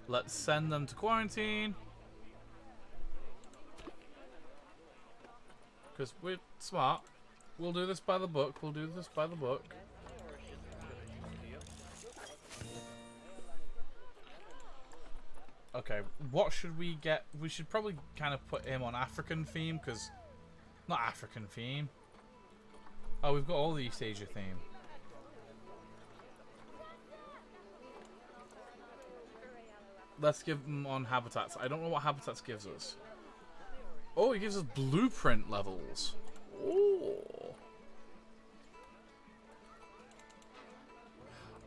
A: Let's send them to quarantine. Because we're smart. We'll do this by the book. We'll do this by the book. Okay, what should we get? We should probably kind of put him on African theme, because... Not African theme. Oh, we've got all the East Asia theme. Let's give him on habitats. I don't know what habitats gives us. Oh, he gives us blueprint levels. Oh.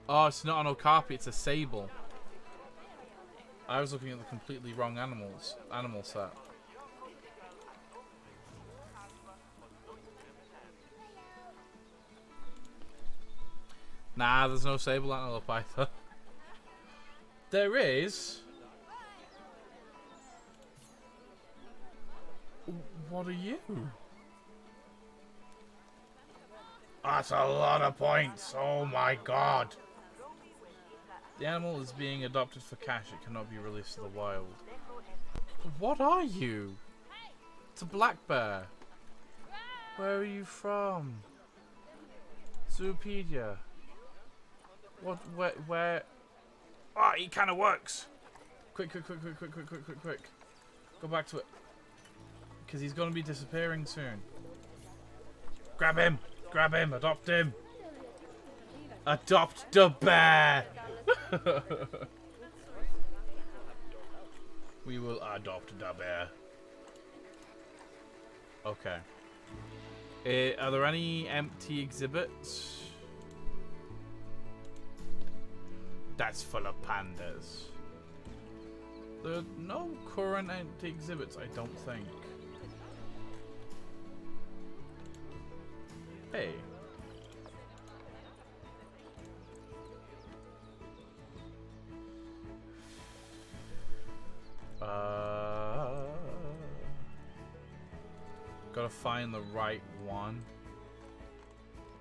A: Oh, it's not an okapi, it's a sable. I was looking at the completely wrong animal set. Nah, there's no sable antelope either. There is. What are you? That's a lot of points. Oh my god. The animal is being adopted for cash. It cannot be released to the wild. What are you? It's a black bear. Where are you from? Zoopedia. What? Where? Oh, he kind of works. Quick. Go back to it. Because he's going to be disappearing soon. Grab him. Grab him. Adopt him. Adopt the bear. We will adopt the bear. Okay. Are there any empty exhibits? That's full of pandas. There are no current empty exhibits, I don't think. Hey. Gotta find the right one.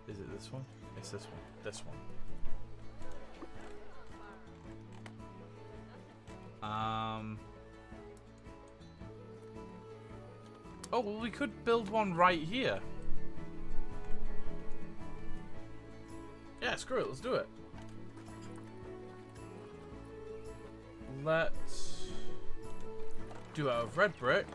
A: Is it this one? It's this one. This one. Oh, well, we could build one right here. Yeah, screw it. Let's do it. Let's do it out of red brick.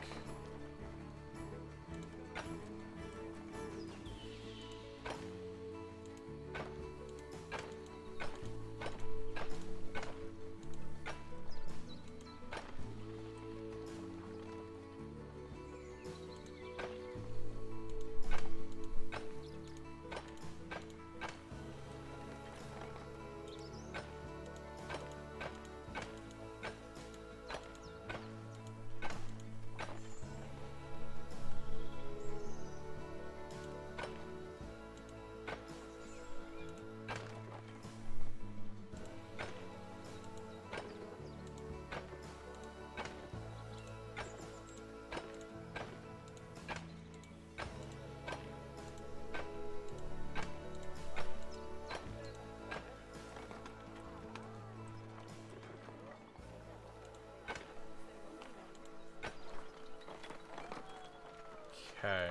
A: Okay.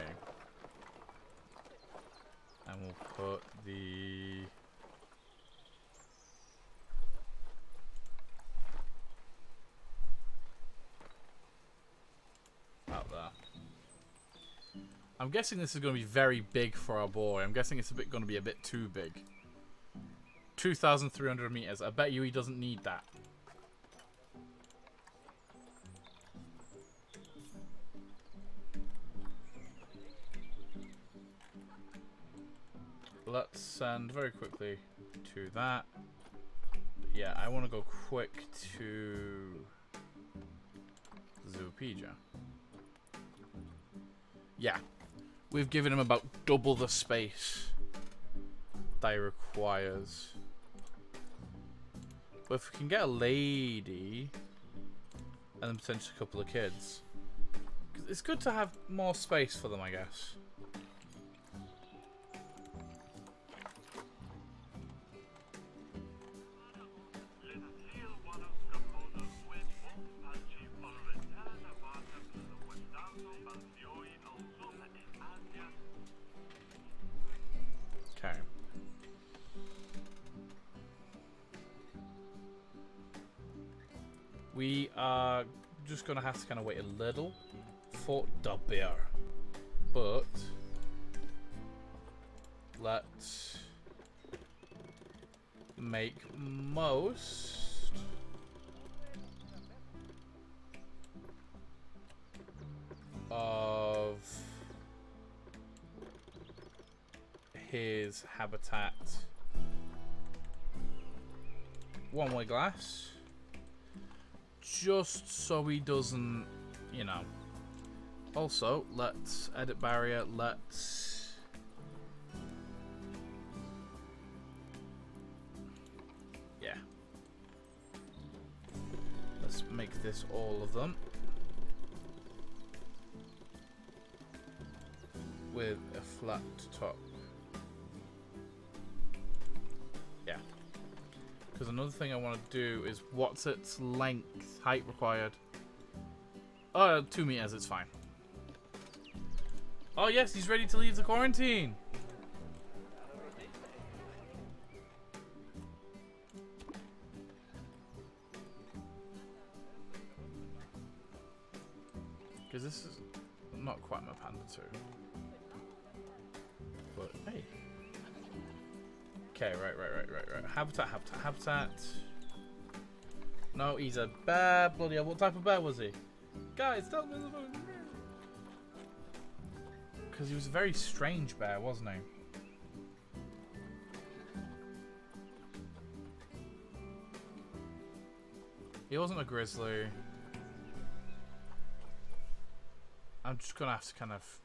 A: And we'll put the... out there. I'm guessing this is going to be very big for our boy. I'm guessing it's going to be a bit too big. 2,300 meters. I bet you he doesn't need that. Let's send very quickly to that. Yeah, I want to go quick to Zoopedia. Yeah, we've given him about double the space that he requires. But if we can get a lady and then potentially a couple of kids, 'cause it's good to have more space for them, I guess. Okay. We are just gonna have to kind of wait a little for the beer, but let's make most of his habitat. One-way glass. Just so he doesn't, you know. Also, let's edit barrier. Let's let's make this all of them with a flat top. Yeah. Because another thing I want to do is, what's its length, height required? 2 meters, it's fine. Oh yes, he's ready to leave the quarantine. Because this is not quite my panda too. But hey. Okay, right. Habitat. No, he's a bear. Bloody hell, what type of bear was he? Guys, tell me the phone. Because he was a very strange bear, wasn't he? He wasn't a grizzly. I'm just gonna have to kind of...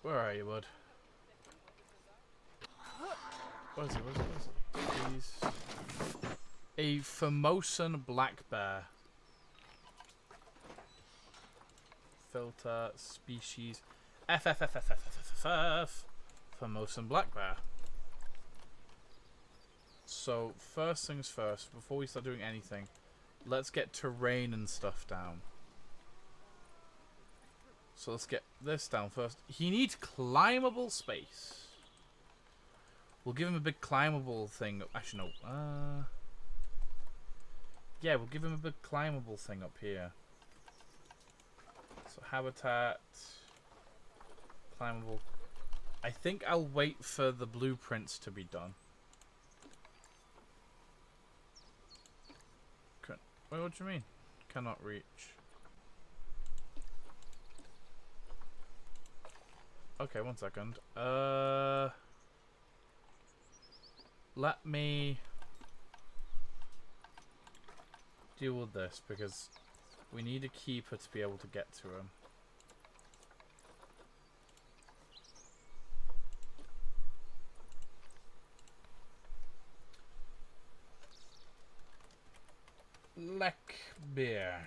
A: Where are you, bud? What is it? He's a Formosan black bear. Filter species FFFFFFFF Formosan black bear. So first things first, before we start doing anything, let's get terrain and stuff down. So let's get this down first. He needs climbable space. We'll give him a big climbable thing. Actually, no. Yeah, we'll give him a big climbable thing up here. So habitat, climbable. I think I'll wait for the blueprints to be done. Wait, what do you mean? Cannot reach. Okay, 1 second. Let me deal with this because we need a keeper to be able to get to him. Black bear.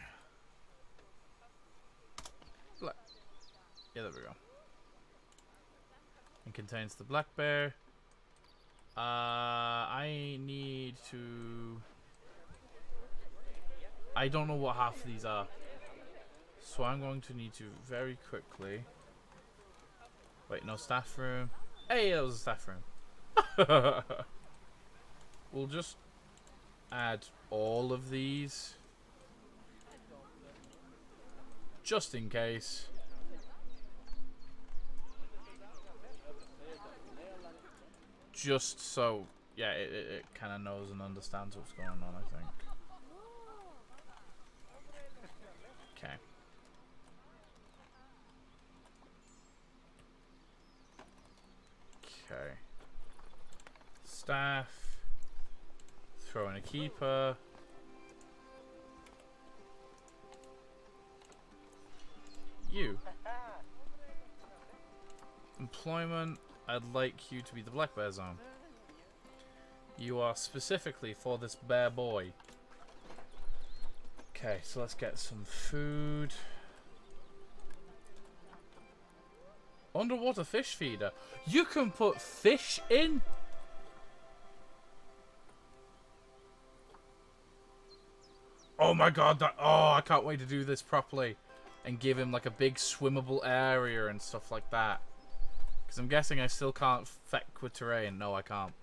A: Black. Yeah, there we go. It contains the black bear. I need to... I don't know what half of these are. So I'm going to need to very quickly... Wait, no, staff room. Hey, that was a staff room. We'll just add all of these. Just in case. Just so, yeah, it kind of knows and understands what's going on, I think. Okay. Okay. Staff. Throw in a keeper. You. Employment. I'd like you to be the black bear zone. You are specifically for this bear boy. Okay, so let's get some food. Underwater fish feeder. You can put fish in? Oh my god, I can't wait to do this properly. And give him like a big swimmable area and stuff like that. Because I'm guessing I still can't feck with terrain. No, I can't.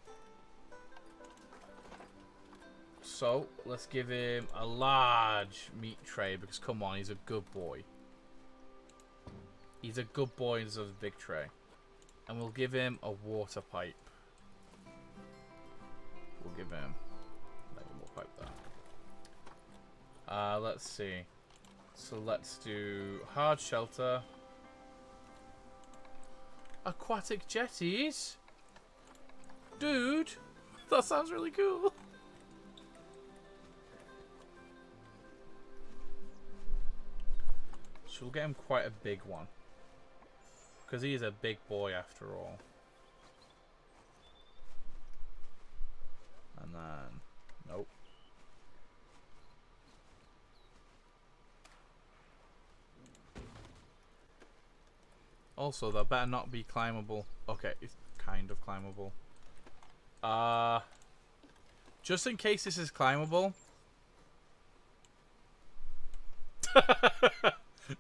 A: So, let's give him a large meat tray. Because come on, he's a good boy. He's a good boy and deserves a big tray. And we'll give him a water pipe. We'll give him like a water pipe there. Let's see. So let's do hard shelter. Aquatic jetties? Dude, that sounds really cool. So we'll get him quite a big one. Because he is a big boy after all. And then... Nope. Also, that better not be climbable. Okay, it's kind of climbable. Just in case this is climbable.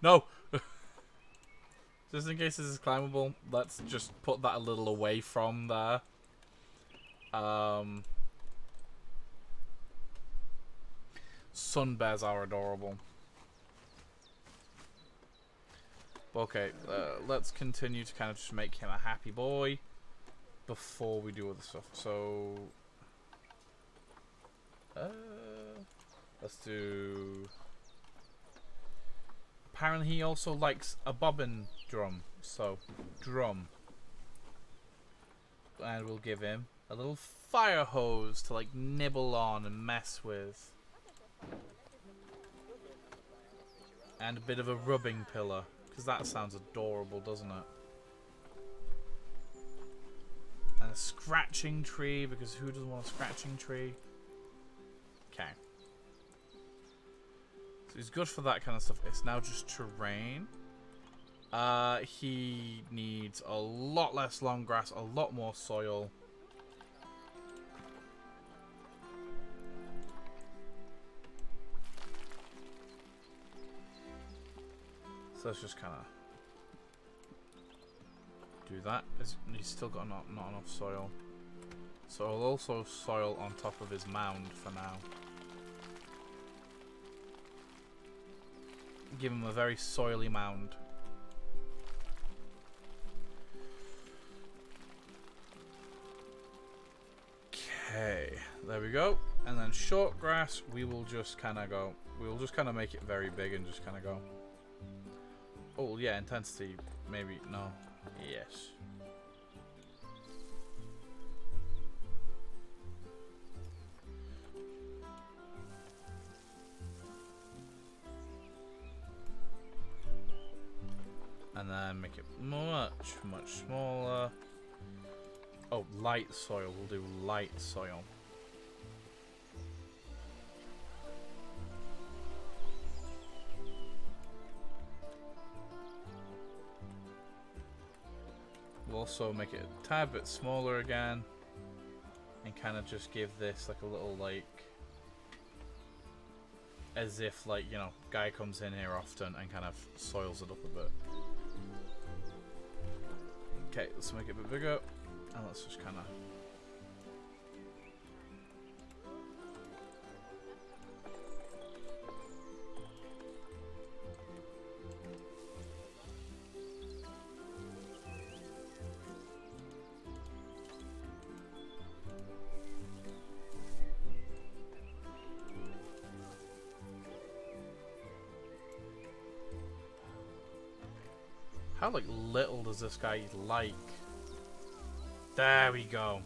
A: No! Just in case this is climbable, let's just put that a little away from there. Sun bears are adorable. Okay, let's continue to kind of just make him a happy boy before we do other stuff. So, let's do... Apparently he also likes a bobbin drum, so drum. And we'll give him a little fire hose to like nibble on and mess with. And a bit of a rubbing pillar, because that sounds adorable, doesn't it? And a scratching tree, because who doesn't want a scratching tree? Okay. So he's good for that kind of stuff. It's now just terrain. He needs a lot less long grass, a lot more soil. So let's just kind of do that. He's still got not enough soil. So I'll also soil on top of his mound for now. Give him a very soily mound. Okay, there we go. And then short grass, we will just kind of go. We will just kind of make it very big and just kind of go. Oh yeah, intensity. Maybe no. Yes. And then make it much smaller. Oh, light soil. We'll do light soil. We'll also make it a tad bit smaller again. And kind of just give this like a little like... As if like, you know, guy comes in here often and kind of soils it up a bit. Okay, let's make it a bit bigger, and let's just kind of... How like little does this guy like? There we go.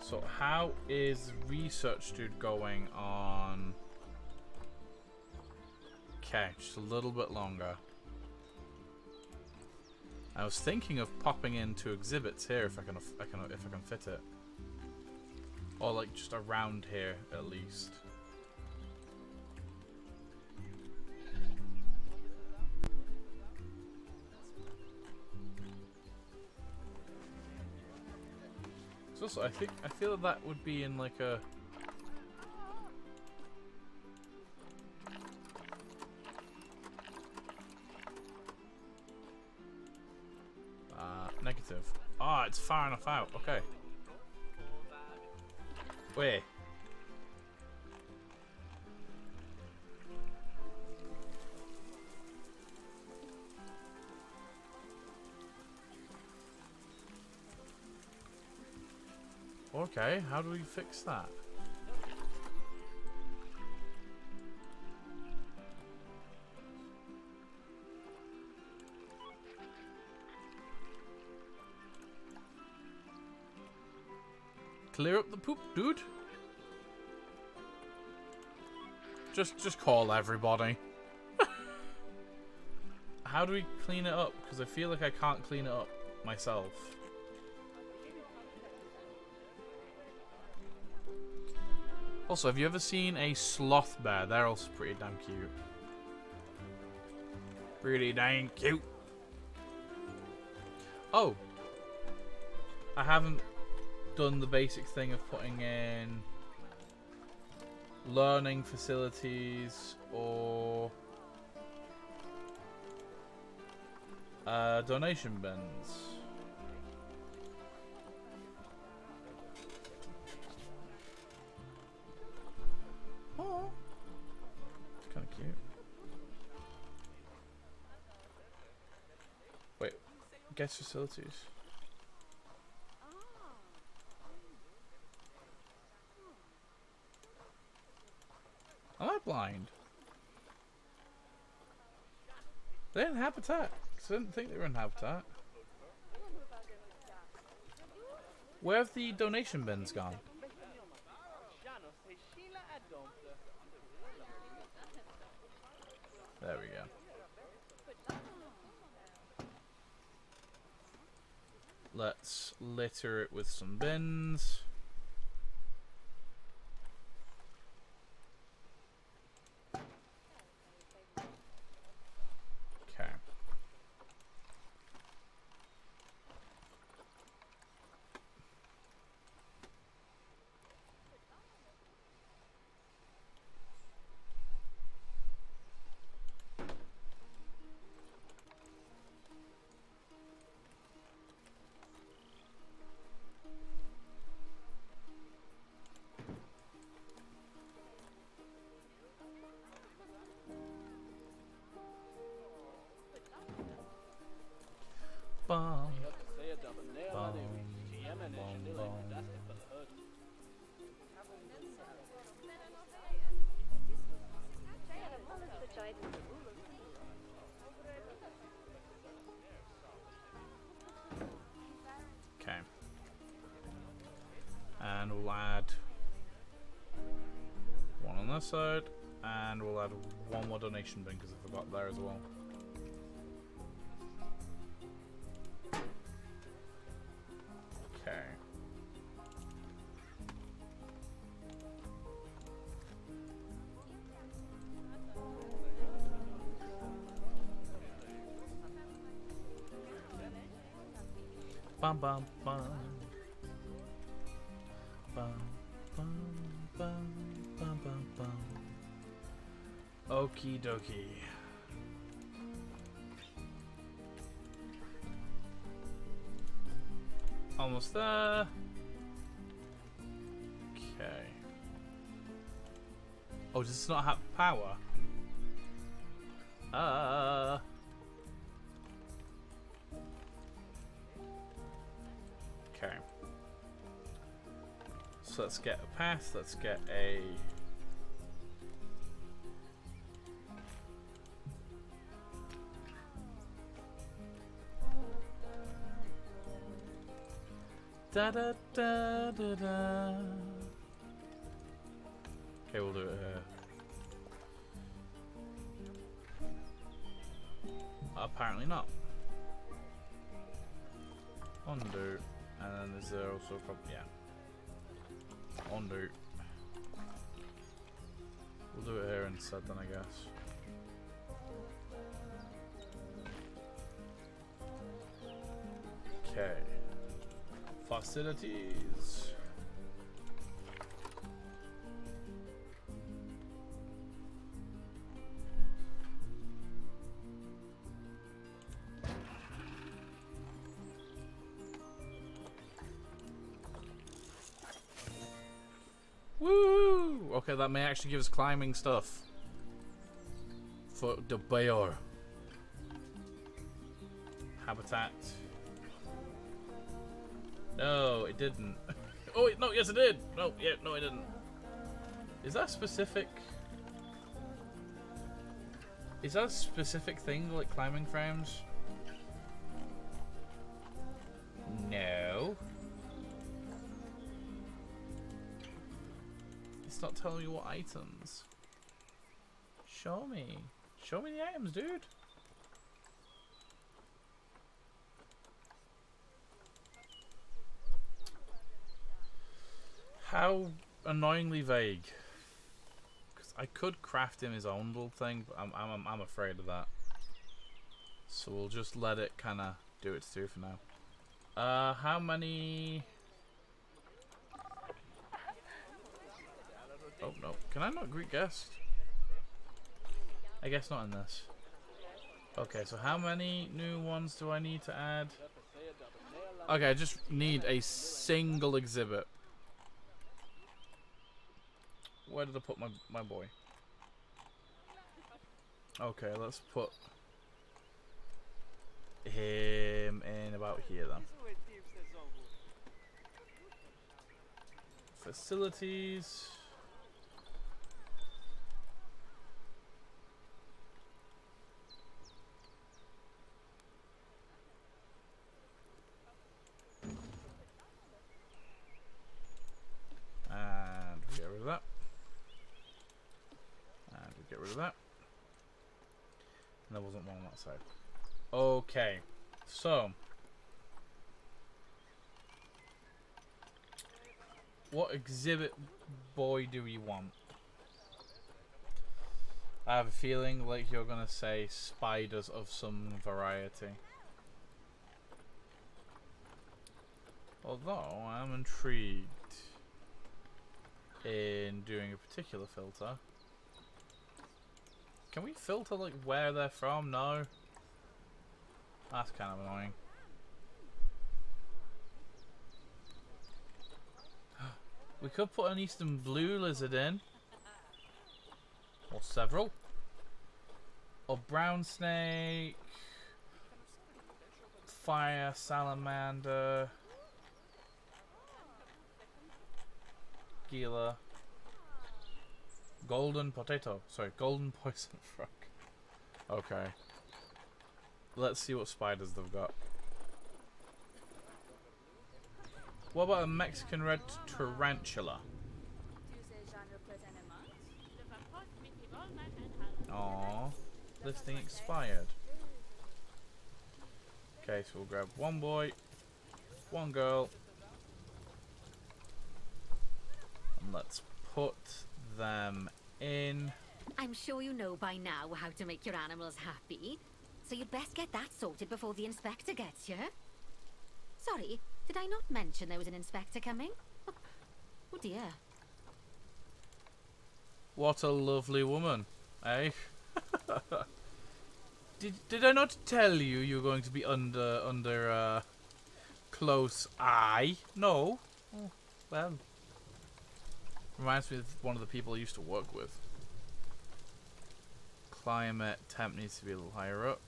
A: So how is research dude going on? Okay, just a little bit longer. I was thinking of popping into exhibits here if I can fit it, or like just around here at least. So also, I feel that would be in like a. Negative. Ah, it's far enough out. Okay. Wait. Okay, how do we fix that? Clear up the poop, dude. Just call everybody. How do we clean it up? Because I feel like I can't clean it up myself. Also, have you ever seen a sloth bear? They're also pretty damn cute. Pretty dang cute. Oh. I haven't done the basic thing of putting in learning facilities or donation bins. Oh, it's kind of cute. Wait, guest facilities. Am I blind? They're in habitat. I didn't think they were in habitat. Where have the donation bins gone? There we go. Let's litter it with some bins. Okay. Bum, bum, bum, bum. Okay. And we'll add one on this side, and we'll add one more donation bin because I forgot there as well. Okay. Bum bum bum. Bum bum bum bum bum bum. Okie dokie. Almost there. Okay. Oh, does this not have power? Okay. So let's get a path. Let's get a. Da da da da da. Okay, we'll do it here. Apparently not. Undo. And then is there also probably, yeah. Undo. We'll do it here instead then, I guess. Okay. Facilities. Woo! Okay, that may actually give us climbing stuff. For the bear. Habitat. No, it didn't. Oh, no, yes it did! No, yeah, no it didn't. Is that specific? Is that a specific thing, like climbing frames? No. It's not telling me what items. Show me. Show me the items, dude. How annoyingly vague. Because I could craft him his own little thing, but I'm afraid of that. So we'll just let it kind of do its do for now. How many? Oh no! Can I not greet guests? I guess not in this. Okay, so how many new ones do I need to add? Okay, I just need a single exhibit. Where did I put my boy? Okay, let's put him in about here then. Facilities. And we get rid of that. And we get rid of that. And there wasn't one on that side. Okay, so what exhibit boy do we want? I have a feeling like you're gonna say spiders of some variety. Although I'm intrigued in doing a particular filter. Can we filter like where they're from? No. That's kind of annoying. We could put an eastern blue lizard in. Or several. Or brown snake. Fire salamander. Gila. Golden potato. Sorry, golden poison frog. Okay. Let's see what spiders they've got. What about a Mexican red tarantula? Aww. This thing expired. Okay, so we'll grab one boy, one girl. And let's put them in.
D: I'm sure you know by now how to make your animals happy. So you'd best get that sorted before the inspector gets here. Sorry, did I not mention there was an inspector coming? Oh dear.
A: What a lovely woman, eh? Did I not tell you you were going to be under close eye? No. Oh, well. Reminds me of one of the people I used to work with. Climate temp needs to be a little higher up.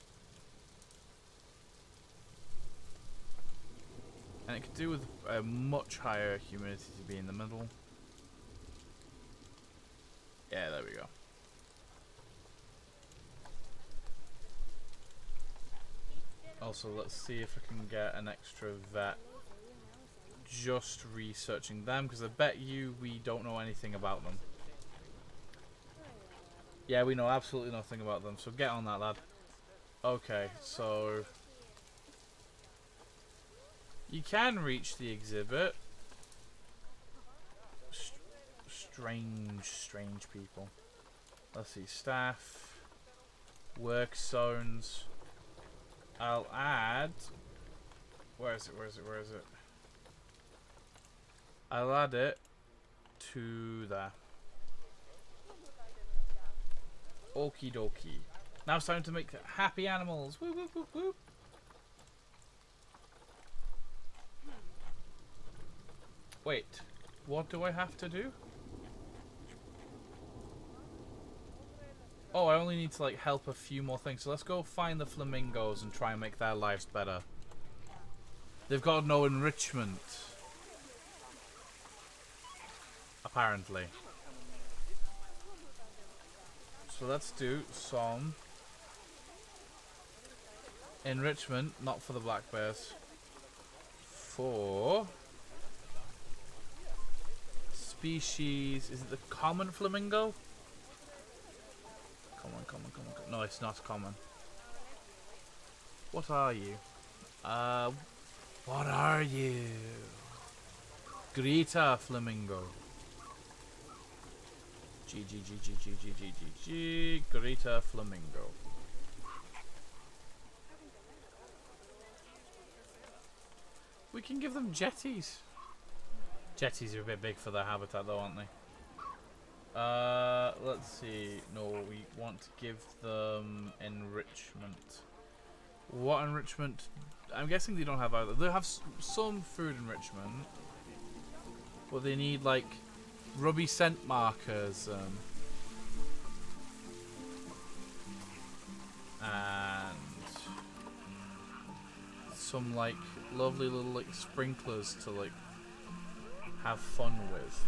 A: And it could do with a much higher humidity to be in the middle. Yeah, there we go. Also, let's see if I can get an extra vet just researching them, because I bet you we don't know anything about them. Yeah, we know absolutely nothing about them, so get on that, lad. Okay, so You can reach the exhibit. Strange people. Let's see, staff, work zones. I'll add. Where is it? I'll add it to there. Okie dokie. Now it's time to make happy animals. Woo woo woo woo. Wait, what do I have to do? Oh, I only need to like help a few more things. So let's go find the flamingos and try and make their lives better. They've got no enrichment. Apparently. So let's do some enrichment, not for the black bears. For species, is it the common flamingo? Come on. No, it's not common. What are you? What are you? Greta flamingo. G. Greta flamingo. We can give them jetties. Jetties are a bit big for their habitat though, aren't they? Let's see. No, we want to give them enrichment. What enrichment? I'm guessing they don't have either. They have some food enrichment, but they need like rubby scent markers and some like lovely little like sprinklers to like have fun with.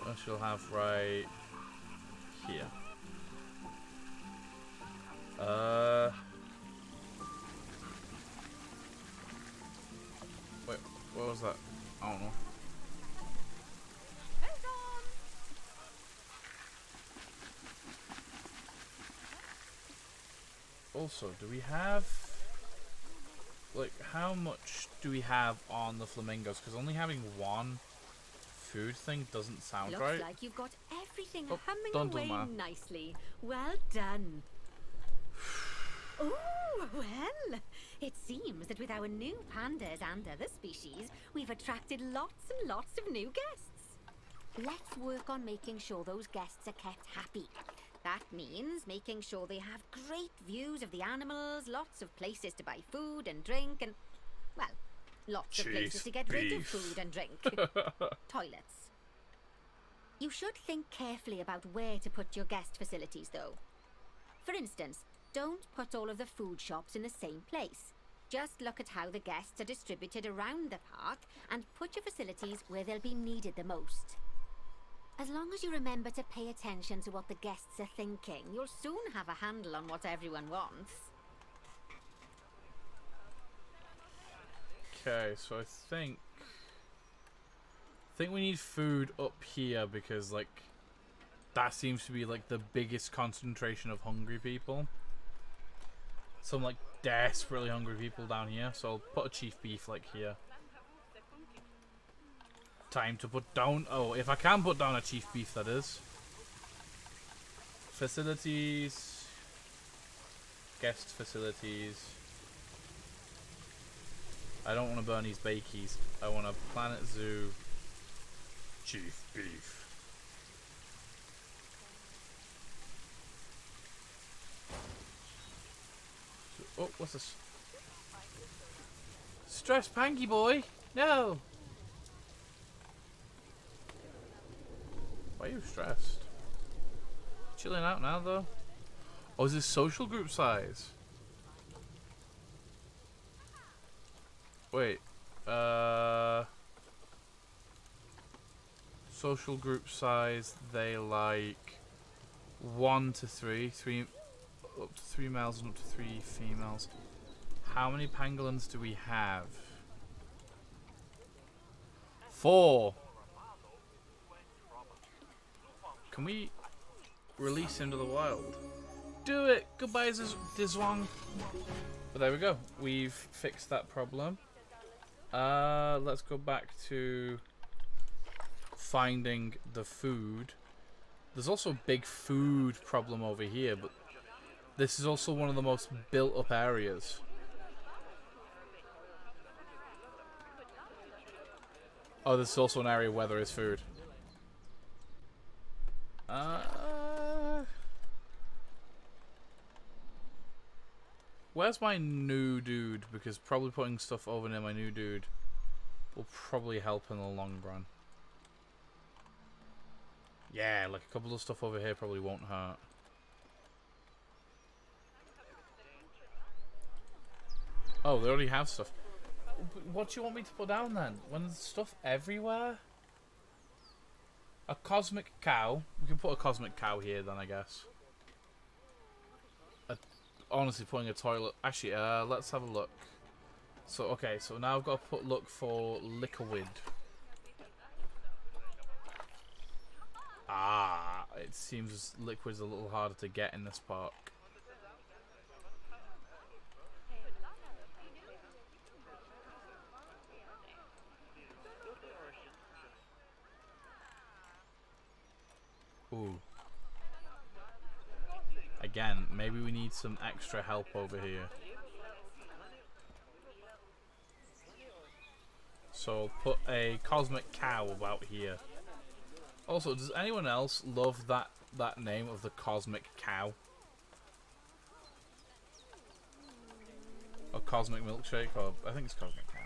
A: What she'll have right here. Wait, what was that? I don't know. Also, do we have like how much do we have on the flamingos? Because only having one food thing doesn't sound right.
D: Looks like you've got everything
A: Oh,
D: humming away nicely. Well done. Oh, well, it seems that with our new pandas and other species, we've attracted lots and lots of new guests.
C: Let's work on making sure those guests are kept happy.
D: That means making sure they have great views of the animals, lots of places to buy food and drink, and, well, lots of places to get rid of food and drink. Toilets. You should think carefully about where to put your guest facilities, though. For instance, don't put all of the food shops in the same place. Just look at how the guests are distributed around the park and put your facilities where they'll be needed the most. As long as you remember to pay attention to what the guests are thinking, you'll soon have a handle on what everyone wants.
A: Okay, so I think we need food up here because like that seems to be like the biggest concentration of hungry people. Some like desperately hungry people down here, so I'll put a chief beef like here. Time to put down, oh, if I can put down a chief beef, that is. Facilities. Guest facilities. I don't want to burn these bakies. I want a Planet Zoo chief beef. So, oh, what's this? Stress Panky boy! No! Why are you stressed? Chilling out now though. Oh, is this social group size? Wait. Social group size, they like 1 to 3, up to 3 males and up to 3 females. How many pangolins do we have? 4. Can we release into the wild? do it. Goodbye, Dizwang. But there we go. We've fixed that problem. Let's go back to finding the food. There's also a big food problem over here, but this is also one of the most built-up areas. Oh, this is also an area where there is food. Where's my new dude? Because probably putting stuff over near my new dude will probably help in the long run. Yeah, like a couple of stuff over here probably won't hurt. Oh, they already have stuff. What do you want me to put down then? When there's stuff everywhere? A cosmic cow. We can put a cosmic cow here then, I guess. Honestly, putting a toilet. Actually, let's have a look. So, okay, so now I've got to look for liquid. Ah, it seems liquid's a little harder to get in this park. Ooh. Again, maybe we need some extra help over here. So put a cosmic cow about here. Also, does anyone else love that name of the cosmic cow? Or cosmic milkshake, or I think it's cosmic cow.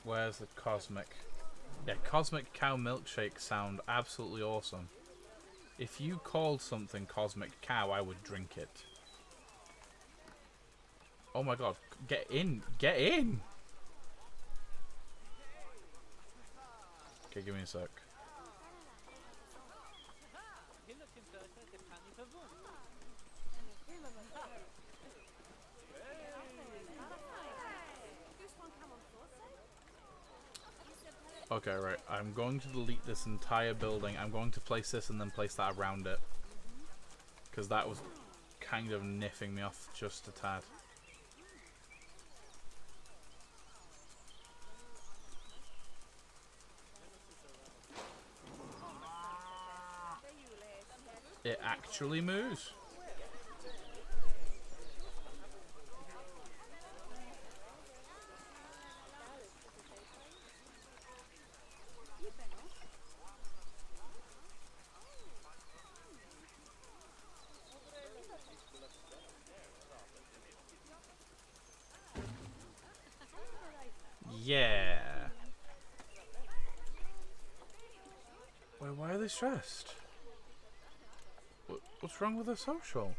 A: Where's the cosmic? Yeah, cosmic cow milkshake sound absolutely awesome. If you called something cosmic cow, I would drink it. Oh my god, get in! Get in! Okay, give me a sec. Okay, right. I'm going to delete this entire building. I'm going to place this and then place that around it. Because that was kind of niffing me off just a tad. It actually moves. Yeah. Wait, why are they stressed? What's wrong with their social?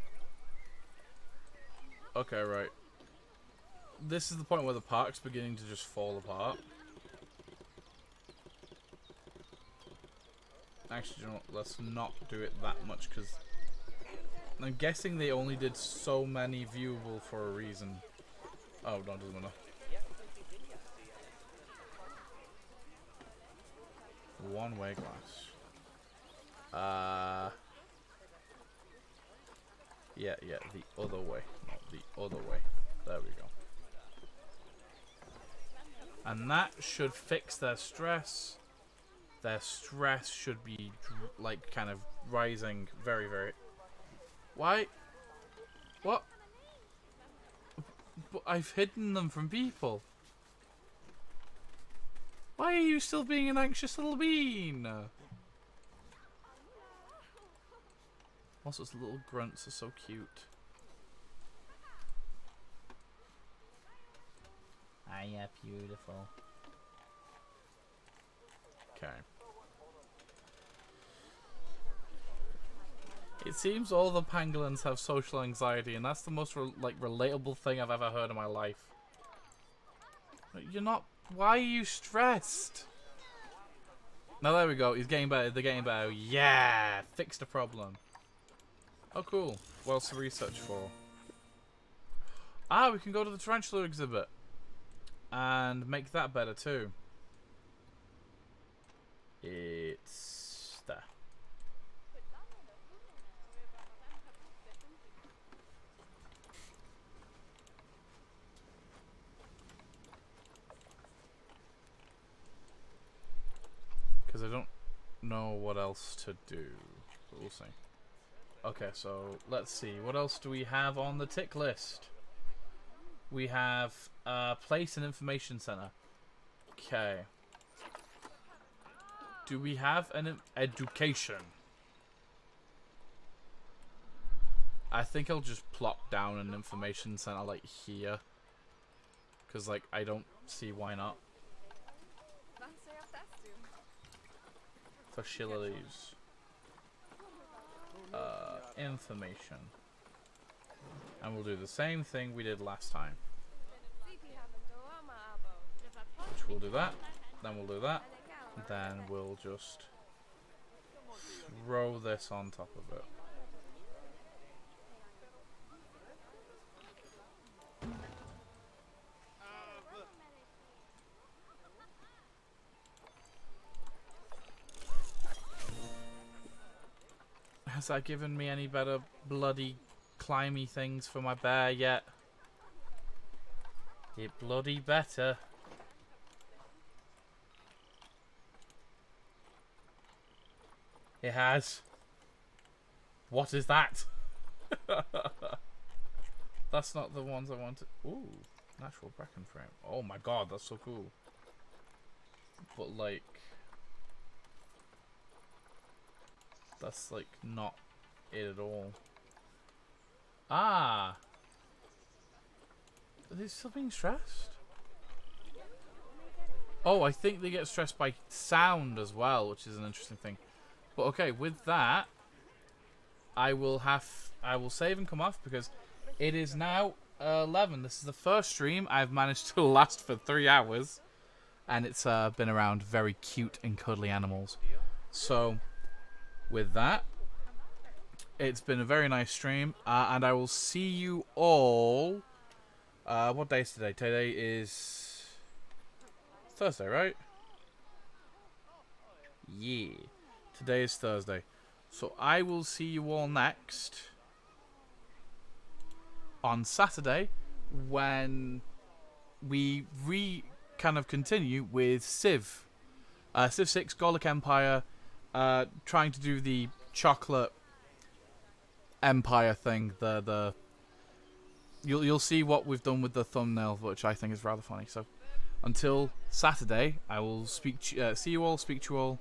A: Okay, right. This is the point where the park's beginning to just fall apart. Actually, you know what? Let's not do it that much, because I'm guessing they only did so many viewable for a reason. Oh, no, it doesn't matter. One-way glass. Yeah, the other way. Not the other way. There we go. And that should fix their stress. Their stress should be, like, kind of rising very, very... Why? What? But I've hidden them from people. Why are you still being an anxious little bean? Also, its little grunts are so cute. Ah, yeah, beautiful. Okay. It seems all the pangolins have social anxiety, and that's the most relatable thing I've ever heard in my life. You're not. Why are you stressed? Now there we go. He's getting better. They're getting better. Yeah, fixed the problem. Oh, cool. What else to research for? Ah, we can go to the tarantula exhibit and make that better too. It's there. Because I don't know what else to do. But we'll see. Okay, so let's see. What else do we have on the tick list? We have place and information center. Okay. Do we have an education? I think I'll just plop down an information center like here. Because like I don't see why not. Facilities. Information. And we'll do the same thing we did last time. Which we'll do that. Then we'll do that. Then we'll just throw this on top of it. Has that given me any better bloody climby things for my bear yet? It bloody better. It has. What is that? That's not the ones I wanted. Ooh, natural bracken frame. Oh my god, that's so cool. But like, that's like not it at all. Ah, are they still being stressed? Oh, I think they get stressed by sound as well, which is an interesting thing. But okay, with that, I will save and come off because it is now 11. This is the first stream I've managed to last for 3 hours, and it's been around very cute and cuddly animals. So, with that, it's been a very nice stream, and I will see you all. What day is today? Today is Thursday, right? Yeah. Today is Thursday. So I will see you all next on Saturday when we kind of continue with Civ. Civ 6 Garlic Empire, trying to do the chocolate empire thing. You'll see what we've done with the thumbnail, which I think is rather funny. So until Saturday, I will see you all, speak to you all.